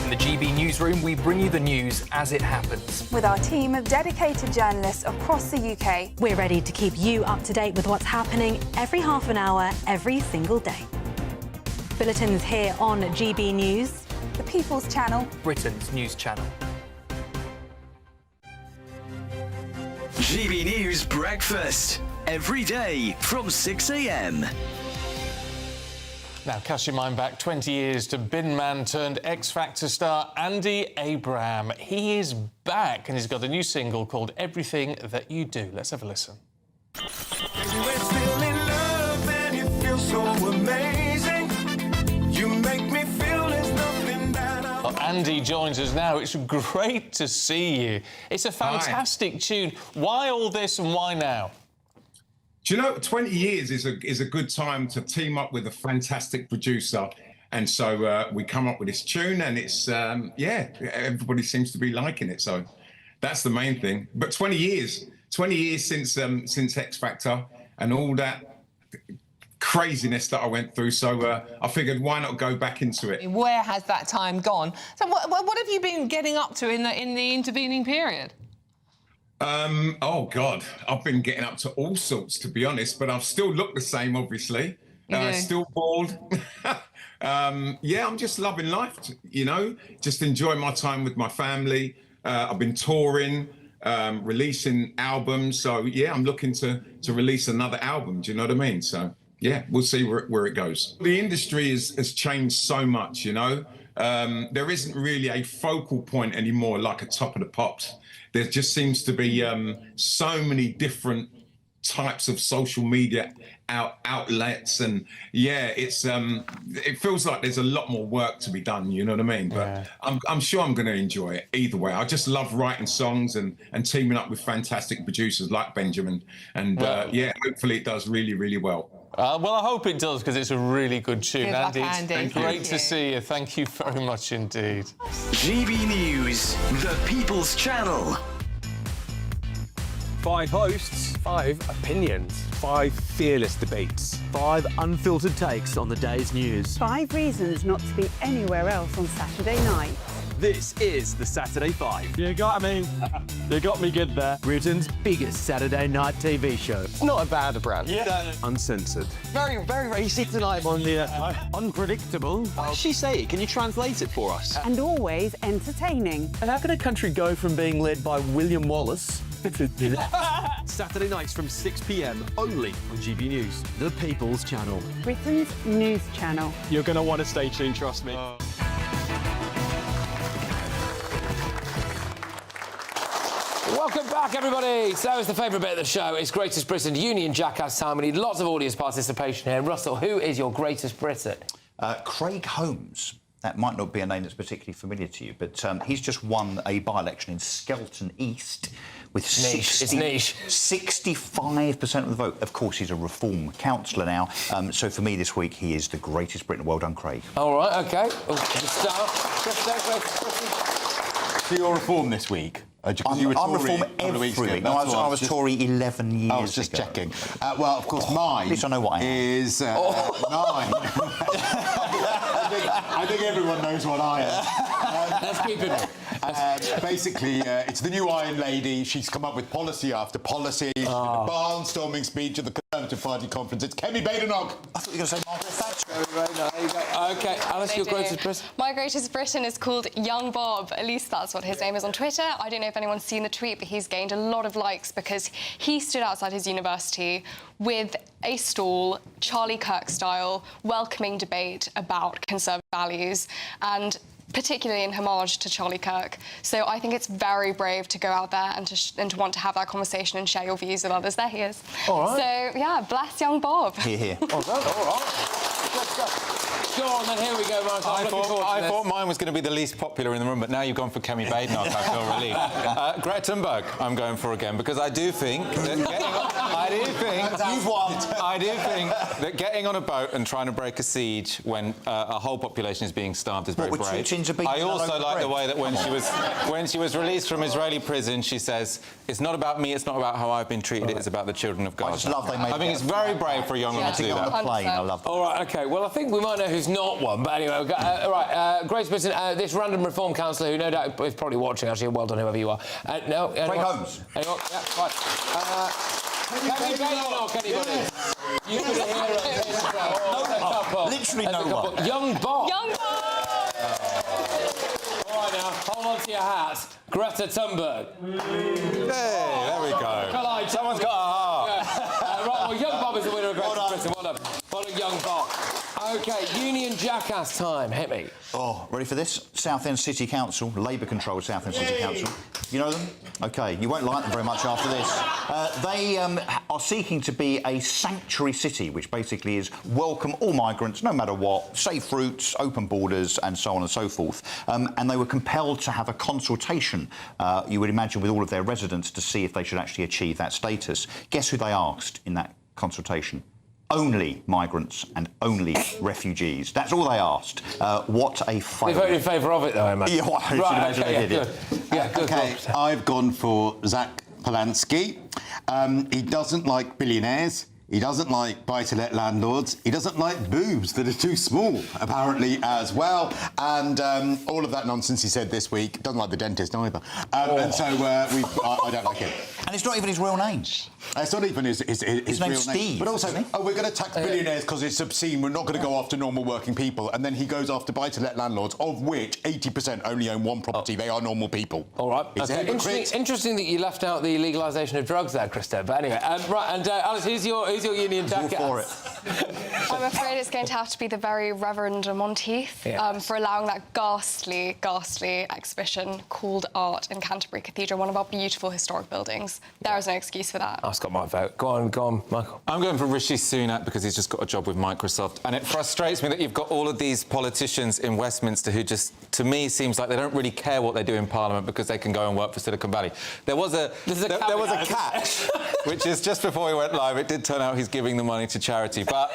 From the GB newsroom, we bring you the news as it happens. With our team of dedicated journalists across the UK. We're ready to keep you up to date with what's happening every half an hour, every single day. Bulletins here on GB News. The People's Channel. Britain's news channel. GB News Breakfast. Every day from 6 a.m. Now, cast your mind back 20 years to bin man turned X Factor star Andy Abraham. He is back and he's got a new single called Everything That You Do. Let's have a listen. Well, Andy joins us now. It's great to see you. It's a fantastic tune. Why all this and why now? Do you know, 20 years is a good time to team up with a fantastic producer. And so we come up with this tune and it's, yeah, everybody seems to be liking it. So that's the main thing. But 20 years since X Factor and all that craziness that I went through. So I figured, why not go back into it? Where has that time gone? So what have you been getting up to in the intervening period? Oh God, I've been getting up to all sorts, to be honest, but I've still looked the same, obviously. Still bald. Yeah, I'm just loving life, you know, just enjoying my time with my family. I've been touring, releasing albums. So yeah, I'm looking to release another album. Do you know what I mean? So yeah, we'll see where it goes. The industry has changed so much, you know. There isn't really a focal point anymore like a Top of the Pops. There just seems to be so many different types of social media outlets, and yeah, it feels like there's a lot more work to be done. You know what I mean? But I'm sure I'm going to enjoy it either way. I just love writing songs and teaming up with fantastic producers like Benjamin, and yeah, hopefully it does really, really well. Well, I hope it does, because it's a really good tune. Good luck, Andy, Andy. it's great to see you. Thank you very much indeed. GB News, the People's Channel. 5 hosts, 5 opinions, 5 fearless debates, 5 unfiltered takes on the day's news. 5 reasons not to be anywhere else on Saturday night. This is the Saturday 5. You got me. You got me good there. Britain's biggest Saturday night TV show. It's not a bad brand. Yeah. Uncensored. Very, very racy tonight on the unpredictable. What does she say? Can you translate it for us? And always entertaining. And how can a country go from being led by William Wallace Saturday nights from 6 p.m. only on GB News. The People's Channel. Britain's news channel. You're going to want to stay tuned, trust me. Welcome back, everybody. So it's the favourite bit of the show. It's Greatest Britain Union Jackass time. We need lots of audience participation here. Russell, who is your Greatest Briton? Craig Holmes. That might not be a name that's particularly familiar to you, but he's just won a by-election in Skelton East with 65% of the vote. Of course, he's a Reform councillor now. So for me this week, he is the Greatest Briton. Well done, Craig. All right, OK. So you're Reform this week? I'm Reform every week. No, I was Tory 11 years ago. I was just checking. Well, of course, mine At least I know what I am. is 9. I think everyone knows what I am. Let's keep it. Basically, it's the new Iron Lady. She's come up with policy after policy. A barnstorming speech at the Conservative Party conference. It's Kemi Badenoch. I thought you were going to say Margaret Thatcher. OK, Alice, your Greatest Briton? My Greatest Briton is called Young Bob. At least that's what his name is on Twitter. I don't know if anyone's seen the tweet, but he's gained a lot of likes because he stood outside his university with a stall, Charlie Kirk style, welcoming debate about Conservative values, and particularly in homage to Charlie Kirk. So I think it's very brave to go out there and to want to have that conversation and share your views with others. There he is. All right. So, yeah, bless young Bob. Here. All right. Go on, then, here we go, Mark. I thought mine was going to be the least popular in the room, but now you've gone for Kemi Badenoch. I feel relieved. Greta Thunberg, I'm going for again, because I do think that getting on a boat and trying to break a siege when a whole population is being starved is very brave. I also like the way that when she was released from Israeli prison, she says, "It's not about me. It's not about how I've been treated. It's about the children of God." I just love they made I think it's very brave for a young woman to do that. I love that. All right, OK. Well, I think we might know who's not one, but anyway, right, Grace Britain, this random reform councillor who no doubt is probably watching, actually, well done, whoever you are. No, Craig Holmes. Anyone? Yeah, right. Kenny Bateman or anybody? Yes. You could hear it. Literally no one. Young Bob. Young Bob! All right, now, hold on to your hat. Greta Thunberg. Hey, there we go. Someone's got a heart. Right, well, Young Bob is the winner of Greta Britain. Well done. Well done, Young Bob. OK, Union Jackass time. Hit me. Oh, ready for this? Southend City Council, Labour-controlled Southend City Council. You know them? OK, you won't like them very much after this. They are seeking to be a sanctuary city, which basically is welcome all migrants, no matter what, safe routes, open borders, and so on and so forth. And they were compelled to have a consultation, you would imagine, with all of their residents to see if they should actually achieve that status. Guess who they asked in that consultation? Only migrants and only refugees. That's all they asked. What a fail. They voted in favour of it, though, I imagine. Yeah, well, I should imagine they did, Yeah, good. OK, I've gone for Zach Polanski. He doesn't like billionaires. He doesn't like buy-to-let landlords. He doesn't like boobs that are too small, apparently, as well. And all of that nonsense he said this week. Doesn't like the dentist either. And so I don't like him. And it's not even his real name. It's not even his name's real Steve, name. But also, isn't he? we're going to tax billionaires because it's obscene. We're not going to go after normal working people. And then he goes after buy-to-let landlords, of which 80% only own one property. They are normal people. All right. It's a hypocrite. Interesting that you left out the legalisation of drugs there, Christo. But anyway, right. And Alice, who's your Union Jackass? For it. I'm afraid it's going to have to be the very Reverend Monteith for allowing that ghastly exhibition called Art in Canterbury Cathedral, one of our beautiful historic buildings. There is no excuse for that. I've got my vote. Go on, Michael. I'm going for Rishi Sunak because he's just got a job with Microsoft, and it frustrates me that you've got all of these politicians in Westminster who just, to me, seems like they don't really care what they do in Parliament because they can go and work for Silicon Valley. There was a catch, which is just before we went live. It did turn out he's giving the money to charity, but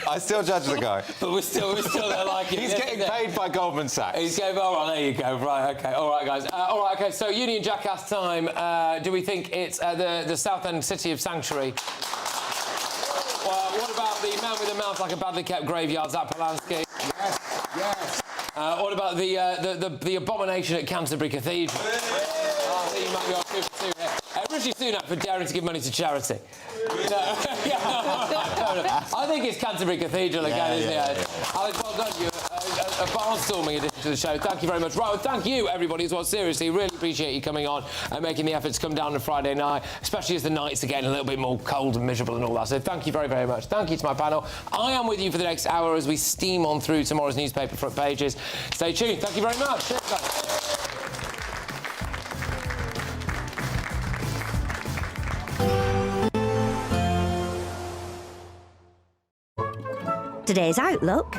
I still judge the guy. But we're still there like it. He's getting paid by Goldman Sachs. He's going, all right, there you go. Right, OK. All right, guys. All right, OK, so Union Jackass time. Do we think it's the Southend City of Sanctuary? What about the man with a mouth like a badly kept graveyard, Zach Polanski? Yes. What about the abomination at Canterbury Cathedral? I think you might be on 2 for 2 here. Rishi Sunak for daring to give money to charity. I think it's Canterbury Cathedral again, isn't it? Alex, well done. You a barnstorming addition to the show. Thank you very much. Right, well, thank you, everybody, as well. Seriously, really appreciate you coming on and making the effort to come down on Friday night, especially as the nights are getting a little bit more cold and miserable and all that. So thank you very, very much. Thank you to my panel. I am with you for the next hour as we steam on through tomorrow's newspaper front pages. Stay tuned. Thank you very much. Cheers, guys. Today's outlook: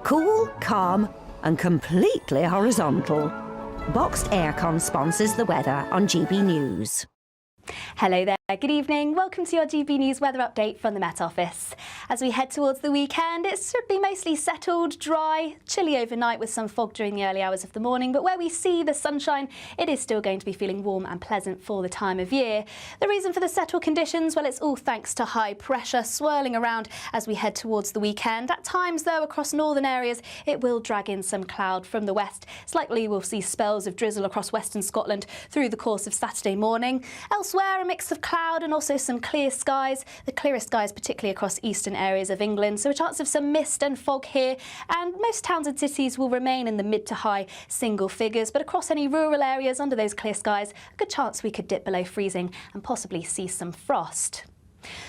cool, calm and completely horizontal. Boxed Aircon sponsors the weather on GB News. Hello there, good evening. Welcome to your GB News weather update from the Met Office. As we head towards the weekend, it should be mostly settled, dry, chilly overnight with some fog during the early hours of the morning, but where we see the sunshine, it is still going to be feeling warm and pleasant for the time of year. The reason for the settled conditions, well, it's all thanks to high pressure swirling around as we head towards the weekend. At times, though, across northern areas, it will drag in some cloud from the west. It's likely we'll see spells of drizzle across western Scotland through the course of Saturday morning. Elsewhere, a mix of cloud and also some clear skies. The clearest skies particularly across eastern areas of England, so a chance of some mist and fog here, and most towns and cities will remain in the mid to high single figures, but across any rural areas under those clear skies, a good chance we could dip below freezing and possibly see some frost.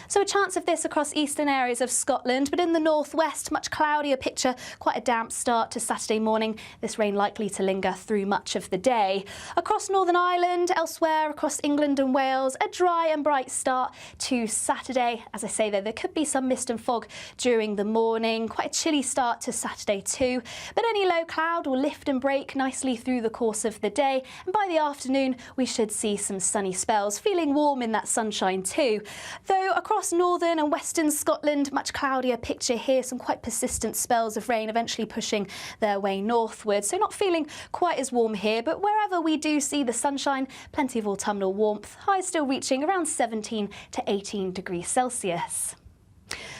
So a chance of this across eastern areas of Scotland, but in the northwest, much cloudier picture, quite a damp start to Saturday morning. This rain likely to linger through much of the day. Across Northern Ireland, elsewhere across England and Wales, a dry and bright start to Saturday. As I say, though, there could be some mist and fog during the morning. Quite a chilly start to Saturday too, but any low cloud will lift and break nicely through the course of the day, and by the afternoon we should see some sunny spells, feeling warm in that sunshine too. Though across northern and western Scotland, much cloudier picture here, some quite persistent spells of rain eventually pushing their way northward. So not feeling quite as warm here, but wherever we do see the sunshine, plenty of autumnal warmth, highs still reaching around 17 to 18 degrees Celsius.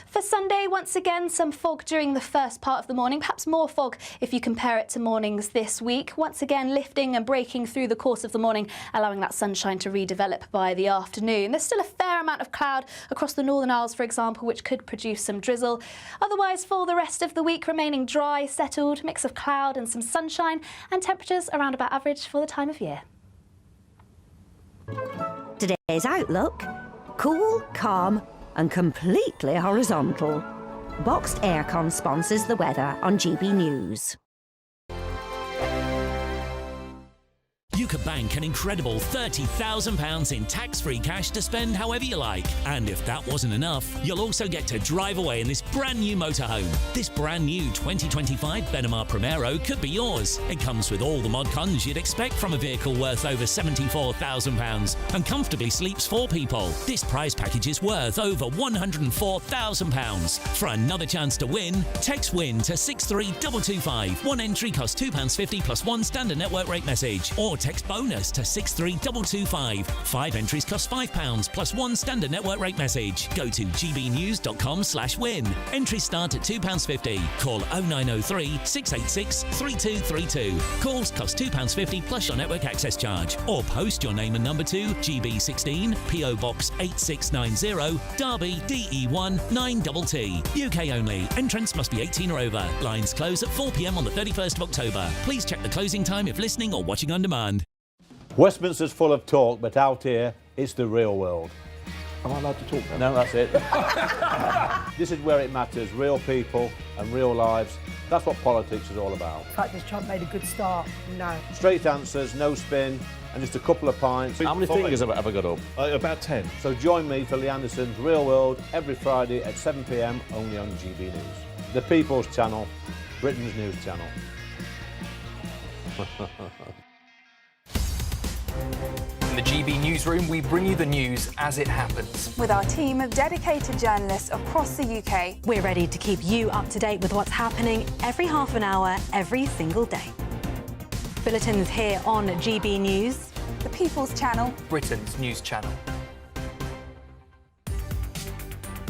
For Sunday, once again, some fog during the first part of the morning, perhaps more fog if you compare it to mornings this week. Once again, lifting and breaking through the course of the morning, allowing that sunshine to redevelop by the afternoon. There's still a fair amount of cloud across the Northern Isles, for example, which could produce some drizzle. Otherwise, for the rest of the week, remaining dry, settled, mix of cloud and some sunshine, and temperatures around about average for the time of year. Today's outlook: cool, calm and completely horizontal. Boxed Aircon sponsors the weather on GB News. You could bank an incredible £30,000 in tax-free cash to spend however you like. And if that wasn't enough, you'll also get to drive away in this brand new motorhome. This brand new 2025 Benamar Primero could be yours. It comes with all the mod cons you'd expect from a vehicle worth over £74,000 and comfortably sleeps 4 people. This prize package is worth over £104,000. For another chance to win, text WIN to 63225. One entry costs £2.50 plus one standard network rate message. Or text bonus to 63225. 5 entries cost £5 plus one standard network rate message. Go to gbnews.com/win. Entries start at £2.50. Call 0903 686 3232. Calls cost £2.50 plus your network access charge. Or post your name and number to GB16 PO Box 8690 Derby DE1 9TT. UK only. Entrance must be 18 or over. Lines close at 4 p.m. on the 31st of October. Please check the closing time if listening or watching on demand. Westminster's full of talk, but out here, it's the real world. Am I allowed to talk now? No, that's it. This is where it matters. Real people and real lives. That's what politics is all about. The fact that Trump made a good start, no. Straight answers, no spin, and just a couple of pints. How many fingers have I got up? About 10. So join me for Lee Anderson's Real World every Friday at 7 p.m. only on GB News. The People's Channel, Britain's news channel. In the GB newsroom, we bring you the news as it happens. With our team of dedicated journalists across the UK, We're ready to keep you up to date with what's happening every half an hour, every single day. Bulletins here on GB News. the People's Channel, Britain's news channel.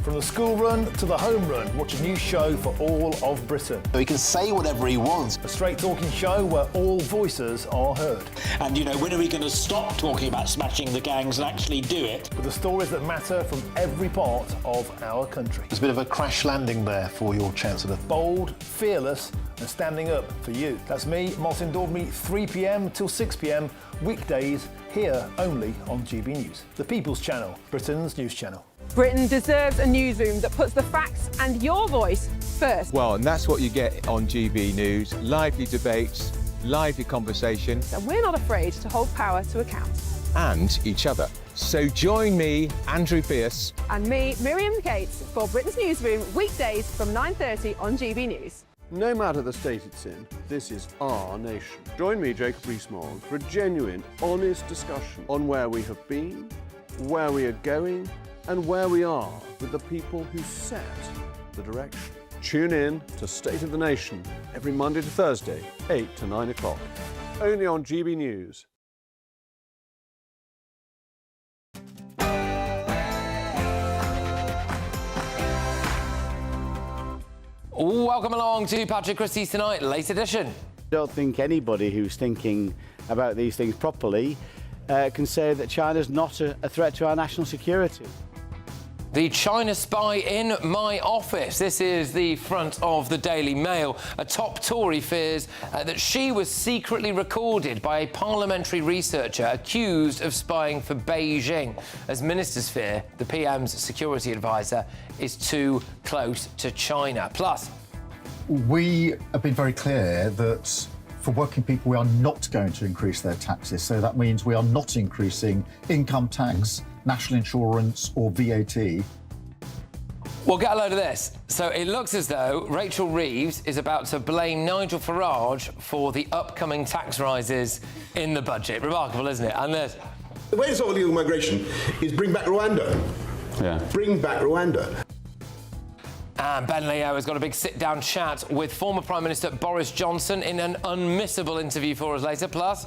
From the school run to the home run, watch a new show for all of Britain. He can say whatever he wants. A straight talking show where all voices are heard. And, you know, when are we going to stop talking about smashing the gangs and actually do it? With the stories that matter from every part of our country. There's a bit of a crash landing there for your Chancellor. Bold, fearless and standing up for you. That's me, Martin Daubney, 3 p.m. till 6 p.m, weekdays, here only on GB News. The People's Channel, Britain's news channel. Britain deserves a newsroom that puts the facts and your voice first. Well, and that's what you get on GB News. Lively debates, lively conversation. And we're not afraid to hold power to account. And each other. So join me, Andrew Pierce. And me, Miriam Gates, for Britain's Newsroom, weekdays from 9:30 on GB News. No matter the state it's in, this is our nation. Join me, Jacob Rees-Mogg, for a genuine, honest discussion on where we have been, where we are going, and where we are with the people who set the direction. Tune in to State of the Nation every Monday to Thursday, 8 to 9 o'clock. Only on GB News. Welcome along to Patrick Christys Tonight, late edition. I don't think anybody who's thinking about these things properly can say that China's not a threat to our national security. The China spy in my office. This is the front of the Daily Mail. A top Tory fears that she was secretly recorded by a parliamentary researcher accused of spying for Beijing. As ministers fear, the PM's security advisor is too close to China. Plus, we have been very clear that for working people, we are not going to increase their taxes. So that means we are not increasing income tax, national insurance or VAT. Well, get a load of this. So it looks as though Rachel Reeves is about to blame Nigel Farage for the upcoming tax rises in the budget. Remarkable, isn't it? And there's... The way to solve illegal migration is bring back Rwanda. Yeah. Bring back Rwanda. And Ben Leo has got a big sit-down chat with former Prime Minister Boris Johnson in an unmissable interview for us later. Plus,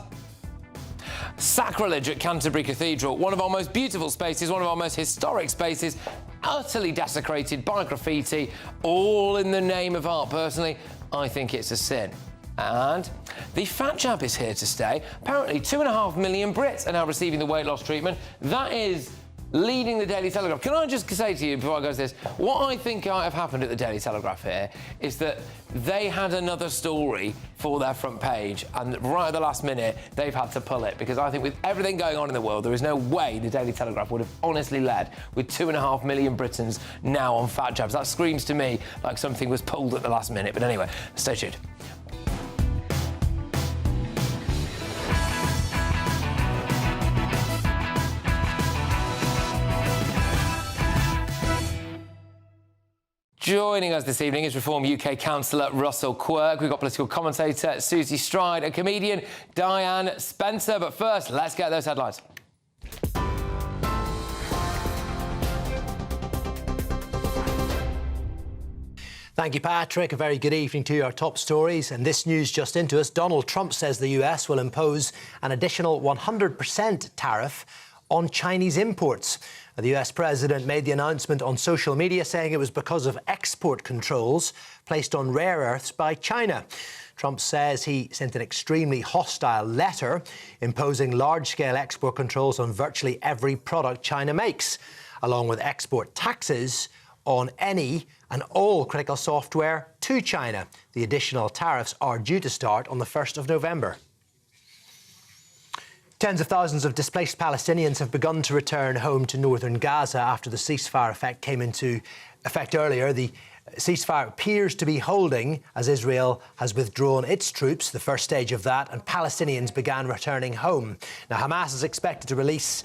sacrilege at Canterbury Cathedral, one of our most beautiful spaces, one of our most historic spaces, utterly desecrated by graffiti, all in the name of art. Personally, I think it's a sin. And the fat jab is here to stay. Apparently 2.5 million Brits are now receiving the weight loss treatment. That is leading the Daily Telegraph. Can I just say to you before I go to this, what I think might have happened at the Daily Telegraph here is that they had another story for their front page, and right at the last minute they've had to pull it, because I think with everything going on in the world, there is no way the Daily Telegraph would have honestly led with 2.5 million Britons now on fat jabs. That screams to me like something was pulled at the last minute. But anyway, stay tuned. Joining us this evening is Reform UK Councillor Russell Quirk. We've got political commentator Susie Stride and comedian Diane Spencer. But first, let's get those headlines. Thank you, Patrick. A very good evening to our top stories. And this news just into us. Donald Trump says the US will impose an additional 100% tariff on Chinese imports. The US president made the announcement on social media, saying it was because of export controls placed on rare earths by China. Trump says he sent an extremely hostile letter imposing large-scale export controls on virtually every product China makes, along with export taxes on any and all critical software to China. The additional tariffs are due to start on the 1st of November. Tens of thousands of displaced Palestinians have begun to return home to northern Gaza after the ceasefire came into effect earlier. The ceasefire appears to be holding as Israel has withdrawn its troops, the first stage of that, and Palestinians began returning home. Now, Hamas is expected to release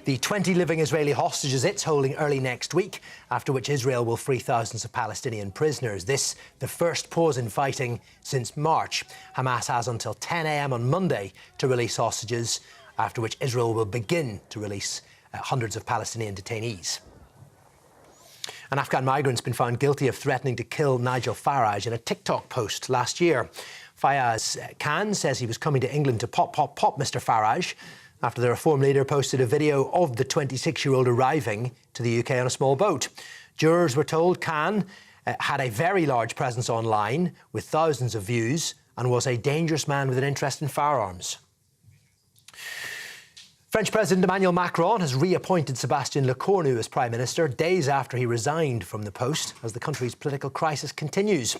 the 20 living Israeli hostages it's holding early next week, after which Israel will free thousands of Palestinian prisoners. This, the first pause in fighting since March. Hamas has until 10 a.m. on Monday to release hostages, after which Israel will begin to release hundreds of Palestinian detainees. An Afghan migrant's been found guilty of threatening to kill Nigel Farage in a TikTok post last year. Fayaz Khan says he was coming to England to pop Mr Farage after the Reform leader posted a video of the 26-year-old arriving to the UK on a small boat. Jurors were told Khan had a very large presence online with thousands of views and was a dangerous man with an interest in firearms. French President Emmanuel Macron has reappointed Sébastien Lecornu as Prime Minister days after he resigned from the post as the country's political crisis continues.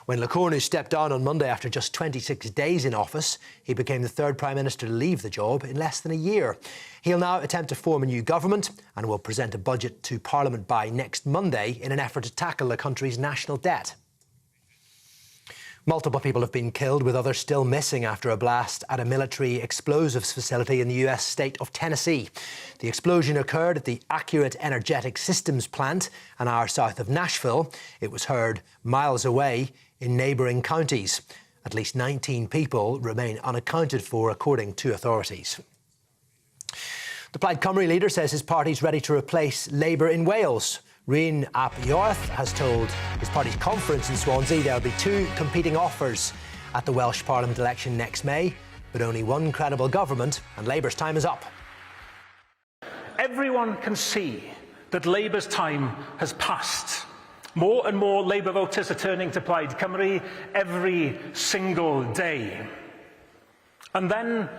When Lecornu stepped down on Monday after just 26 days in office, he became the third Prime Minister to leave the job in less than a year. He'll now attempt to form a new government and will present a budget to Parliament by next Monday in an effort to tackle the country's national debt. Multiple people have been killed, with others still missing after a blast at a military explosives facility in the US state of Tennessee. The explosion occurred at the Accurate Energetic Systems plant, an hour south of Nashville. It was heard miles away in neighbouring counties. At least 19 people remain unaccounted for, according to authorities. The Plaid Cymru leader says his party's ready to replace Labour in Wales. Rhyn ap Iorth has told his party's conference in Swansea there'll be two competing offers at the Welsh Parliament election next May, but only one credible government, and Labour's time is up. Everyone can see that Labour's time has passed. More and more Labour voters are turning to Plaid Cymru every single day. And then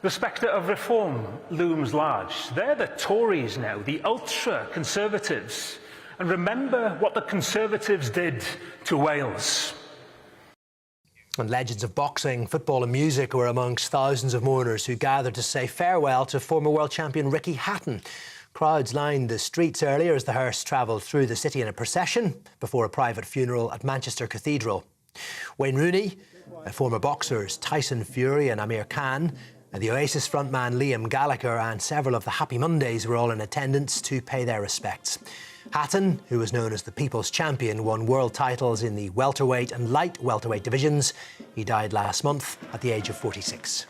the spectre of reform looms large. They're the Tories now, the ultra-conservatives. And remember what the Conservatives did to Wales. And legends of boxing, football and music were amongst thousands of mourners who gathered to say farewell to former world champion Ricky Hatton. Crowds lined the streets earlier as the hearse travelled through the city in a procession before a private funeral at Manchester Cathedral. Wayne Rooney, former boxers Tyson Fury and Amir Khan, the Oasis frontman Liam Gallagher and several of the Happy Mondays were all in attendance to pay their respects. Hatton, who was known as the People's Champion, won world titles in the welterweight and light welterweight divisions. He died last month at the age of 46.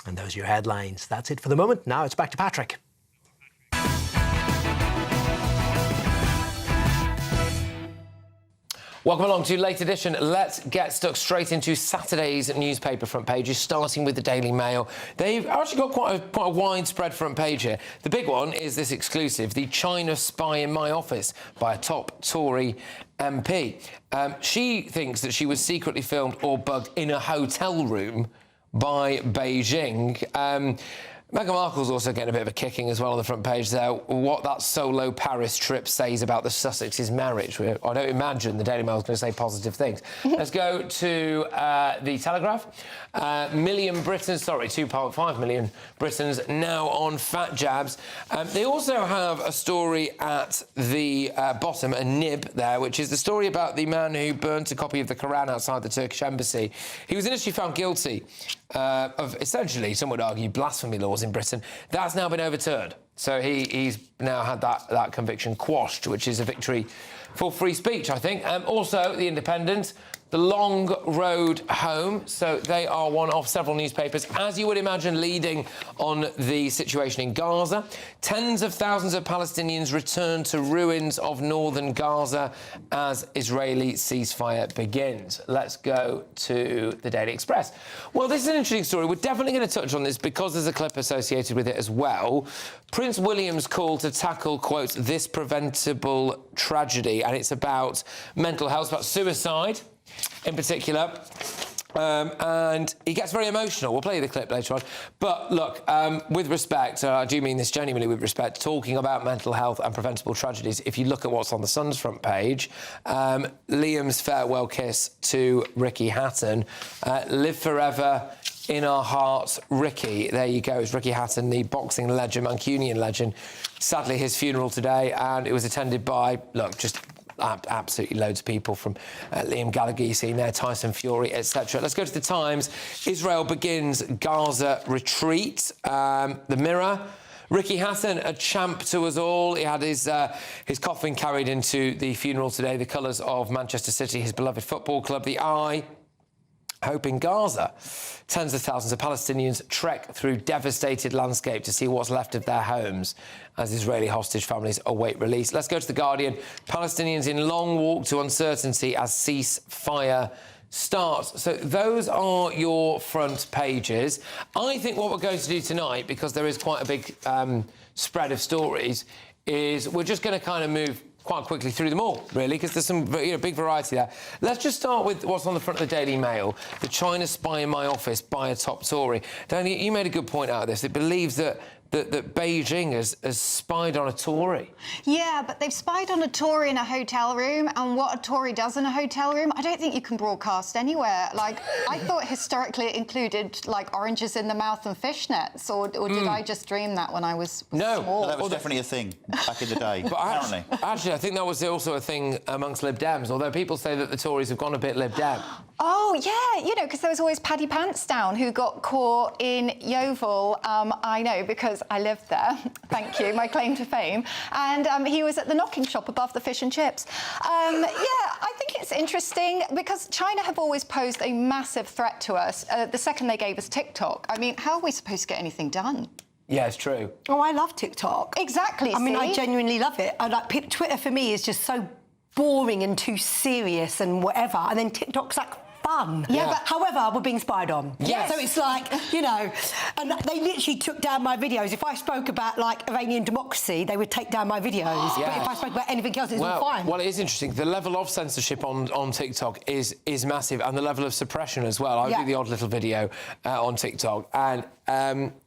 And those are your headlines. That's it for the moment. Now it's back to Patrick. Welcome along to Late Edition. Let's get stuck straight into Saturday's newspaper front pages, starting with the Daily Mail. They've actually got quite a widespread front page here. The big one is this exclusive, the China spy in my office by a top Tory MP. She thinks that she was secretly filmed or bugged in a hotel room by Beijing. Meghan Markle's also getting a bit of a kicking as well on the front page there. What that solo Paris trip says about the Sussexes' marriage. I don't imagine the Daily Mail's going to say positive things. Let's go to the Telegraph. 2.5 million Britons now on fat jabs. They also have a story at the bottom, a nib there, which is the story about the man who burnt a copy of the Quran outside the Turkish embassy. He was initially found guilty of essentially, some would argue, blasphemy laws in Britain. That's now been overturned. So he's now had that conviction quashed, which is a victory for free speech, I think. Also, The Independent, the long road home. So they are one of several newspapers, as you would imagine, leading on the situation in Gaza. Tens of thousands of Palestinians return to ruins of northern Gaza as Israeli ceasefire begins. Let's go to the Daily Express. Well, this is an interesting story. We're definitely going to touch on this because there's a clip associated with it as well. Prince William's call to tackle, quote, this preventable tragedy, and it's about mental health, about suicide in particular. And he gets very emotional. We'll play you the clip later on. But look, with respect, I do mean this genuinely with respect, talking about mental health and preventable tragedies, if you look at what's on the Sun's front page, Liam's farewell kiss to Ricky Hatton, live forever in our hearts, Ricky. There you go. It's Ricky Hatton, the boxing legend, Mancunian legend. Sadly, his funeral today, and it was attended by, look, just absolutely loads of people, from Liam Gallagher, you see there, Tyson Fury, etc. Let's go to the Times. Israel begins Gaza retreat. The Mirror. Ricky Hatton, a champ to us all. He had his coffin carried into the funeral today. The colours of Manchester City, his beloved football club. The Eye. Hope in Gaza. Tens of thousands of Palestinians trek through devastated landscape to see what's left of their homes as Israeli hostage families await release. Let's go to The Guardian. Palestinians in long walk to uncertainty as ceasefire starts. So those are your front pages. I think what we're going to do tonight, because there is quite a big spread of stories, is we're just going to kind of move quite quickly through them all, really, because there's some big variety there. Let's just start with what's on the front of the Daily Mail, the China spy in my office by a top Tory. Danny, you made a good point out of this. It believes that Beijing has spied on a Tory. Yeah, but they've spied on a Tory in a hotel room, and what a Tory does in a hotel room, I don't think you can broadcast anywhere. Like, I thought historically it included, like, oranges in the mouth and fishnets, or did I just dream that when I was small? No, that was definitely a thing back in the day, but apparently. Actually, I think that was also a thing amongst Lib Dems, although people say that the Tories have gone a bit Lib Dem. Oh, yeah, you know, because there was always Paddy Pantsdown who got caught in Yeovil. I know, because I lived there. Thank you, my claim to fame. And he was at the knocking shop above the fish and chips. Yeah, I think it's interesting because China have always posed a massive threat to us the second they gave us TikTok. I mean, how are we supposed to get anything done? Yeah, it's true. Oh, I love TikTok. Exactly, I mean, I genuinely love it. I like Twitter for me is just so boring and too serious and whatever. And then TikTok's like fun. Yeah, but however, we're being spied on. Yes. So it's like, you know, and they literally took down my videos. If I spoke about, like, Iranian democracy, they would take down my videos. Yeah. But if I spoke about anything else, it's all fine. Well, it is interesting. The level of censorship on TikTok is massive, and the level of suppression as well. I do the odd little video on TikTok, and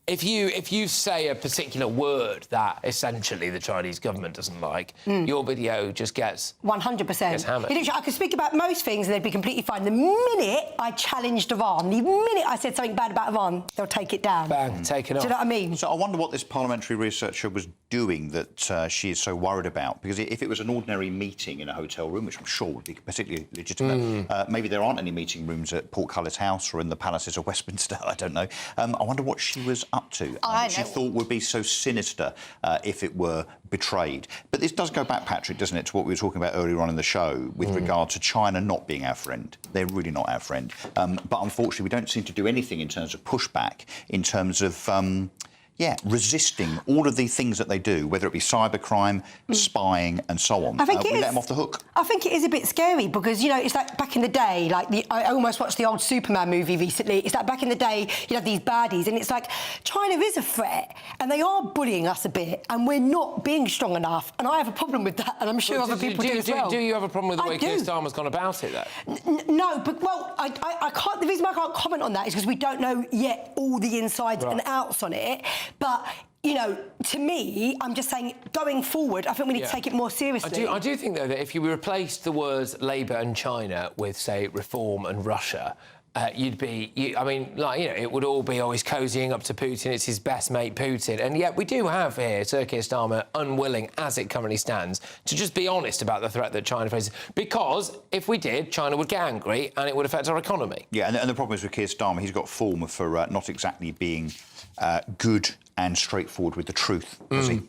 if you say a particular word that essentially the Chinese government doesn't like, your video just gets 100%. Gets hammered. I could speak about most things and they'd be completely fine. The minute I challenged Iran, the minute I said something bad about Iran, they'll take it down. Bang, take it off. Do you know what I mean? So I wonder what this parliamentary researcher was doing that she is so worried about, because if it was an ordinary meeting in a hotel room, which I'm sure would be particularly legitimate, maybe there aren't any meeting rooms at Portcullis House or in the palaces of Westminster, I don't know. I wonder what she was up to, which she thought would be so sinister if it were betrayed. But this does go back, Patrick, doesn't it, to what we were talking about earlier on in the show with regard to China not being our friend. They're really not our friend. But unfortunately, we don't seem to do anything in terms of pushback, in terms of resisting all of the things that they do, whether it be cybercrime, spying, and so on. I think we let them off the hook. I think it is a bit scary because, you know, it's like back in the day, like I almost watched the old Superman movie recently. It's like back in the day, you have these baddies, and it's like China is a threat, and they are bullying us a bit, and we're not being strong enough. And I have a problem with that, and I'm sure other people do as well. Do you have a problem with the way Keir Starmer's gone about it, though? No, but I can't. The reason why I can't comment on that is because we don't know yet all the insides and outs on it. But, you know, to me, I'm just saying, going forward, I think we need to take it more seriously. I do think, though, that if you replaced the words Labour and China with, say, Reform and Russia, you'd be... I mean, like, you know, it would all be always cozying up to Putin. It's his best mate, Putin. And yet we do have here Sir Keir Starmer unwilling, as it currently stands, to just be honest about the threat that China faces. Because if we did, China would get angry and it would affect our economy. Yeah, and the problem is with Keir Starmer, he's got form for not exactly being good and straightforward with the truth, does he?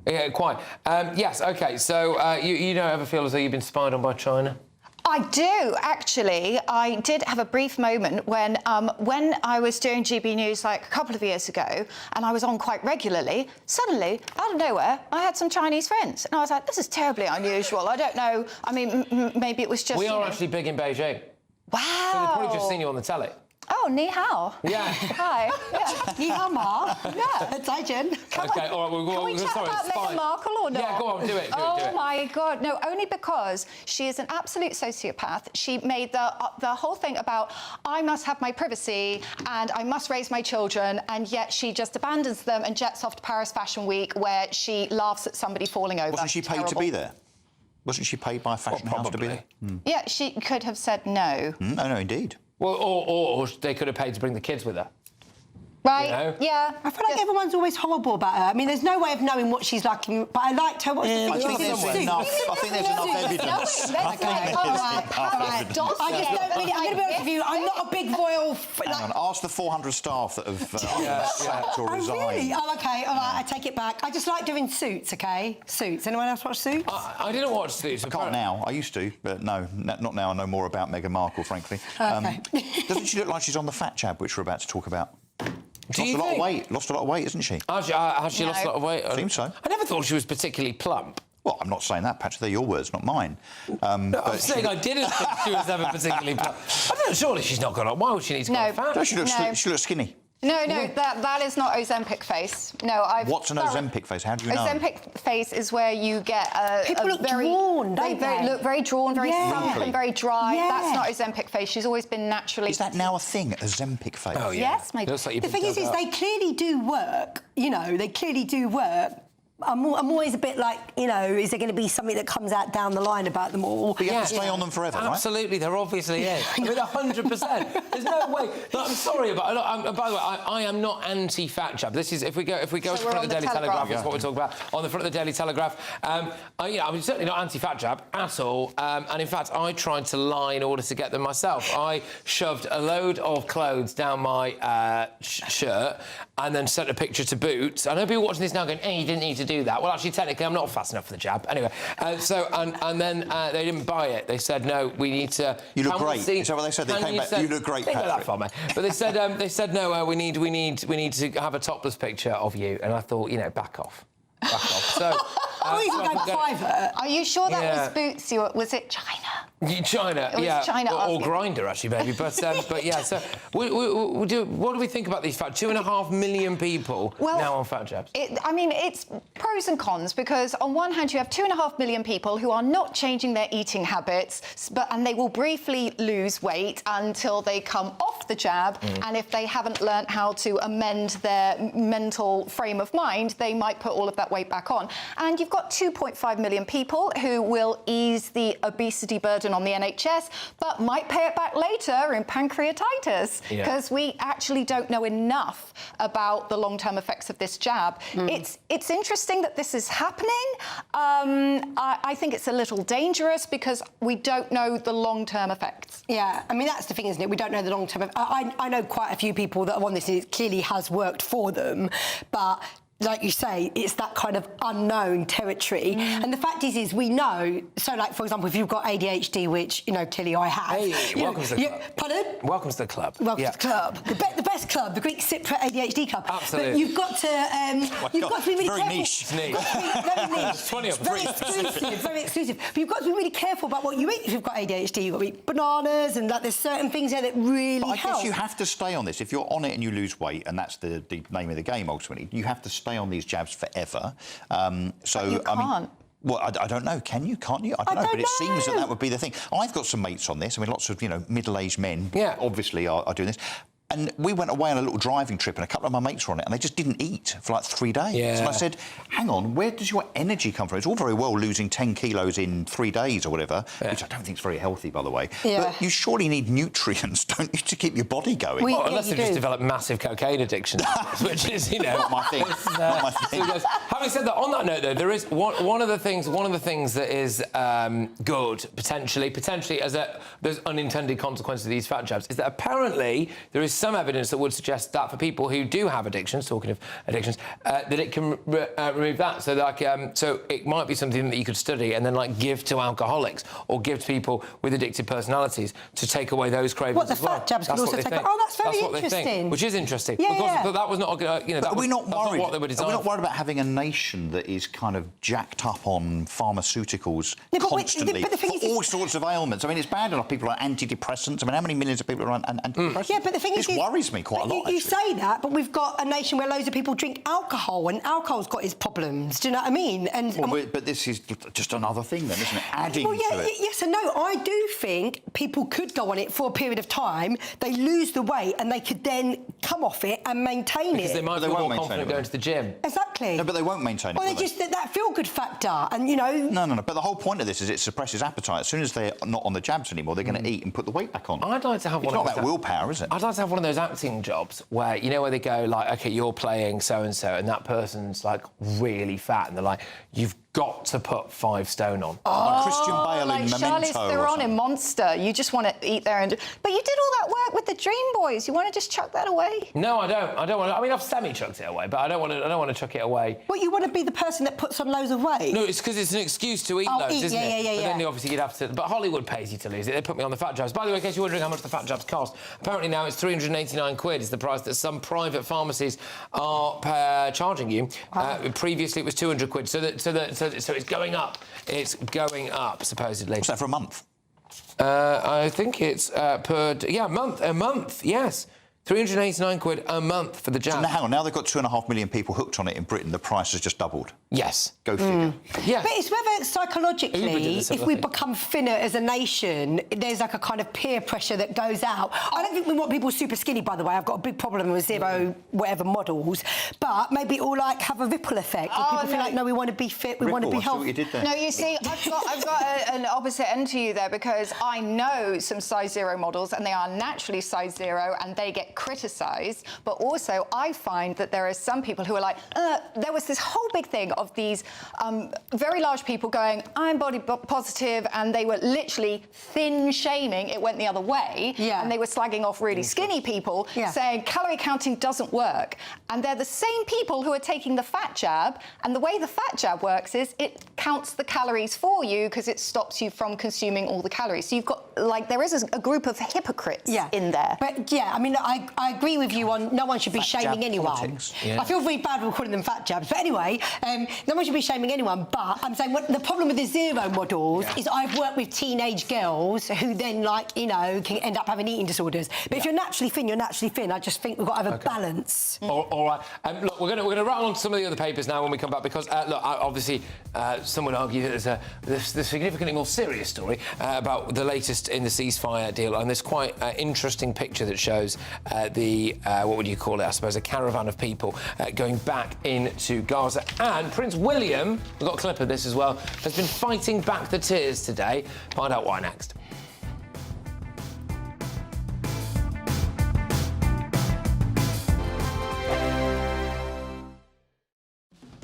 Yeah, quite. Yes, OK, so you don't ever feel as though you've been spied on by China? I do, actually. I did have a brief moment when I was doing GB News like a couple of years ago, and I was on quite regularly, suddenly, out of nowhere, I had some Chinese friends. And I was like, this is terribly unusual. I don't know. I mean, maybe it was just... We are actually big in Beijing. Wow. So they've probably just seen you on the telly. Oh, ni hao. Yeah. Hi. Yeah. Ni hao ma. Yeah. Hi, Jen. OK, all right, we'll go on. Can we chat about Meghan Markle or not? Yeah, go on, do it. Oh, my God. No, only because she is an absolute sociopath. She made the whole thing about, I must have my privacy and I must raise my children, and yet she just abandons them and jets off to Paris Fashion Week, where she laughs at somebody falling over. Wasn't she paid to be there? Wasn't she paid by a fashion house to be there? Yeah, she could have said no. No, indeed. Well, or they could have paid to bring the kids with her. Right, You know? yeah. I feel like everyone's always horrible about her. I mean, there's no way of knowing what she's like, but I liked her. What's the thing? I think there's enough evidence. Okay, all right. I just don't really... I'm going to be honest with you, I'm not a big royal... Hang on, ask the 400 staff that have sacked or resigned. Oh, really? Oh, OK, all right, I take it back. I just like doing Suits, OK? Suits. Anyone else watch Suits? I didn't watch Suits. I can't now. I used to, but no, not now. I know more about Meghan Markle, frankly. Okay. Doesn't she look like she's on the fat jab, which we're about to talk about? Lost a lot of weight, isn't she? Has she lost a lot of weight? Seems so. I never thought she was particularly plump. Well, I'm not saying that, Patrick. They're your words, not mine. I'm saying I didn't think she was ever particularly plump. I don't know, surely she's not got up. Why would she need to go fat? No, she looks skinny. No, that is not Ozempic face. No, What's an Ozempic face? How do you know? Ozempic face is where you get people look very drawn, don't they? look very drawn, very sunken, very dry. Yeah. That's not Ozempic face. She's always been naturally... Is that now a thing, Ozempic face? Oh, yeah. Yes, my... Looks like you've The thing is, they clearly do work. You know, they clearly do work. I'm always a bit like, you know, is there going to be something that comes out down the line about them all? But you have to stay on them forever, right? Absolutely, there obviously is. I mean, 100%. There's no way. No, I'm sorry about it. By the way, I am not anti-fat jab. This is if we go to the front of the Daily Telegraph. That's what we're talking about. On the front of the Daily Telegraph, I'm certainly not anti-fat jab at all. And in fact, I tried to lie in order to get them myself. I shoved a load of clothes down my shirt and then sent a picture to Boots. I know people watching this now going, "Hey, you didn't need to do that." Well, actually, technically, I'm not fast enough for the jab. Anyway, and then they didn't buy it. They said, "No, we need to." You look great. Is that what they said? They came back. You look great, Patrick. That far, mate. But they said, "No, we need to have a topless picture of you." And I thought, you know, back off. So. Private. Are you sure that was Boots? Was it China? China, It was China or Grindr, actually, maybe. But yeah. So, what do we think about these facts? 2.5 million people now on fat jabs. I mean, it's pros and cons, because on one hand you have 2.5 million people who are not changing their eating habits, and they will briefly lose weight until they come off the jab. And if they haven't learnt how to amend their mental frame of mind, they might put all of that weight back on. And you've got 2.5 million people who will ease the obesity burden on the NHS, but might pay it back later in pancreatitis, because we actually don't know enough about the long-term effects of this jab. It's interesting that this is happening. I think it's a little dangerous because we don't know the long-term effects. Yeah, I mean, that's the thing, isn't it? We don't know the long-term... I know quite a few people that are on this, and it clearly has worked for them, but like you say, it's that kind of unknown territory. And the fact is we know, so like, for example, if you've got ADHD, which, you know, clearly I have. Hey, welcome to the club. Pardon? Welcome to the club. Welcome to the club. The best club, the Greek Cypriot ADHD club. Absolutely. But you've got to, you've got to be really very careful. niche. Very niche. 20 of Very exclusive, very exclusive. But you've got to be really careful about what you eat if you've got ADHD. You've got to eat bananas and, like, there's certain things there that really But I help. guess you have to stay on this. If you're on it and you lose weight, and that's the name of the game, ultimately, you have to stay on these jabs forever. But you can't. Well, I don't know. Can you? Can't you? I don't know. But it seems that would be the thing. I've got some mates on this. I mean, lots of, you know, middle-aged men, obviously, are doing this. And we went away on a little driving trip, and a couple of my mates were on it, and they just didn't eat for like 3 days. Yeah. And I said, hang on, where does your energy come from? It's all very well losing 10 kilos in 3 days or whatever, which I don't think is very healthy, by the way. Yeah. But you surely need nutrients, don't you, to keep your body going? Well, unless they've just developed massive cocaine addiction, which is, you know... Not my thing. Not my thing. Having said that, on that note, though, there is one of the things that is good, potentially, as there's unintended consequences of these fat jabs, is that apparently there is some evidence that would suggest that for people who do have addictions, talking of addictions, that it can remove that. So, like, so it might be something that you could study and then, like, give to alcoholics or give to people with addictive personalities to take away those cravings. What, the as well. fat jabs can That's also what they take... think. Oh, that's very what they think, interesting. which is interesting. Yeah, Because yeah. but that was not, you know, that But was, are we not worried? what they were designed Are we not for. worried about having a nation that is kind of jacked up on pharmaceuticals constantly but the thing for all sorts of ailments? I mean, it's bad enough people are on antidepressants. I mean, how many millions of people are on antidepressants? Yeah, but the thing this worries me quite a lot. You say that, but we've got a nation where loads of people drink alcohol, and alcohol's got its problems. Do you know what I mean? And but this is just another thing, then, isn't it? Adding to it. Yes and no. I do think people could go on it for a period of time. They lose the weight, and they could then come off it and maintain because it. they might be more confident going to the gym. Exactly. No, but they won't maintain it. Well, will they just that feel-good factor, and you know. No. But the whole point of this is it suppresses appetite. As soon as they're not on the jabs anymore, they're going to eat and put the weight back on. I'd like to have it's one. Not about willpower, is it? I'd like to have one of those acting jobs where, you know, where they go like, OK, you're playing so and so, and that person's like really fat, and they're like, you've got to put 5 stone on. Christian Bale like in Memento. Charlize Theron in Monster. You just want to eat there and... But you did all that work with the Dream Boys. You want to just chuck that away? No, I don't. I don't want to. I mean, I've semi-chucked it away, but I don't want to chuck it away. What, you want to be the person that puts on loads of weight? No, it's because it's an excuse to eat loads, isn't it? Yeah. But then obviously you'd have to... But Hollywood pays you to lose it. They put me on the fat jabs. By the way, in case you're wondering how much the fat jabs cost, apparently now it's 389 quid is the price that some private pharmacies are charging you. Previously it was 200 quid. So it's going up. It's going up, supposedly. What's that, for a month? I think it's a month, yes. 389 quid a month for the jab. So now, hang on, now they've got 2.5 million people hooked on it in Britain. The price has just doubled. Yes. Go figure. Yeah. But it's whether psychologically, if we become thinner as a nation, there's like a kind of peer pressure that goes out. I don't think we want people super skinny, by the way. I've got a big problem with zero whatever models. But maybe it will like have a ripple effect. Where people feel like, no, we want to be fit, we want to be healthy. What you did there. No, you see, I've got an opposite end to you there, because I know some size 0 models, and they are naturally size 0, and they get criticised. But also, I find that there are some people who are like, there was this whole big thing of these very large people going, I'm body positive, and they were literally thin shaming. It went the other way. And they were slagging off really skinny people, saying calorie counting doesn't work. And they're the same people who are taking the fat jab, and the way the fat jab works is it counts the calories for you because it stops you from consuming all the calories. So you've got, like, there is a group of hypocrites in there. But yeah, I mean, I agree with you on no one should be shaming anyone. I feel really bad with calling them fat jabs. But anyway, no one should be shaming anyone. But I'm saying the problem with the 0 models is I've worked with teenage girls who then, like, you know, can end up having eating disorders. But if you're naturally thin, you're naturally thin. I just think we've got to have a balance. All right. Look, we're going to rattle on some of the other papers now when we come back, because, look, obviously, some would argue that there's a significantly more serious story about the latest in the ceasefire deal, and there's quite an interesting picture that shows what would you call it, I suppose, a caravan of people going back into Gaza. And Prince William, we've got a clip of this as well, has been fighting back the tears today. Find out why next.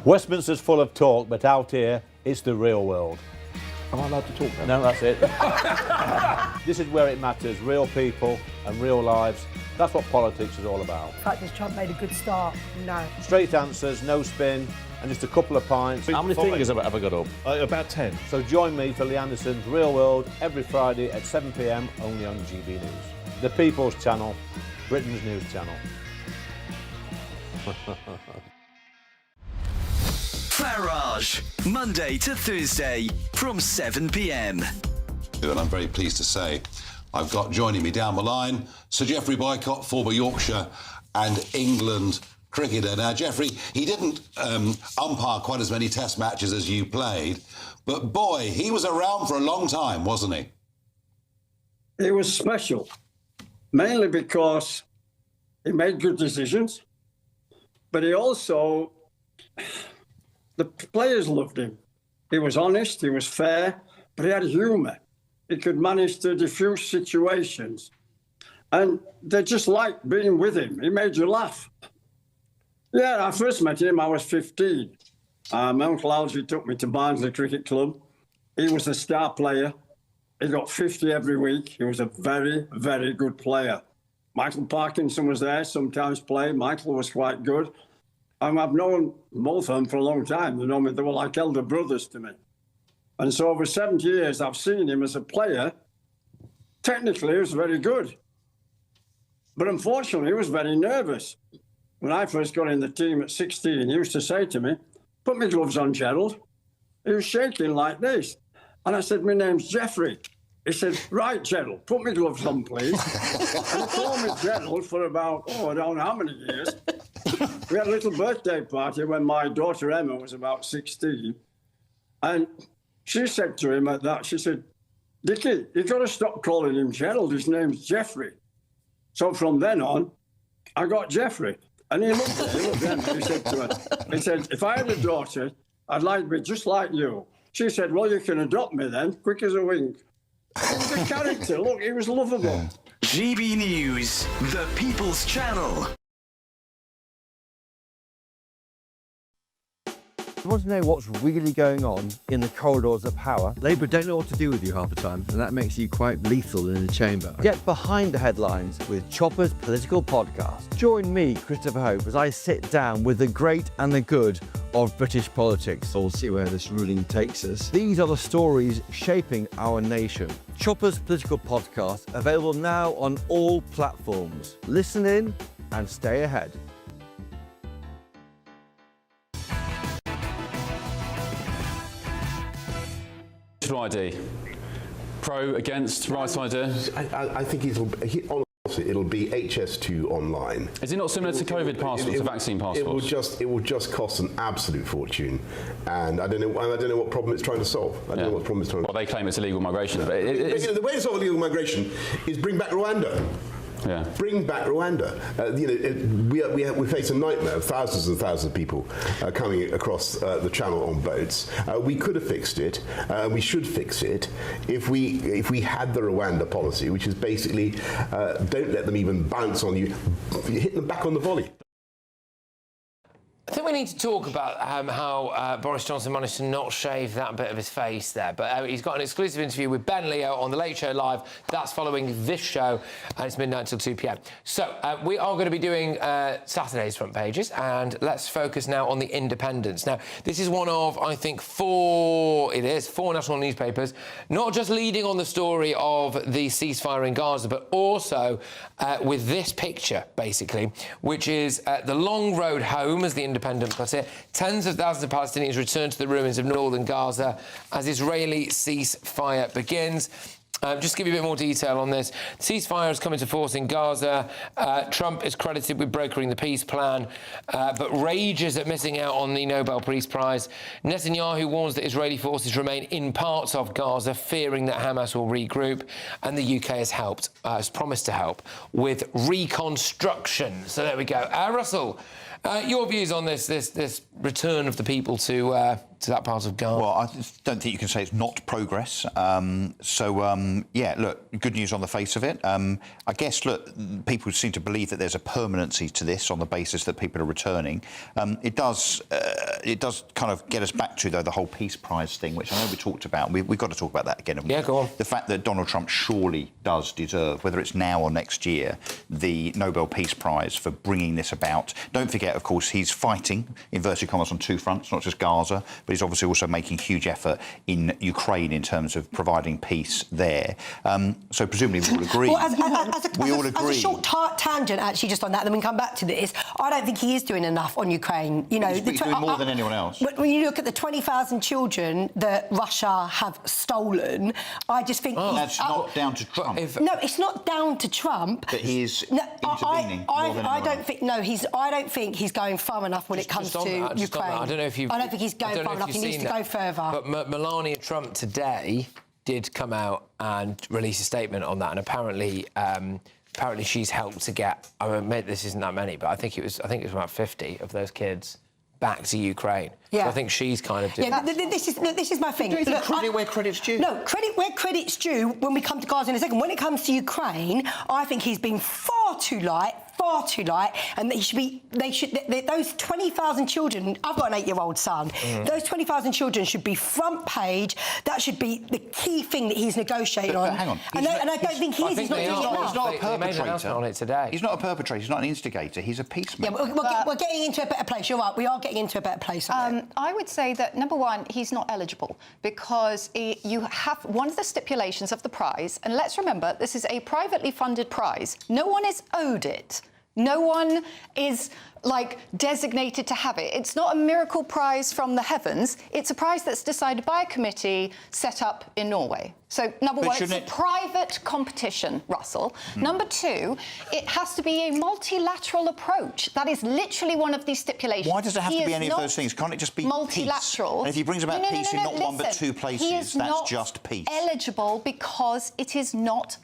Westminster's full of talk, but out here, it's the real world. Am I allowed to talk now? No, that's it. This is where it matters. Real people and real lives. That's what politics is all about. In fact, has Trump made a good start? No. Straight answers, no spin, and just a couple of pints. How many fingers have I got up? About 10. So join me for Lee Anderson's Real World every Friday at 7 p.m. only on GB News. The People's Channel, Britain's news channel. Farage, Monday to Thursday from 7 p.m. And I'm very pleased to say I've got joining me down the line Sir Geoffrey Boycott, former Yorkshire and England cricketer. Now, Geoffrey, he didn't umpire quite as many test matches as you played, but boy, he was around for a long time, wasn't he? He was special, mainly because he made good decisions, but he also, the players loved him. He was honest, he was fair, but he had humour. He could manage to diffuse situations. And they just liked being with him. He made you laugh. Yeah, I first met him, I was 15. My Uncle Algie took me to Barnsley Cricket Club. He was a star player. He got 50 every week. He was a very, very good player. Michael Parkinson was there, sometimes played. Michael was quite good. And I've known both of them for a long time. They were like elder brothers to me. And so over 70 years, I've seen him as a player. Technically, he was very good. But unfortunately, he was very nervous. When I first got in the team at 16, he used to say to me, "Put my gloves on, Gerald." He was shaking like this. And I said, "My name's Geoffrey." He said, "Right, Gerald, put my gloves on, please." And he called me Gerald for about, I don't know how many years. We had a little birthday party when my daughter Emma was about 16. And she said to him at that, she said, "Dickie, you've got to stop calling him Gerald. His name's Geoffrey." So from then on, I got Geoffrey. And he looked at Emma. He said to her, he said, "If I had a daughter, I'd like to be just like you." She said, "Well, you can adopt me then, quick as a wink." He was a character. Look, he was lovable. GB News, the People's Channel. You want to know what's really going on in the corridors of power? Labour don't know what to do with you half the time, and that makes you quite lethal in the chamber. Get behind the headlines with Chopper's Political Podcast. Join me, Christopher Hope, as I sit down with the great and the good of British politics. We'll see where this ruling takes us. These are the stories shaping our nation. Chopper's Political Podcast, available now on all platforms. Listen in and stay ahead. ID. Pro, against, right idea? I think it'll be HS2 online. Is it not similar to COVID passports, to vaccine passports? It will just cost an absolute fortune, and I don't know what problem it's trying to solve. I don't know what problem it's trying to solve. Well, they claim it's illegal migration. But the way to solve illegal migration is bring back Rwanda. Yeah. Bring back Rwanda. We face a nightmare of thousands and thousands of people coming across the channel on boats. We could have fixed it. We should fix it if we had the Rwanda policy, which is basically don't let them even bounce on you. You hit them back on the volley. I think we need to talk about how Boris Johnson managed to not shave that bit of his face there. But he's got an exclusive interview with Ben Leo on The Late Show Live. That's following this show, and it's midnight till 2 p.m. So we are going to be doing Saturday's front pages, and let's focus now on The Independent. Now, this is one of, I think, four national newspapers, not just leading on the story of the ceasefire in Gaza, but also with this picture, basically, which is the long road home, as The Independent put it. Tens of thousands of Palestinians return to the ruins of northern Gaza as Israeli ceasefire begins. Just to give you a bit more detail on this, ceasefire has come into force in Gaza. Trump is credited with brokering the peace plan, but rages at missing out on the Nobel Peace Prize. Netanyahu warns that Israeli forces remain in parts of Gaza, fearing that Hamas will regroup, and the UK has promised to help with reconstruction. So there we go. Russell, your views on this return of the people to that part of Gaza? Well, I don't think you can say it's not progress. Yeah, look, good news on the face of it. I guess, look, people seem to believe that there's a permanency to this on the basis that people are returning. It does it does kind of get us back to, though, the whole Peace Prize thing, which I know we talked about. We've got to talk about that again. Haven't we? Yeah, go on. The fact that Donald Trump surely does deserve, whether it's now or next year, the Nobel Peace Prize for bringing this about. Don't forget, of course, he's fighting, inverted commas, on two fronts, not just Gaza, but he's obviously also making huge effort in Ukraine in terms of providing peace there. So presumably we all agree. Well, as a short tangent, actually, just on that, then we can come back to this. I don't think he is doing enough on Ukraine. You know, he's doing more than anyone else. But when you look at the 20,000 children that Russia have stolen, I just think that's not down to Trump. No, it's not down to Trump. But he is intervening more than I don't think. No, I don't think he's going far enough when it comes to Ukraine. I don't know if you. I don't think he's going far enough. He needs to go further. But Melania Trump today did come out and release a statement on that, and apparently she's helped to get. I mean, this isn't that many, but I think it was about 50 of those kids back to Ukraine. Yeah. So I think she's kind of doing. Yeah, this is my thing. Look, credit where credit's due. No, credit where credit's due. When we come to Gaza in a second, when it comes to Ukraine, I think he's been far too light, and those 20,000 children. I've got an 8-year-old son. Those 20,000 children should be front page. That should be the key thing that he's negotiating on. But hang on, and I don't think he is. He's not doing enough. He's not a perpetrator on it today. He's not a perpetrator. He's not an instigator. He's a peacemaker. Yeah, we're getting into a better place. You're right. We are getting into a better place. I would say that, number one, he's not eligible because you have one of the stipulations of the prize, and let's remember, this is a privately funded prize. No one is owed it. No one is, designated to have it. It's not a miracle prize from the heavens. It's a prize that's decided by a committee set up in Norway. So, number one, it's a private competition, Russell. Number two, it has to be a multilateral approach. That is literally one of these stipulations. Why does it have to be any of those things? Can't it just be multilateral? Peace? And if he brings about peace in not one but two places, that's just peace. Eligible because it is not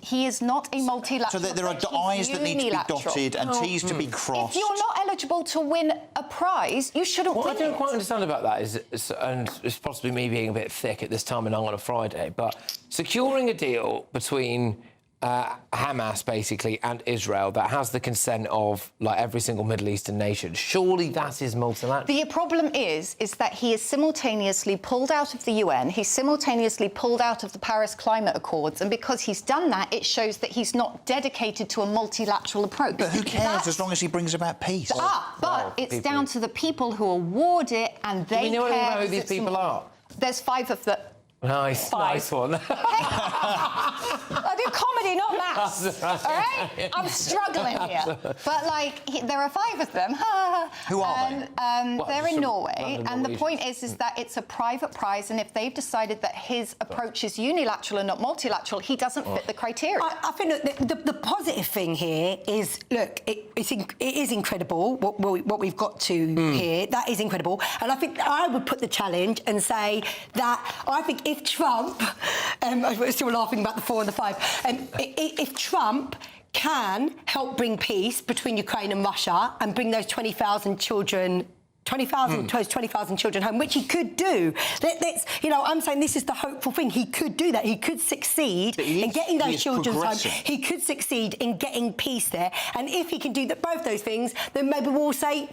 he is not a multilateral. So there are I's that need to be dotted and T's to be crossed. If you're not eligible to win a prize, you shouldn't win it. What I don't quite understand about that is, and it's possibly me being a bit thick at this time and on a Friday, but securing a deal between Hamas, basically, and Israel that has the consent of, every single Middle Eastern nation, surely that is multilateral. The problem is that he is simultaneously pulled out of the UN, he's simultaneously pulled out of the Paris Climate Accords, and because he's done that, it shows that he's not dedicated to a multilateral approach. But who cares as long as he brings about peace? But it's down to the people who award it, and they care. Do you know anything about who these people are? There's 5 of them. Nice one. I do comedy, not maths. All right? I'm struggling here. But, there are 5 of them. Who are they? They're in Norway. And the point is that it's a private prize, and if they've decided that his approach is unilateral and not multilateral, he doesn't fit the criteria. I think that the positive thing here is, look, it is incredible what we've got to here. That is incredible. And I think I would put the challenge and say that I think if Trump, we're still laughing about the 4 and the 5, if Trump can help bring peace between Ukraine and Russia and bring those 20,000 children 20,000 children home, which he could do. I'm saying this is the hopeful thing. He could do that. He could succeed in getting those children home. He could succeed in getting peace there. And if he can do both those things, then maybe we'll say,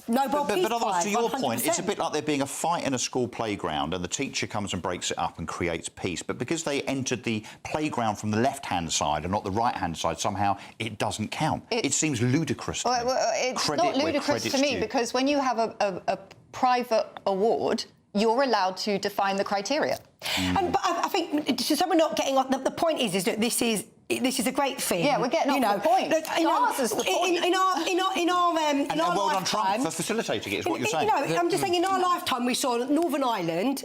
Nobel Peace Prize. But otherwise, to your 100%. point, it's a bit like there being a fight in a school playground and the teacher comes and breaks it up and creates peace. But because they entered the playground from the left-hand side and not the right-hand side, somehow it doesn't count. It seems ludicrous to me. It's not ludicrous to me because when you have a private award, you're allowed to define the criteria. But I think so we're not getting on. The point is that this is a great thing. Yeah, we're getting off the point. Is the point. In our well done, lifetime, Trump, for facilitating it, is what you're saying. I'm just saying, in our lifetime, we saw Northern Ireland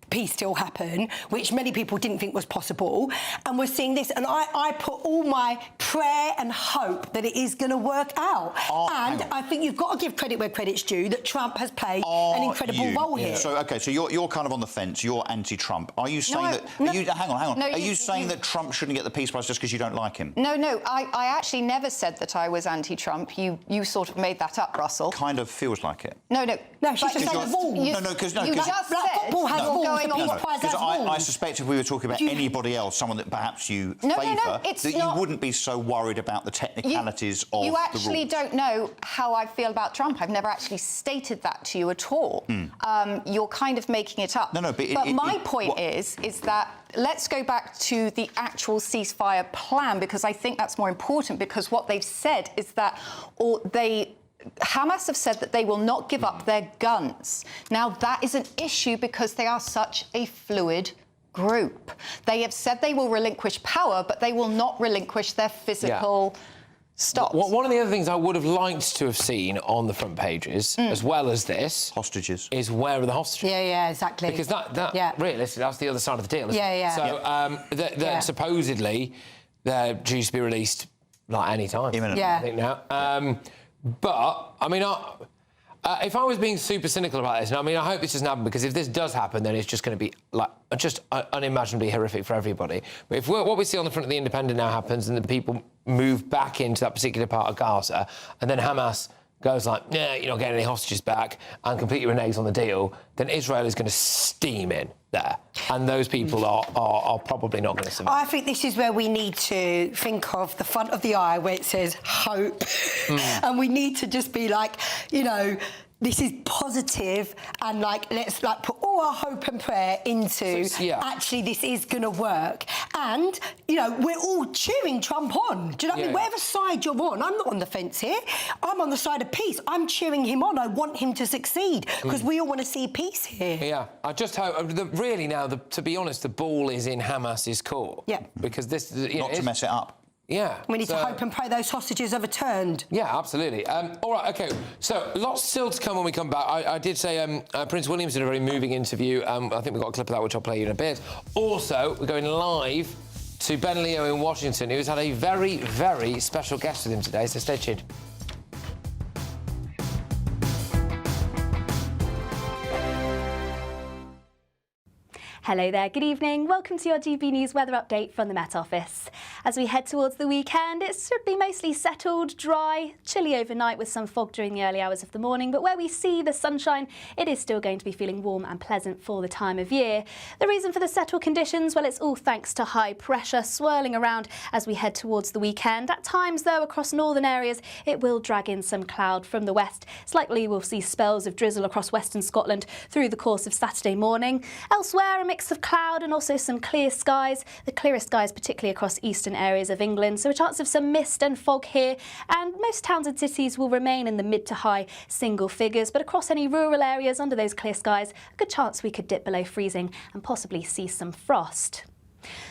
peace still happen, which many people didn't think was possible. And we're seeing this, and I put all my prayer and hope that it is going to work out. And I think you've got to give credit where credit's due, that Trump has played an incredible role here. So you're kind of on the fence. You're anti-Trump. Are you saying hang on. No, are you saying that Trump shouldn't get the Peace Prize just because you don't like him? No. I actually never said that I was anti-Trump. You sort of made that up, Russell. Kind of feels like it. No. She's just saying the rules. You just said football has rules. going on what prize as I suspect if we were talking about anybody else, someone that perhaps you favour, that you wouldn't be so worried about the technicalities of the rules. You actually don't know how I feel about Trump. I've never actually stated that to you at all. You're kind of making it up. No, but my point is that let's go back to the actual ceasefire plan, because I think that's more important, because what they've said is that Hamas have said that they will not give up their guns. Now, that is an issue because they are such a fluid group. They have said they will relinquish power, but they will not relinquish their physical stops. One of the other things I would have liked to have seen on the front pages, as well as this... Hostages. ...is where are the hostages? Yeah, exactly. Because that realistically, that's the other side of the deal, isn't it? So, supposedly, they're due to be released, like, any time. Imminently. I think now. But, I mean, if I was being super cynical about this, and I mean, I hope this doesn't happen, because if this does happen, then it's just going to be, like, just unimaginably horrific for everybody. But if what we see on the front of The Independent now happens and the people move back into that particular part of Gaza, and then Hamas goes like, nah, you're not getting any hostages back, and completely reneges on the deal, then Israel is going to steam in there. And those people are probably not going to survive. I think this is where we need to think of the front of the eye where it says hope. And we need to just be like, you know, this is positive, and like let's like put all our hope and prayer into actually this is going to work. And you know, we're all cheering Trump on. Do you know what I mean? Whatever side you're on, I'm not on the fence here. I'm on the side of peace. I'm cheering him on. I want him to succeed because we all want to see peace here. Yeah, I just hope really now, to be honest, the ball is in Hamas's court. Yeah, because this not to mess it up. Yeah. We need to hope and pray those hostages are returned. Yeah, absolutely. All right, OK, so lots still to come when we come back. I did say Prince William's did a very moving interview. I think we've got a clip of that, which I'll play you in a bit. Also, we're going live to Ben Leo in Washington, who's had a very, very special guest with him today, so stay tuned. Hello there, good evening. Welcome to your GB News weather update from the Met Office. As we head towards the weekend, it should be mostly settled, dry, chilly overnight with some fog during the early hours of the morning, but where we see the sunshine, it is still going to be feeling warm and pleasant for the time of year. The reason for the settled conditions, well, it's all thanks to high pressure swirling around as we head towards the weekend. At times, though, across northern areas, it will drag in some cloud from the west. It's likely we'll see spells of drizzle across western Scotland through the course of Saturday morning. Elsewhere, a mix of cloud and also some clear skies. The clearest skies particularly across eastern areas of England, so a chance of some mist and fog here, and most towns and cities will remain in the mid to high single figures, but across any rural areas under those clear skies, a good chance we could dip below freezing and possibly see some frost.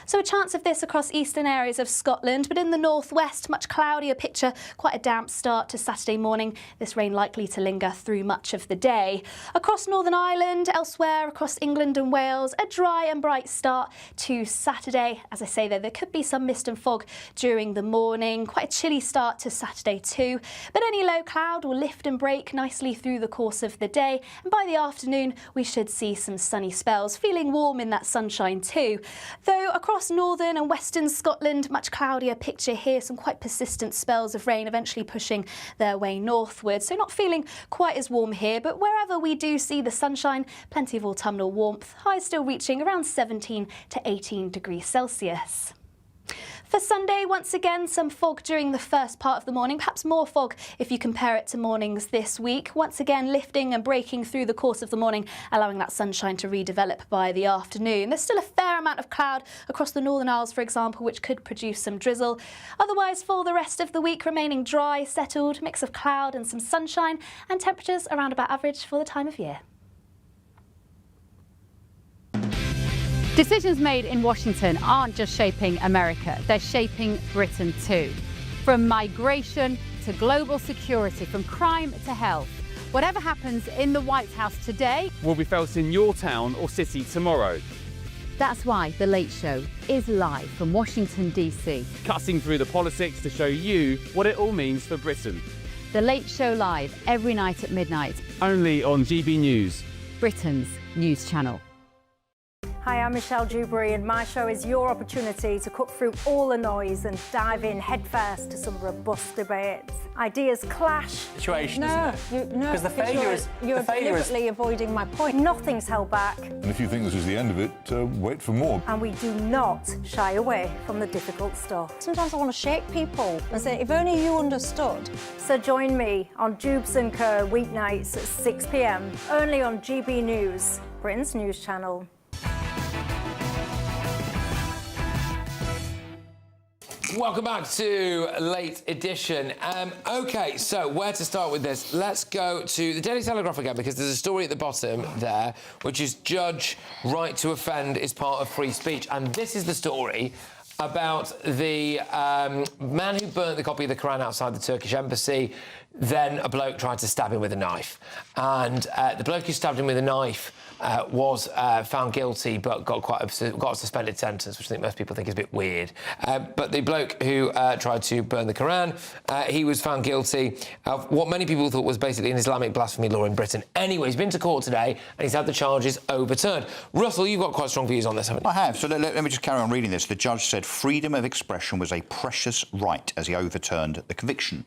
So a chance of this across eastern areas of Scotland, but in the northwest, much cloudier picture, quite a damp start to Saturday morning. This rain likely to linger through much of the day. Across Northern Ireland, elsewhere across England and Wales, a dry and bright start to Saturday. As I say, though, there could be some mist and fog during the morning. Quite a chilly start to Saturday too, but any low cloud will lift and break nicely through the course of the day, and by the afternoon we should see some sunny spells, feeling warm in that sunshine too. Though across northern and western Scotland, much cloudier picture here, some quite persistent spells of rain eventually pushing their way northward, so not feeling quite as warm here, but wherever we do see the sunshine, plenty of autumnal warmth, highs still reaching around 17 to 18 degrees Celsius. For Sunday, once again, some fog during the first part of the morning, perhaps more fog if you compare it to mornings this week. Once again, lifting and breaking through the course of the morning, allowing that sunshine to redevelop by the afternoon. There's still a fair amount of cloud across the Northern Isles, for example, which could produce some drizzle. Otherwise, for the rest of the week, remaining dry, settled, mix of cloud and some sunshine, and temperatures around about average for the time of year. Decisions made in Washington aren't just shaping America, they're shaping Britain too. From migration to global security, from crime to health. Whatever happens in the White House today will be felt in your town or city tomorrow. That's why The Late Show is live from Washington, D.C. Cutting through the politics to show you what it all means for Britain. The Late Show live every night at midnight. Only on GB News, Britain's news channel. Hi, I'm Michelle Dewberry, and my show is your opportunity to cut through all the noise and dive in headfirst to some robust debates. Ideas clash. Situation, No, isn't it? no, Because the failure is you're deliberately avoiding my point. Nothing's held back, And if you think this is the end of it, wait for more. and we do not shy away from the difficult stuff. Sometimes I want to shake people and say, if only you understood. So join me on Jubes & Co. weeknights at 6 p.m, only on GB News, Britain's news channel. Welcome back to Late Edition. OK, so where to start with this? Let's go to the Daily Telegraph again, because there's a story at the bottom there, which is Judge Right to Offend is part of free speech. And this is the story about the man who burnt the copy of the Quran outside the Turkish embassy. Then a bloke tried to stab him with a knife. And the bloke who stabbed him with a knife was found guilty, but got a suspended sentence, which I think most people think is a bit weird. But the bloke who tried to burn the Quran, he was found guilty of what many people thought was basically an Islamic blasphemy law in Britain. Anyway, he's been to court today, and he's had the charges overturned. Russell, you've got quite strong views on this, haven't you? I have. So let me just carry on reading this. The judge said freedom of expression was a precious right as he overturned the conviction.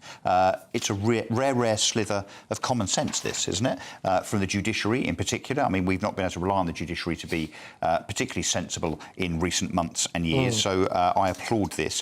It's a rare slither of common sense, this, isn't it? From the judiciary in particular. I mean, we've not been able to rely on the judiciary to be particularly sensible in recent months and years, so I applaud this.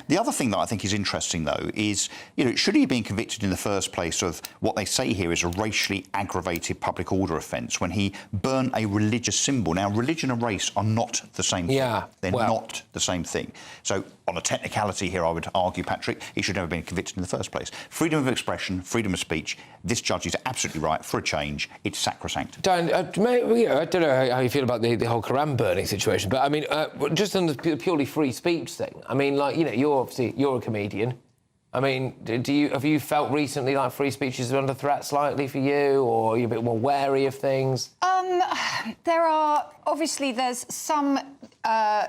The other thing that I think is interesting, though, is, should he have been convicted in the first place of what they say here is a racially aggravated public order offence when he burnt a religious symbol? Now, religion and race are not the same thing. Yeah, They're not the same thing. So, on a technicality here, I would argue, Patrick, he should never have been convicted in the first place. Freedom of expression, freedom of speech, this judge is absolutely right. For a change, it's sacrosanct. Dan, I don't know how you feel about the whole Quran burning situation, but I mean, just on the purely free speech thing, I mean, like, you're a comedian. I mean, have you felt recently like free speech is under threat slightly for you, or are you a bit more wary of things? There's some,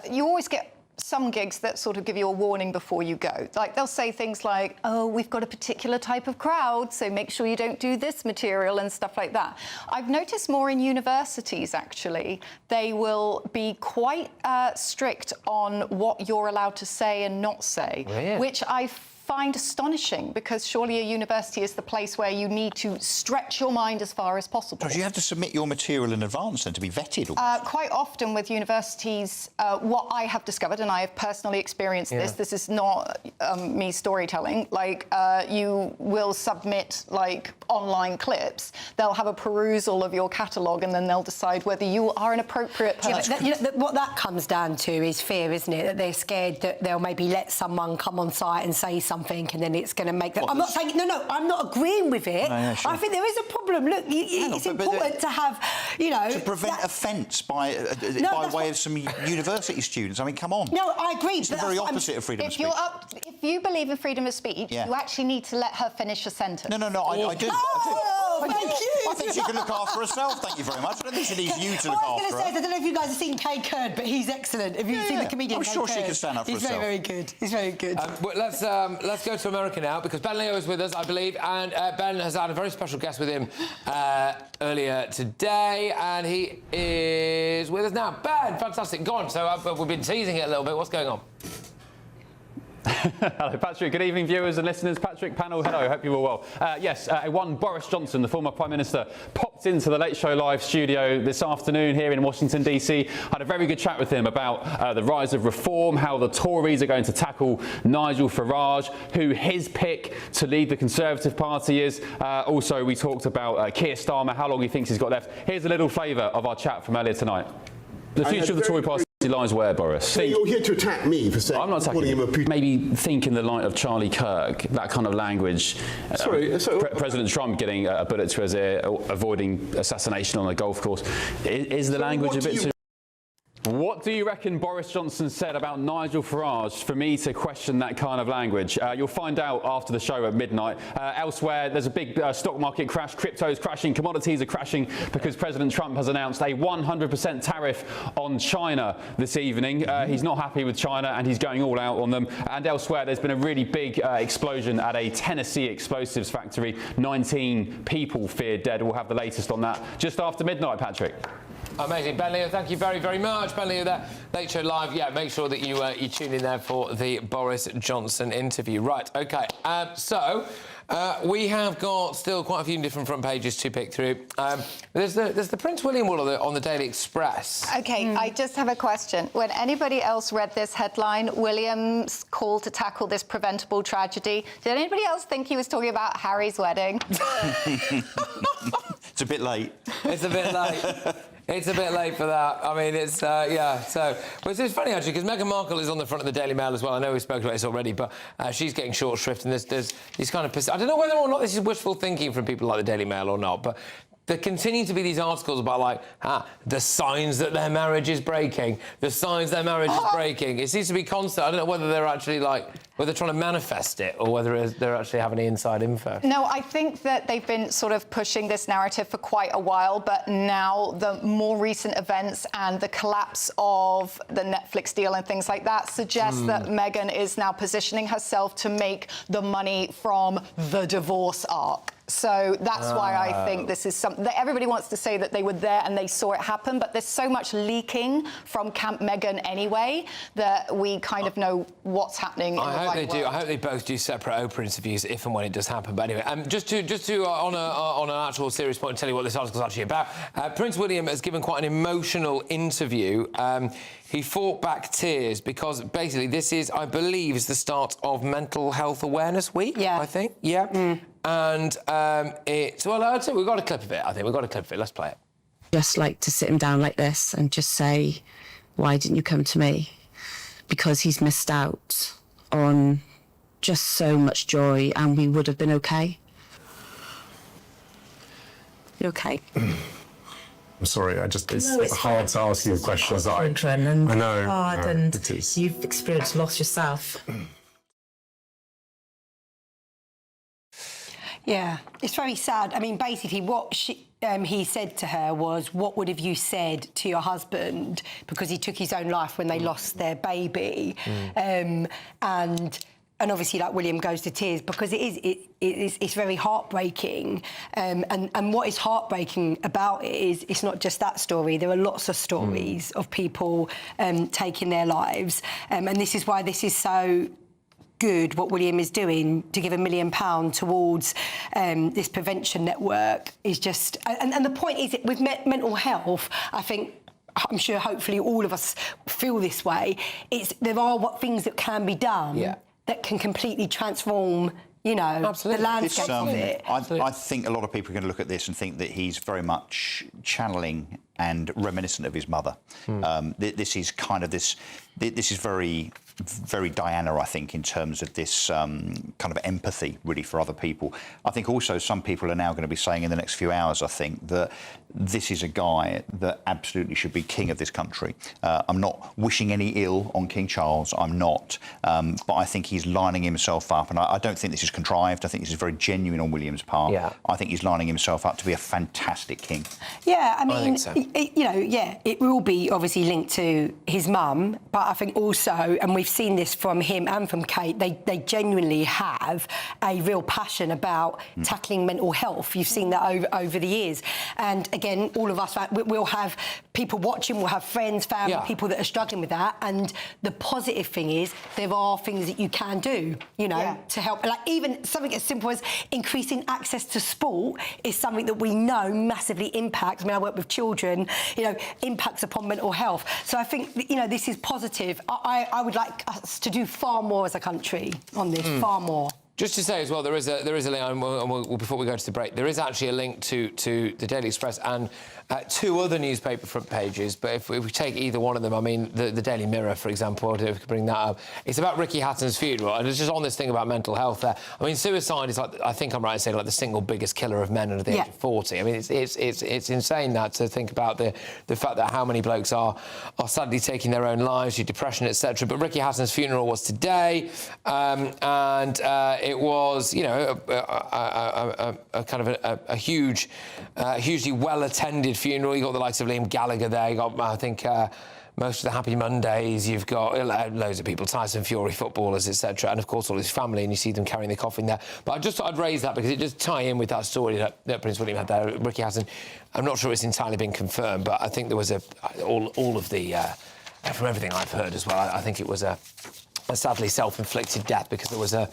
you always get some gigs that sort of give you a warning before you go. Like, they'll say things like, oh, we've got a particular type of crowd, so make sure you don't do this material and stuff like that. I've noticed more in universities, actually. They will be quite strict on what you're allowed to say and not say, which I find astonishing, because surely a university is the place where you need to stretch your mind as far as possible. Do you have to submit your material in advance and to be vetted? Quite often with universities, what I have discovered, and I have personally experienced this is not me storytelling, like you will submit like online clips, they'll have a perusal of your catalogue, and then they'll decide whether you are an appropriate person. What that comes down to is fear, isn't it? That they're scared that they'll maybe let someone come on site and say something, and then it's going to make them... I'm not saying... No, I'm not agreeing with it. No, yeah, sure. I think there is a problem. Look, it's important to have, to prevent offence by way of some university students. I mean, come on. No, I agree. It's the very opposite of freedom of speech. If you believe in freedom of speech, you actually need to let her finish a sentence. No, I do. Oh, thank you. I think she can look after herself, thank you very much. I don't think she needs you to look after her. I don't know if you guys have seen Kay Kurd, but he's excellent. Have you seen the comedian? I'm sure she can stand up for herself. He's very good. He's very good. Well, let's go to America now, because Ben Leo is with us, I believe, and Ben has had a very special guest with him earlier today, and he is with us now. Ben, fantastic. Go on. So we've been teasing it a little bit. What's going on? Hello, Patrick. Good evening, viewers and listeners. Patrick, panel, hello. Hope you're all well. Yes, one Boris Johnson, the former Prime Minister, popped into the Late Show Live studio this afternoon here in Washington, D.C. Had a very good chat with him about the rise of reform, how the Tories are going to tackle Nigel Farage, who his pick to lead the Conservative Party is. Also, we talked about Keir Starmer, how long he thinks he's got left. Here's a little flavour of our chat from earlier tonight. The future of the Tory Party lies where, Boris? So you're here to attack me for saying... I'm not attacking him. Maybe think in the light of Charlie Kirk, that kind of language. President Trump getting a bullet to his ear, avoiding assassination on a golf course. Is the language a bit too... What do you reckon Boris Johnson said about Nigel Farage for me to question that kind of language? You'll find out after the show at midnight. Elsewhere, there's a big stock market crash. Crypto's crashing. Commodities are crashing because President Trump has announced a 100% tariff on China this evening. He's not happy with China and he's going all out on them. And elsewhere, there's been a really big explosion at a Tennessee explosives factory. 19 people feared dead. We'll have the latest on that just after midnight, Patrick. Amazing. Ben Leo, thank you very, very much. Ben Leo there, Late Show Live. Yeah, make sure that you tune in there for the Boris Johnson interview. Right, OK. We have got still quite a few different front pages to pick through. There's the Prince William one on the Daily Express. OK, I just have a question. When anybody else read this headline, William's call to tackle this preventable tragedy, did anybody else think he was talking about Harry's wedding? It's a bit late. It's a bit late. It's a bit late for that. I mean, it's, yeah, so... But it's funny, actually, because Meghan Markle is on the front of the Daily Mail as well. I know we spoke about this already, but she's getting short shrift, and there's these kind of... I don't know whether or not this is wishful thinking from people like the Daily Mail or not, but there continue to be these articles about, like, the signs that their marriage is breaking, the signs their marriage is breaking. It seems to be constant. I don't know whether they're actually, like, whether they're trying to manifest it or whether they're actually having any inside info. No, I think that they've been sort of pushing this narrative for quite a while, but now the more recent events and the collapse of the Netflix deal and things like that suggest that Meghan is now positioning herself to make the money from the divorce arc. So that's why I think this is something that everybody wants to say that they were there and they saw it happen, but there's so much leaking from Camp Meghan anyway that we kind of know what's happening. I hope they do. I hope they both do separate Oprah interviews if and when it does happen. But anyway, just to on an actual serious point, tell you what this article is actually about. Prince William has given quite an emotional interview. He fought back tears because basically this is, I believe, is the start of Mental Health Awareness Week. Yeah, I think. Yeah. And it's, well, I'd say we've got a clip of it. I think we've got a clip of it. Let's play it. Just like to sit him down like this and just say, why didn't you come to me? Because he's missed out on just so much joy and we would have been okay. You okay? I'm sorry, it's No, hard to ask you questions. I know. Hard and you've experienced loss yourself. Yeah, it's very sad. I mean, basically, what he said to her was, what would have you said to your husband? Because he took his own life when they lost their baby. And obviously, like, William goes to tears because it's very heartbreaking. And what is heartbreaking about it is it's not just that story. There are lots of stories of people taking their lives. And this is why this is so good, what William is doing, to give £1 million towards this prevention network is just... And the point is, with mental health, I think, I'm sure hopefully all of us feel this way, there are things that can be done that can completely transform, you know, the landscape of it. I think a lot of people are going to look at this and think that he's very much channeling and reminiscent of his mother. This is kind of this is very, very Diana, I think, in terms of this kind of empathy, really, for other people. I think also some people are now going to be saying in the next few hours, I think, that this is a guy that absolutely should be king of this country. I'm not wishing any ill on King Charles, I'm not. But I think he's lining himself up, and I don't think this is contrived. I think this is very genuine on William's part. Yeah. I think he's lining himself up to be a fantastic king. Yeah, I mean, think so. It will be obviously linked to his mum, but I think also, and we've seen this from him and from Kate, they genuinely have a real passion about tackling mental health. You've seen that over the years. And again, all of us, we'll have people watching, we'll have friends, family, people that are struggling with that. And the positive thing is there are things that you can do, you know, to help. Like even something as simple as increasing access to sport is something that we know massively impacts. I mean, I work with children, you know, impacts upon mental health. So I think, you know, this is positive. I would like us to do far more as a country on this, far more. Just to say as well, there is a link, and before we go to the break, there is actually a link to the Daily Express and two other newspaper front pages. But if we take either one of them, I mean, the Daily Mirror, for example, if we could bring that up, it's about Ricky Hatton's funeral, and it's just on this thing about mental health there. I mean, suicide is, like, I think I'm right in saying, like, the single biggest killer of men under the age of 40. I mean, it's insane that to think about the fact that how many blokes are sadly taking their own lives due to depression, etc. But Ricky Hatton's funeral was today, and it was, you know, a kind of a huge, hugely well-attended funeral. You got the likes of Liam Gallagher there. You got, I think, most of the Happy Mondays. You've got loads of people, Tyson Fury, footballers, etc., and of course all his family, and you see them carrying the coffin there. But I just thought I'd raise that because it does tie in with that story that Prince William had there. Ricky Hassan, I'm not sure it's entirely been confirmed, but I think there was all of the from everything I've heard as well, I think it was a sadly self-inflicted death, because there was a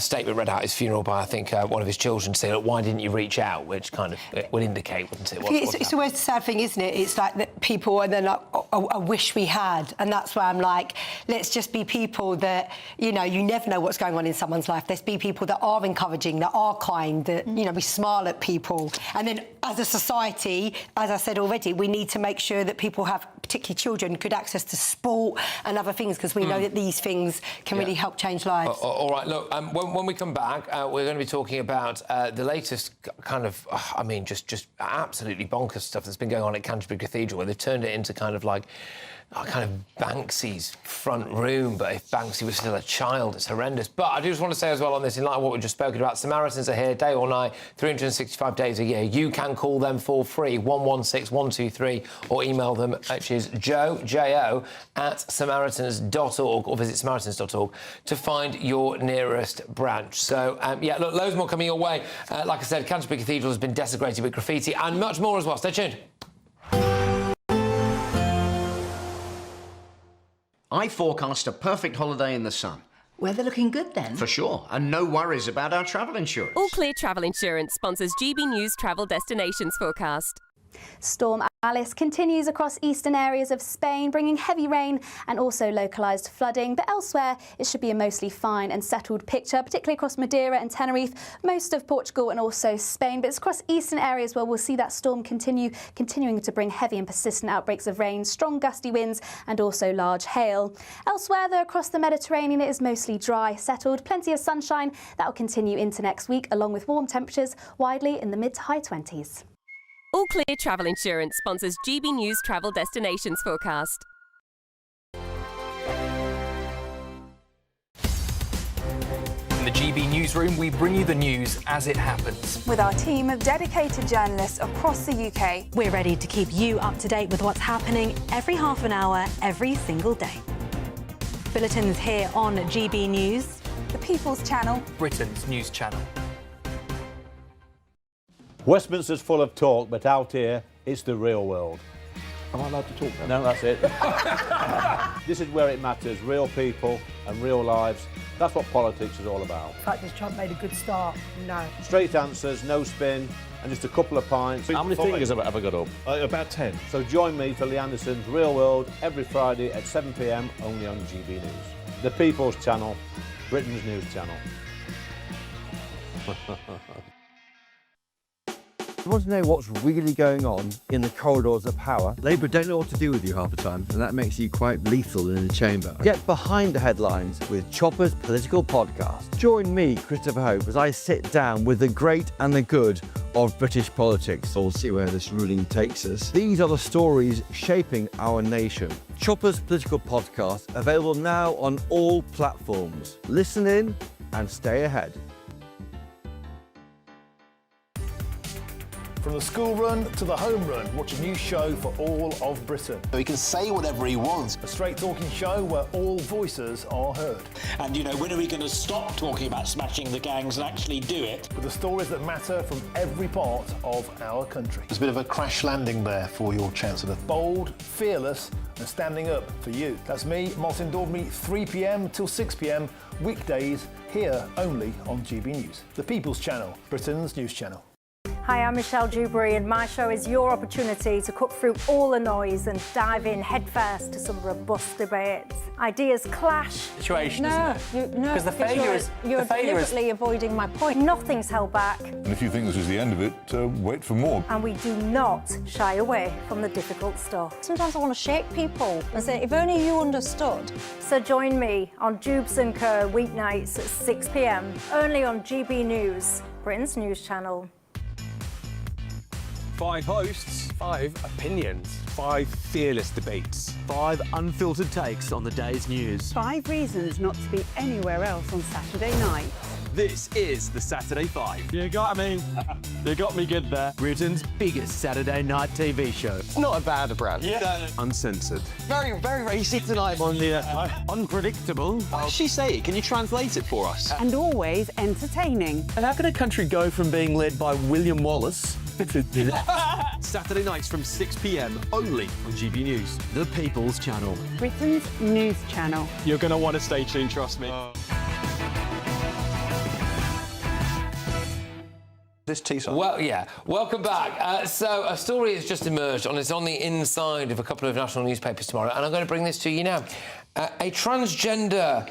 statement read out at his funeral by, I think, one of his children saying, look, why didn't you reach out? Which kind of would indicate, wouldn't it? It's always the sad thing, isn't it? It's like that people are then like, I wish we had. And that's where I'm like, let's just be people that, you know, you never know what's going on in someone's life. Let's be people that are encouraging, that are kind, that, you know, we smile at people. And then as a society, as I said already, we need to make sure that people have, particularly children, good access to sport and other things, because we know that these things can really help change lives. All right, look, when we come back, we're going to be talking about the latest kind of, I mean, just absolutely bonkers stuff that's been going on at Canterbury Cathedral, where they've turned it into kind of like kind of Banksy's front room, but if Banksy was still a child, it's horrendous. But I do just want to say as well on this, in light of what we've just spoken about, Samaritans are here day or night, 365 days a year. You can call them for free, 116 123, or email them, which is J-O, at samaritans.org, or visit samaritans.org to find your nearest branch. So, yeah, look, loads more coming your way. Like I said, Canterbury Cathedral has been desecrated with graffiti and much more as well. Stay tuned. I forecast a perfect holiday in the sun. Weather looking good then? For sure, and no worries about our travel insurance. All Clear Travel Insurance sponsors GBNews Travel Destinations Forecast. Storm Alice continues across eastern areas of Spain, bringing heavy rain and also localised flooding. But elsewhere, it should be a mostly fine and settled picture, particularly across Madeira and Tenerife, most of Portugal and also Spain. But it's across eastern areas where we'll see that storm continuing to bring heavy and persistent outbreaks of rain, strong gusty winds and also large hail. Elsewhere, though, across the Mediterranean, it is mostly dry, settled, plenty of sunshine. That will continue into next week, along with warm temperatures widely in the mid to high 20s. All Clear Travel Insurance sponsors GBNews Travel Destinations Forecast. In the GB newsroom, we bring you the news as it happens. With our team of dedicated journalists across the UK, we're ready to keep you up to date with what's happening every half an hour, every single day. Bulletins here on GB News, the People's Channel, Britain's news channel. Westminster's full of talk, but out here, it's the real world. Am I allowed to talk now? No, that's it. This is where it matters, real people and real lives. That's what politics is all about. The fact that Trump made a good start, no. Straight answers, no spin, and just a couple of pints. How many fingers have I got up? About 10. So join me for Lee Anderson's Real World every Friday at 7 p.m, only on GB News. The People's Channel, Britain's news channel. You want to know what's really going on in the corridors of power? Labour don't know what to do with you half the time, and that makes you quite lethal in the chamber. Get behind the headlines with Chopper's Political Podcast. Join me, Christopher Hope, as I sit down with the great and the good of British politics. We'll see where this ruling takes us. These are the stories shaping our nation. Chopper's Political Podcast, available now on all platforms. Listen in and stay ahead. From the school run to the home run, watch a new show for all of Britain. So he can say whatever he wants. A straight talking show where all voices are heard. And, you know, when are we going to stop talking about smashing the gangs and actually do it? With the stories that matter from every part of our country. There's a bit of a crash landing there for your Chancellor. Bold, fearless and standing up for you. That's me, Martin Daubney, 3 p.m. till 6 p.m, weekdays, here only on GB News. The People's Channel, Britain's news channel. Hi, I'm Michelle Dewberry and my show is your opportunity to cut through all the noise and dive in headfirst to some robust debates. Ideas clash. Situation, isn't it? Because the failure is... You're deliberately avoiding my point. Nothing's held back. And if you think this is the end of it, wait for more. And we do not shy away from the difficult stuff. Sometimes I want to shake people And say, if only you understood. So join me on Jubes & Co weeknights at 6 p.m, only on GB News, Britain's news channel. 5 hosts, 5 opinions, 5 fearless debates, 5 unfiltered takes on the day's news. 5 reasons not to be anywhere else on Saturday night. This is the Saturday Five. You got me. You got me good there. Britain's biggest Saturday night TV show. Not a bad brand. Yeah. Uncensored. Very, very racy tonight. On the unpredictable. What did she say? Can you translate it for us? And always entertaining. And how can a country go from being led by William Wallace Saturday nights from 6 p.m. only on GB News, the People's Channel. Britain's news channel. You're going to want to stay tuned, trust me. This Teesside. Well, yeah. Welcome back. So a story has just emerged, and it's on the inside of a couple of national newspapers tomorrow, and I'm going to bring this to you now. A transgender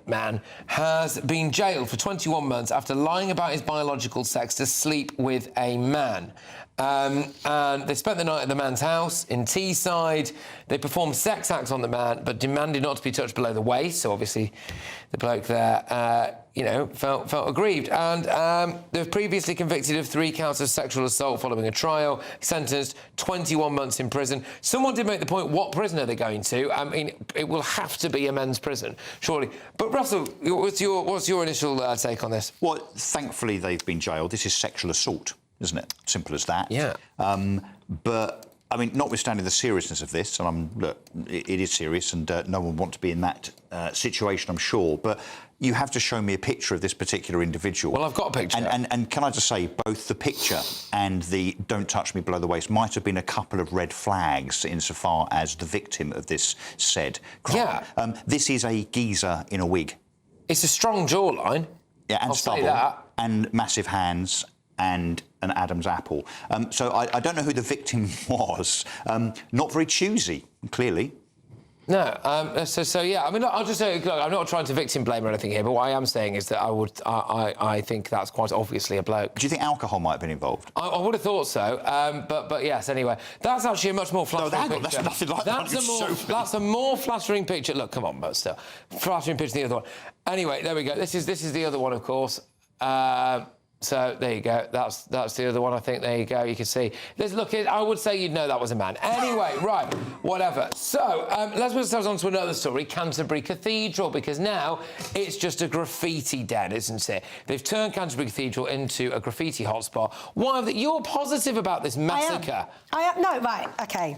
man, has been jailed for 21 months after lying about his biological sex to sleep with a man. And they spent the night at the man's house in Teesside. They performed sex acts on the man, but demanded not to be touched below the waist. So obviously, the bloke there, felt aggrieved. And they were previously convicted of 3 counts of sexual assault following a trial, sentenced 21 months in prison. Someone did make the point: what prison are they going to? I mean, it will have to be a men's prison, surely. But Russell, what's your initial take on this? Well, thankfully they've been jailed. This is sexual assault, isn't it? Simple as that. Yeah. But I mean, notwithstanding the seriousness of this, and look, it is serious, and no one wants to be in that situation, I'm sure. But you have to show me a picture of this particular individual. Well, I've got a picture. And can I just say, both the picture and the "don't touch me below the waist" might have been a couple of red flags insofar as the victim of this said crime. Yeah. This is a geezer in a wig. It's a strong jawline. Yeah, and I'll say stubble, that. and massive hands, and an Adam's apple. So I don't know who the victim was. Not very choosy, clearly. No, so yeah. I mean, look, I'll just say, look, I'm not trying to victim blame or anything here, but what I am saying is that I think that's quite obviously a bloke. Do you think alcohol might have been involved? I would have thought so, but yes. Anyway, that's actually a much more flattering picture. That's nothing like that. That's a more flattering picture. Look, come on, but still, flattering picture than the other one. Anyway, there we go. This is the other one, of course. So there you go. That's the other one. I think there you go. You can see. Look, I would say you'd know that was a man. Anyway, right, whatever. So let's move ourselves on to another story, Canterbury Cathedral, because now it's just a graffiti den, isn't it? They've turned Canterbury Cathedral into a graffiti hotspot. Why? You're positive about this massacre. I am. No, right. Okay.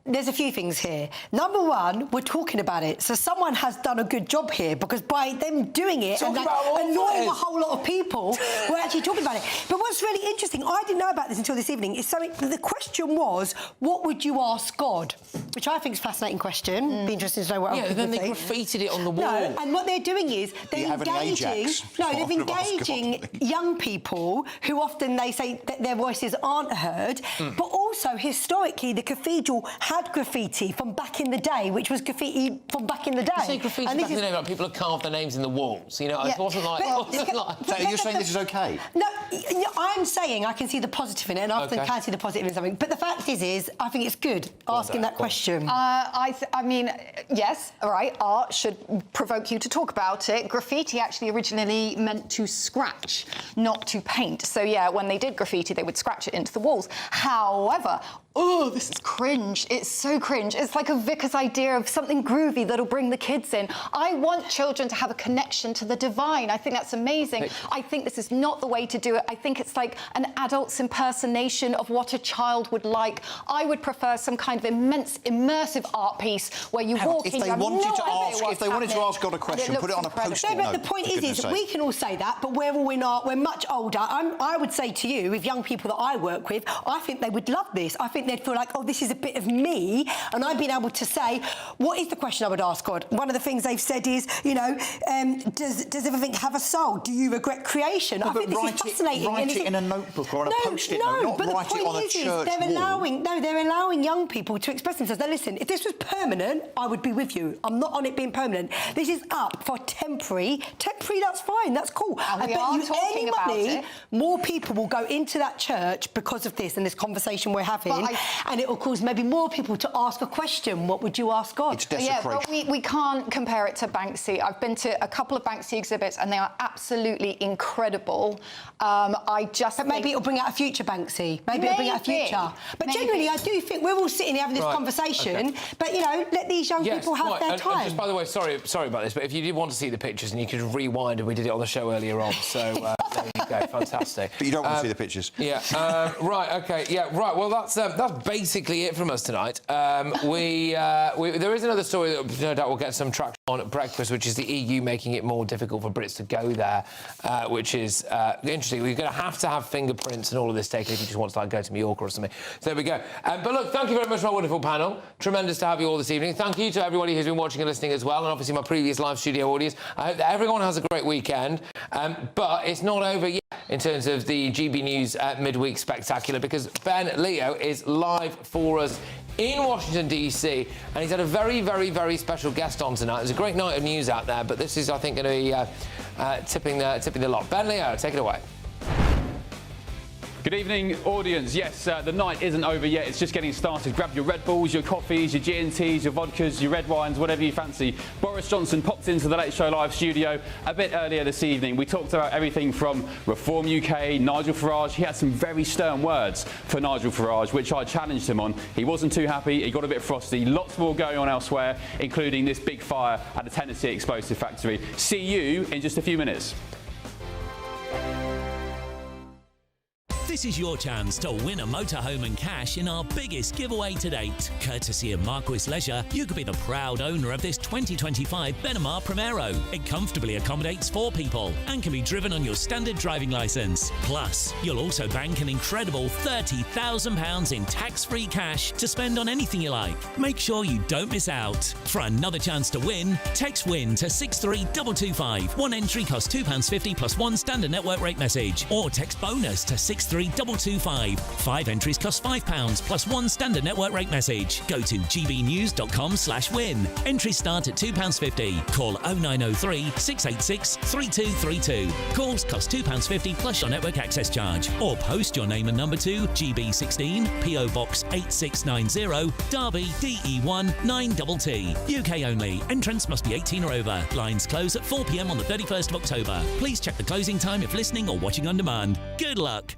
There's a few things here. Number one, we're talking about it. So someone has done a good job here, because by them doing it and annoying a whole lot of people, we're actually talking about it. But what's really interesting, I didn't know about this until this evening, is the question was, what would you ask God? Which I think is a fascinating question. Be interested to know what else people then they think. graffitied it on the wall. No, and what they're doing is they're they're engaging young people who often they say that their voices aren't heard, but also historically the cathedral had graffiti from back in the day, which was graffiti from back in the day. You say graffiti back in the day, like people have carved their names in the walls. You know, it wasn't like. So you're saying this is okay? No, I'm saying I can see the positive in it, and I often can see the positive in something. But the fact is I think it's good asking that question. I mean, yes, all right, art should provoke you to talk about it. Graffiti actually originally meant to scratch, not to paint. So, yeah, when they did graffiti, they would scratch it into the walls. However, this is cringe. It's so cringe. It's like a vicar's idea of something groovy that'll bring the kids in. I want children to have a connection to the divine. I think that's amazing. I think this is not the way to do it. I think it's like an adult's impersonation of what a child would like. I would prefer some kind of immersive art piece where you walk in. If they wanted to ask God a question, put it on a post-it note. No, but the point is we can all say that, but we're much older. I would say to you, with young people that I work with, I think they would love this. I think they'd feel like, this is a bit of me, and I've been able to say, what is the question I would ask God? One of the things they've said is, does everything have a soul? Do you regret creation? I think this is fascinating. Write it in a notebook or on a post-it note, not write it on a church wall. They're allowing young people to express themselves. Now, listen, if this was permanent, I would be with you. I'm not on it being permanent. This is up for temporary. Temporary, that's fine, that's cool. I bet you any money, more people will go into that church because of this and this conversation we're having. But and it will cause maybe more people to ask a question. What would you ask God? It's desecration. Yeah, but we can't compare it to Banksy. I've been to a couple of Banksy exhibits and they are absolutely incredible. But maybe it'll bring out a future Banksy. Maybe it'll bring out a future. But generally, I do think we're all sitting here having this conversation. But, you know, let these young people have their time. And just, by the way, sorry about this, but if you did want to see the pictures, and you could rewind, and we did it on the show earlier on, so there you go, fantastic. But you don't want to see the pictures. Yeah, right, OK, yeah, right, well, that's basically it from us tonight. There is another story that no doubt will get some traction on at breakfast, which is the EU making it more difficult for Brits to go there, which is interesting. We're going to have fingerprints and all of this taken if you just want to go to Mallorca or something. So there we go. But look, thank you very much for our wonderful panel. Tremendous to have you all this evening. Thank you to everybody who's been watching and listening as well, and obviously my previous live studio audience. I hope that everyone has a great weekend. But it's not over yet in terms of the GB News midweek spectacular, because Ben Leo is live for us in Washington, D.C., and he's had a very, very, very special guest on tonight. There's a great night of news out there, but this is, I think, going to be tipping the lot. Ben Leo, take it away. Good evening, audience. Yes, the night isn't over yet. It's just getting started. Grab your Red Bulls, your coffees, your G&Ts, your vodkas, your red wines, whatever you fancy. Boris Johnson popped into the Late Show Live studio a bit earlier this evening. We talked about everything from Reform UK, Nigel Farage. He had some very stern words for Nigel Farage, which I challenged him on. He wasn't too happy. He got a bit frosty. Lots more going on elsewhere, including this big fire at the Tennessee explosive factory. See you in just a few minutes. This is your chance to win a motorhome and cash in our biggest giveaway to date. Courtesy of Marquis Leisure, you could be the proud owner of this 2025 Benamar Primero. It comfortably accommodates 4 people and can be driven on your standard driving licence. Plus, you'll also bank an incredible £30,000 in tax-free cash to spend on anything you like. Make sure you don't miss out. For another chance to win, text WIN to 63225. One entry costs £2.50 plus one standard network rate message. Or text BONUS to 63225. 5 entries cost £5 plus one standard network rate message. Go to gbnews.com/win. Entries start at £2.50. Call 0903 686 3232. Calls cost £2.50 plus your network access charge. Or post your name and number to GB16 PO Box 8690 Derby DE1 9TT. UK only. Entrance must be 18 or over. Lines close at 4 p.m. on the 31st of October. Please check the closing time if listening or watching on demand. Good luck.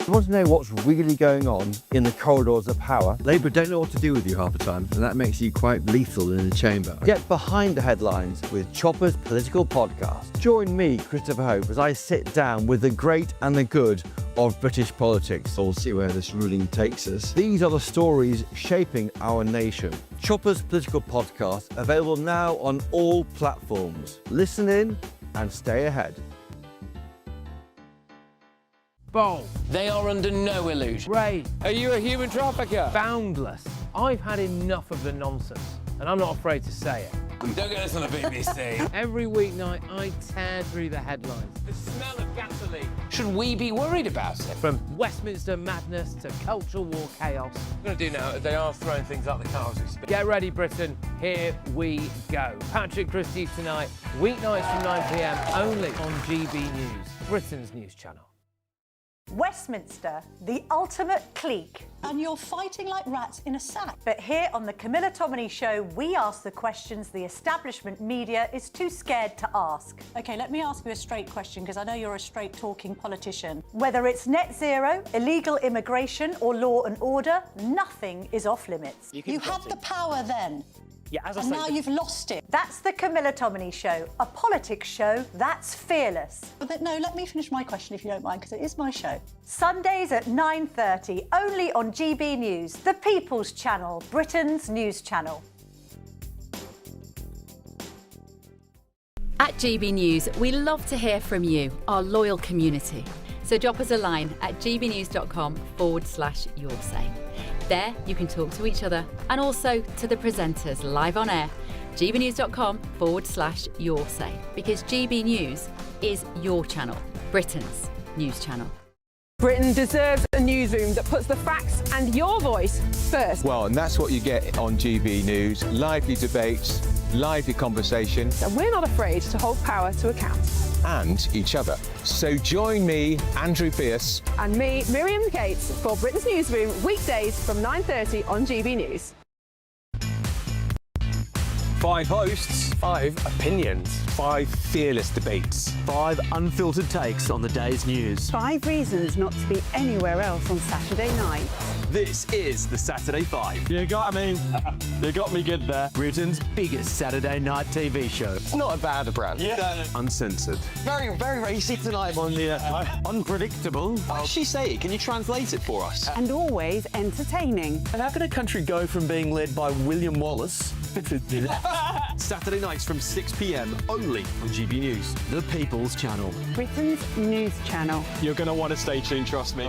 You want to know what's really going on in the corridors of power? Labour don't know what to do with you half the time, and that makes you quite lethal in the chamber. Get behind the headlines with Chopper's Political Podcast. Join me, Christopher Hope, as I sit down with the great and the good of British politics. We'll see where this ruling takes us. These are the stories shaping our nation. Chopper's Political Podcast, available now on all platforms. Listen in and stay ahead. Bold. They are under no illusion. Ray. Are you a human trafficker? Boundless. I've had enough of the nonsense, and I'm not afraid to say it. Don't get us on the BBC. Every weeknight, I tear through the headlines. The smell of gasoline. Should we be worried about it? From Westminster madness to cultural war chaos. What we're going to do now is they are throwing things out the car as we speak. Get ready, Britain. Here we go. Patrick Christys tonight, weeknights from 9 p.m. only on GB News, Britain's news channel. Westminster, the ultimate clique. And you're fighting like rats in a sack. But here on the Camilla Tominey Show, we ask the questions the establishment media is too scared to ask. OK, let me ask you a straight question, because I know you're a straight-talking politician. Whether it's net zero, illegal immigration or law and order, nothing is off limits. You had the power then. Yeah, as I and say, now you've lost it. That's the Camilla Tominey Show, a politics show that's fearless. But no, let me finish my question if you don't mind, because it is my show. Sundays at 9:30, only on GB News, the People's Channel, Britain's news channel. At GB News, we love to hear from you, our loyal community. So drop us a line at gbnews.com/yoursay. There, you can talk to each other and also to the presenters live on air. gbnews.com/yoursay, because GB News is your channel, Britain's news channel. Britain deserves a newsroom that puts the facts and your voice first. Well, and that's what you get on GB News. Lively debates, lively conversation. And we're not afraid to hold power to account. and each other. So join me, Andrew Pierce. And me, Miriam Cates, for Britain's Newsroom, weekdays from 9:30 on GB News. 5 hosts, 5 opinions, 5 fearless debates, 5 unfiltered takes on the day's news. 5 reasons not to be anywhere else on Saturday night. This is the Saturday 5. You got me. You got me good there. Britain's biggest Saturday night TV show. It's not a bad brand. Yeah. uncensored. Very, very racy tonight. On the unpredictable. What did she say? Can you translate it for us? And always entertaining. And how can a country go from being led by William Wallace Saturday nights from 6 p.m. only on GB News, the People's Channel. Britain's news channel. You're going to want to stay tuned, trust me.